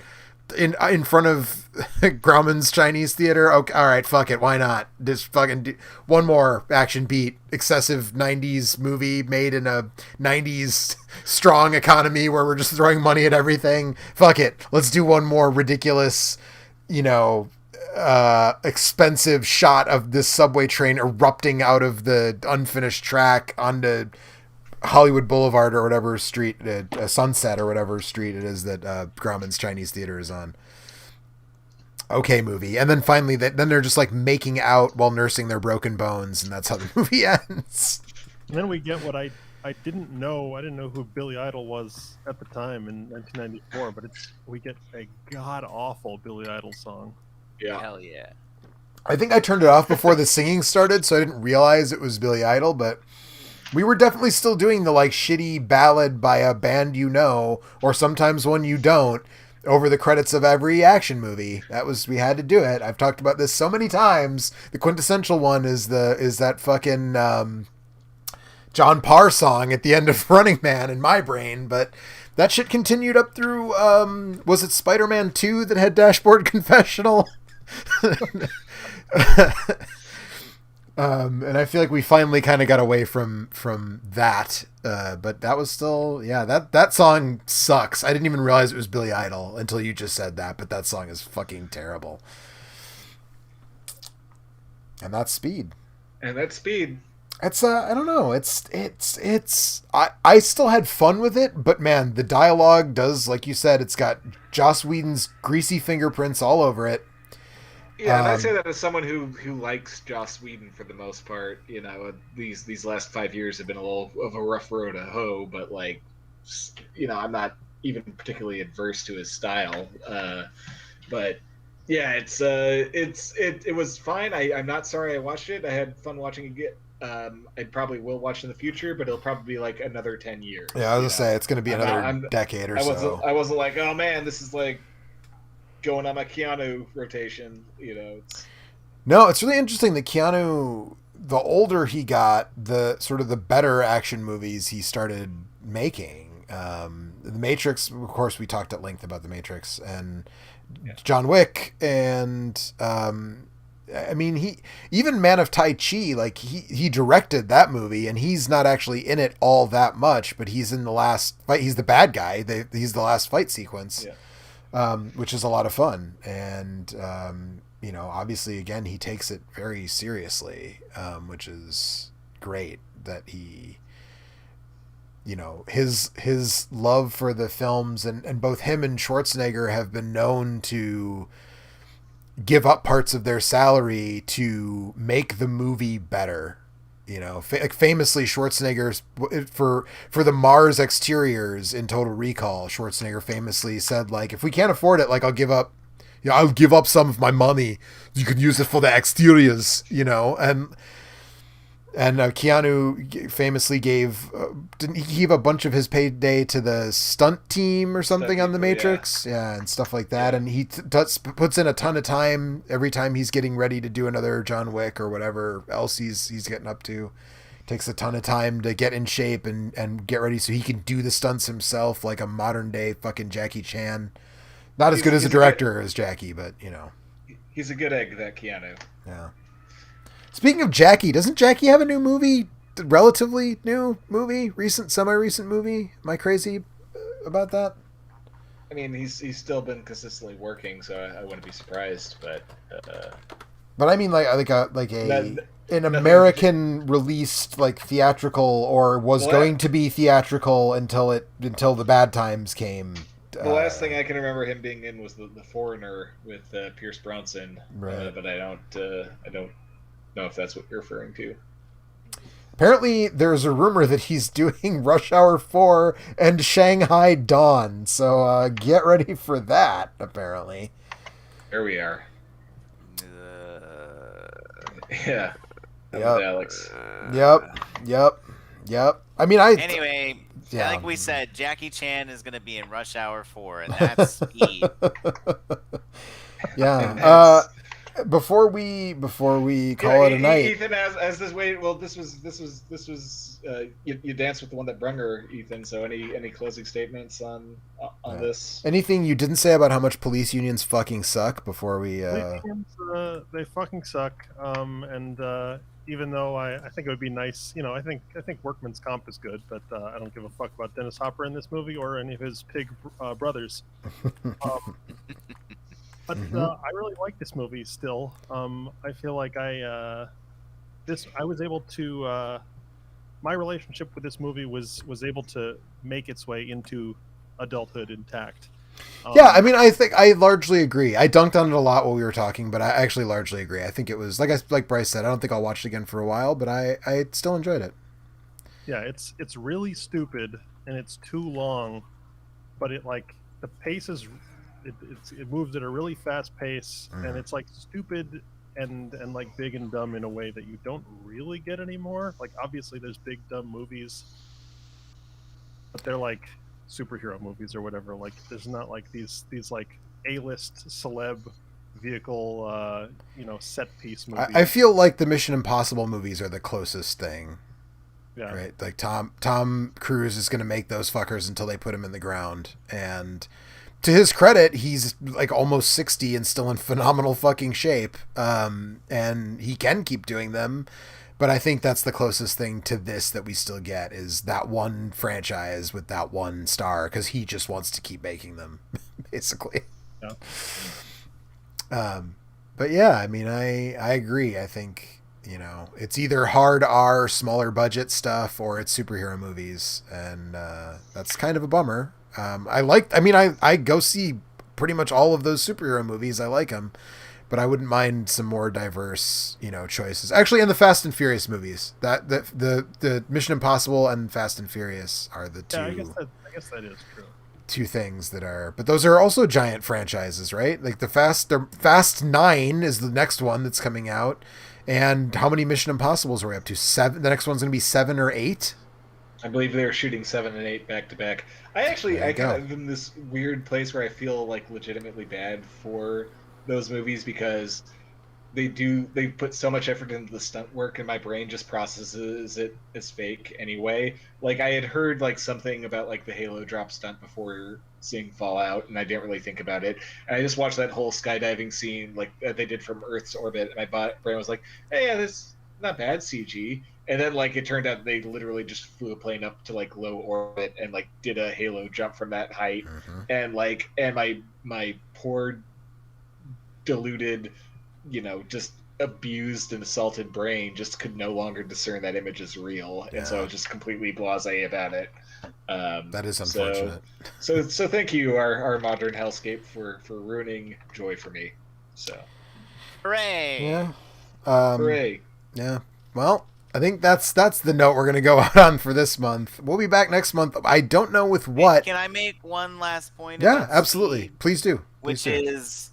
A: in front of Grauman's Chinese Theater. Okay, all right, fuck it, why not? Just fucking do one more action beat. Excessive 90s movie made in a 90s strong economy where we're just throwing money at everything. Fuck it, let's do one more ridiculous, expensive shot of this subway train erupting out of the unfinished track onto Hollywood Boulevard or whatever street, Sunset or whatever street it is that Grauman's Chinese Theater is on. Okay, movie. And then finally, then they're just like making out while nursing their broken bones, and that's how the movie ends.
E: And then we get what I didn't know. I didn't know who Billy Idol was at the time in 1994, but we get a god-awful Billy Idol song.
C: Yeah.
B: Hell yeah.
A: I think I turned it off before the singing started, so I didn't realize it was Billy Idol, but we were definitely still doing the like shitty ballad by a band or sometimes one you don't, over the credits of every action movie. We had to do it. I've talked about this so many times. The quintessential one is that fucking John Parr song at the end of Running Man in my brain, but that shit continued up through was it Spider-Man 2 that had Dashboard Confessional? And I feel like we finally kind of got away from that, but that was still, that song sucks. I didn't even realize it was Billy Idol until you just said that, but that song is fucking terrible. And that's Speed. It's I don't know. I still had fun with it, but man, the dialogue does, like you said, it's got Joss Whedon's greasy fingerprints all over it.
C: Yeah, and I say that as someone who likes Joss Whedon for the most part. These last 5 years have been a little of a rough road to hoe, but like, I'm not even particularly adverse to his style. But yeah, it was fine. I'm not sorry I watched it. I had fun watching it. I probably will watch in the future, but it'll probably be like another 10 years.
A: Yeah, I was gonna say it's gonna be another decade or so.
C: I wasn't like, oh man, this is like going on my Keanu rotation, No,
A: it's really interesting that Keanu, the older he got, the sort of the better action movies he started making. The Matrix, of course, we talked at length about The Matrix, and John Wick, and I mean, he even Man of Tai Chi, like he directed that movie, and he's not actually in it all that much, but he's in the last fight. He's the bad guy. He's the last fight sequence. Yeah. Which is a lot of fun. And, obviously, again, he takes it very seriously, which is great that he, his love for the films, and both him and Schwarzenegger have been known to give up parts of their salary to make the movie better. You know, famously Schwarzenegger's for the Mars exteriors in Total Recall. Schwarzenegger famously said, like, if we can't afford it, like, I'll give up some of my money. You could use it for the exteriors, you know. And Keanu famously didn't he give a bunch of his payday to the stunt team or something on The Matrix? Yeah, and stuff like that. And he puts in a ton of time every time he's getting ready to do another John Wick or whatever else he's getting up to. Takes a ton of time to get in shape and get ready so he can do the stunts himself, like a modern day fucking Jackie Chan. Not as good as a director as Jackie, but, you know.
C: He's a good egg, that Keanu.
A: Yeah. Speaking of Jackie, doesn't Jackie have a new movie? Relatively new movie? Semi-recent movie? Am I crazy about that?
C: I mean, he's still been consistently working, so I wouldn't be surprised. But
A: I mean, an American released, like, theatrical, or was going to be theatrical until the bad times came.
C: The last thing I can remember him being in was the Foreigner with Pierce Brosnan.
A: Right.
C: But I don't know if that's what you're referring to.
A: Apparently, there's a rumor that he's doing Rush Hour 4 and Shanghai Dawn, so get ready for that, apparently.
C: There we are. Yeah.
A: Yep.
C: Alex.
A: Yep. I mean,
B: Anyway,
A: yeah.
B: like we said, Jackie Chan is going to be in Rush Hour 4, and that's speed.
A: Yeah. Before we call it a night,
C: Ethan, as this way, well, this was you danced with the one that brung her, Ethan. So any closing statements on this?
A: Anything you didn't say about how much police unions fucking suck before we?
E: They fucking suck. And even though I think it would be nice, you know, I think Workman's Comp is good, but I don't give a fuck about Dennis Hopper in this movie or any of his pig brothers. But I really like this movie still. I feel like I was able to my relationship with this movie was able to make its way into adulthood intact.
A: Yeah, I mean, I think I largely agree. I dunked on it a lot while we were talking, but I actually largely agree. I think it was like Bryce said. I don't think I'll watch it again for a while, but I still enjoyed it.
E: Yeah, it's really stupid and it's too long, but the pace is. It moves at a really fast pace, and it's like stupid and like big and dumb in a way that you don't really get anymore. Like, obviously there's big dumb movies, but they're like superhero movies or whatever. Like, there's not like these like A-list celeb vehicle set piece movies.
A: I feel like the Mission Impossible movies are the closest thing.
E: Yeah.
A: Right? Like Tom Cruise is going to make those fuckers until they put him in the ground, and to his credit, he's like almost 60 and still in phenomenal fucking shape. And he can keep doing them. But I think that's the closest thing to this that we still get is that one franchise with that one star, because he just wants to keep making them, basically.
E: Yeah.
A: But yeah, I mean, I agree. I think, you know, it's either hard R, smaller budget stuff, or it's superhero movies. And that's kind of a bummer. I go see pretty much all of those superhero movies. I like them, but I wouldn't mind some more diverse, you know, choices. Actually, in the Fast and Furious movies, that the Mission Impossible and Fast and Furious are the two.
E: Yeah, I guess that is true.
A: Two things that are, but those are also giant franchises, right? Like the Fast 9 is the next one that's coming out, and how many Mission Impossibles are we up to? 7. The next one's going to be 7 or 8.
C: I believe they were shooting 7 and 8 back to back. I kind of in this weird place where I feel like legitimately bad for those movies because they put so much effort into the stunt work, and my brain just processes it as fake anyway. Like, I had heard like something about like the Halo drop stunt before seeing Fallout, and I didn't really think about it. And I just watched that whole skydiving scene like that they did from Earth's orbit, and my brain was like, hey, yeah, this not bad CG. And then, like, it turned out they literally just flew a plane up to, like, low orbit and, like, did a Halo jump from that height. And, like, and my poor, deluded, you know, just abused and assaulted brain just could no longer discern that image as real. Yeah. And so I was just completely blasé about it.
A: That is unfortunate.
C: So thank you, our modern hellscape, for ruining joy for me. So.
B: Hooray!
A: Yeah.
C: Hooray.
A: Yeah. Well, I think that's the note we're gonna go out on for this month. We'll be back next month. I don't know with what.
B: Can I make one last point?
A: Yeah,
B: about
A: absolutely.
B: Speed?
A: Please do.
B: Which is,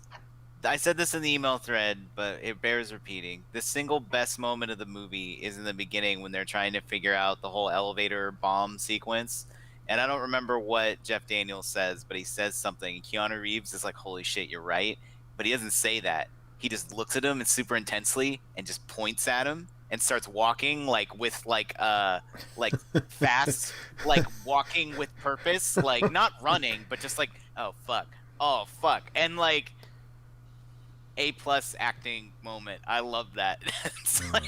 B: I said this in the email thread, but it bears repeating. The single best moment of the movie is in the beginning when they're trying to figure out the whole elevator bomb sequence. And I don't remember what Jeff Daniels says, but he says something. Keanu Reeves is like, "Holy shit, you're right." But he doesn't say that. He just looks at him and super intensely and just points at him and starts walking like with like fast, like walking with purpose, like not running, but just like, oh fuck, and like A+ acting moment. I love that. It's like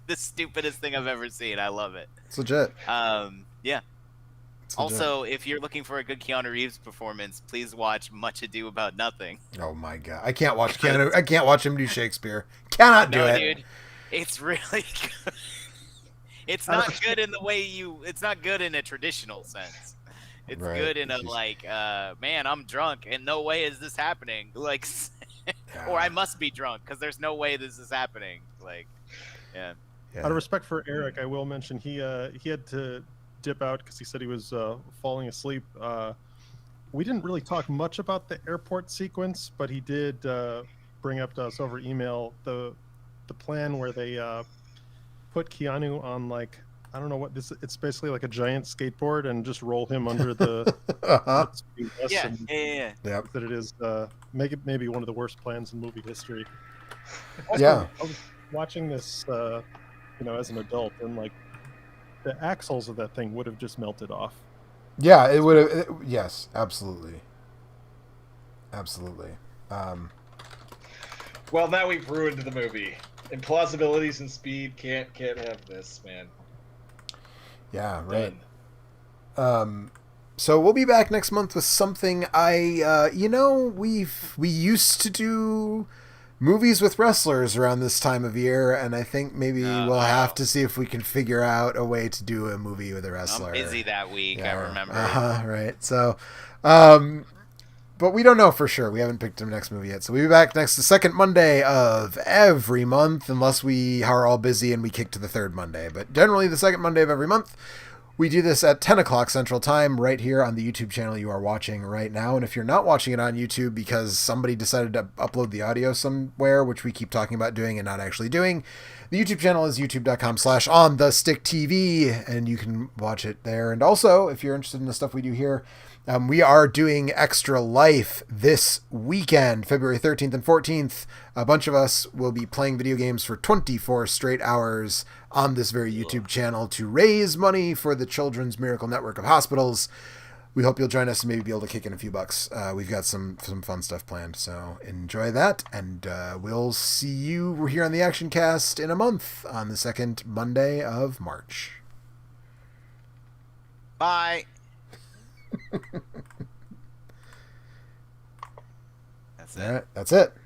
B: the stupidest thing I've ever seen. I love it.
A: It's legit.
B: Yeah. Also, if you're looking for a good Keanu Reeves performance, please watch Much Ado About Nothing.
A: Oh my god, I can't watch Keanu. I can't watch him do Shakespeare. Cannot do it. Dude,
B: it's really good. It's not good in the way you. It's not good in a traditional sense. It's good in a like, man, I'm drunk, and no way is this happening. Like, or I must be drunk because there's no way this is happening. Like, yeah.
E: Out of respect for Eric, I will mention he had to dip out because he said he was falling asleep. We didn't really talk much about the airport sequence, but he did bring up to us over email the plan where they put Keanu on like, I don't know what this. It's basically like a giant skateboard and just roll him under the.
B: Yeah.
A: Yep.
E: That it is make it maybe one of the worst plans in movie history.
A: Also, yeah.
E: I was watching this, as an adult, and like the axles of that thing would have just melted off.
A: Yeah, it would have. Yes, absolutely. Absolutely.
C: Well, now we've ruined the movie. Implausibilities and Speed can't have this, man.
A: Yeah, right. So we'll be back next month with something we used to do movies with wrestlers around this time of year, and I think maybe we'll have to see if we can figure out a way to do a movie with a wrestler.
B: I'm busy that week, I remember.
A: Right. So, but we don't know for sure. We haven't picked the next movie yet. So we'll be back the second Monday of every month, unless we are all busy and we kick to the third Monday. But generally the second Monday of every month. We do this at 10 o'clock Central Time right here on the YouTube channel you are watching right now. And if you're not watching it on YouTube because somebody decided to upload the audio somewhere, which we keep talking about doing and not actually doing, the YouTube channel is youtube.com/OnTheStickTV, and you can watch it there. And also, if you're interested in the stuff we do here, we are doing Extra Life this weekend, February 13th and 14th. A bunch of us will be playing video games for 24 straight hours on this very YouTube channel to raise money for the Children's Miracle Network of Hospitals. We hope you'll join us and maybe be able to kick in a few bucks. We've got some fun stuff planned, so enjoy that. And we'll see you here on the Action Cast in a month on the second Monday of March.
B: Bye. That's it.
A: All right, that's it.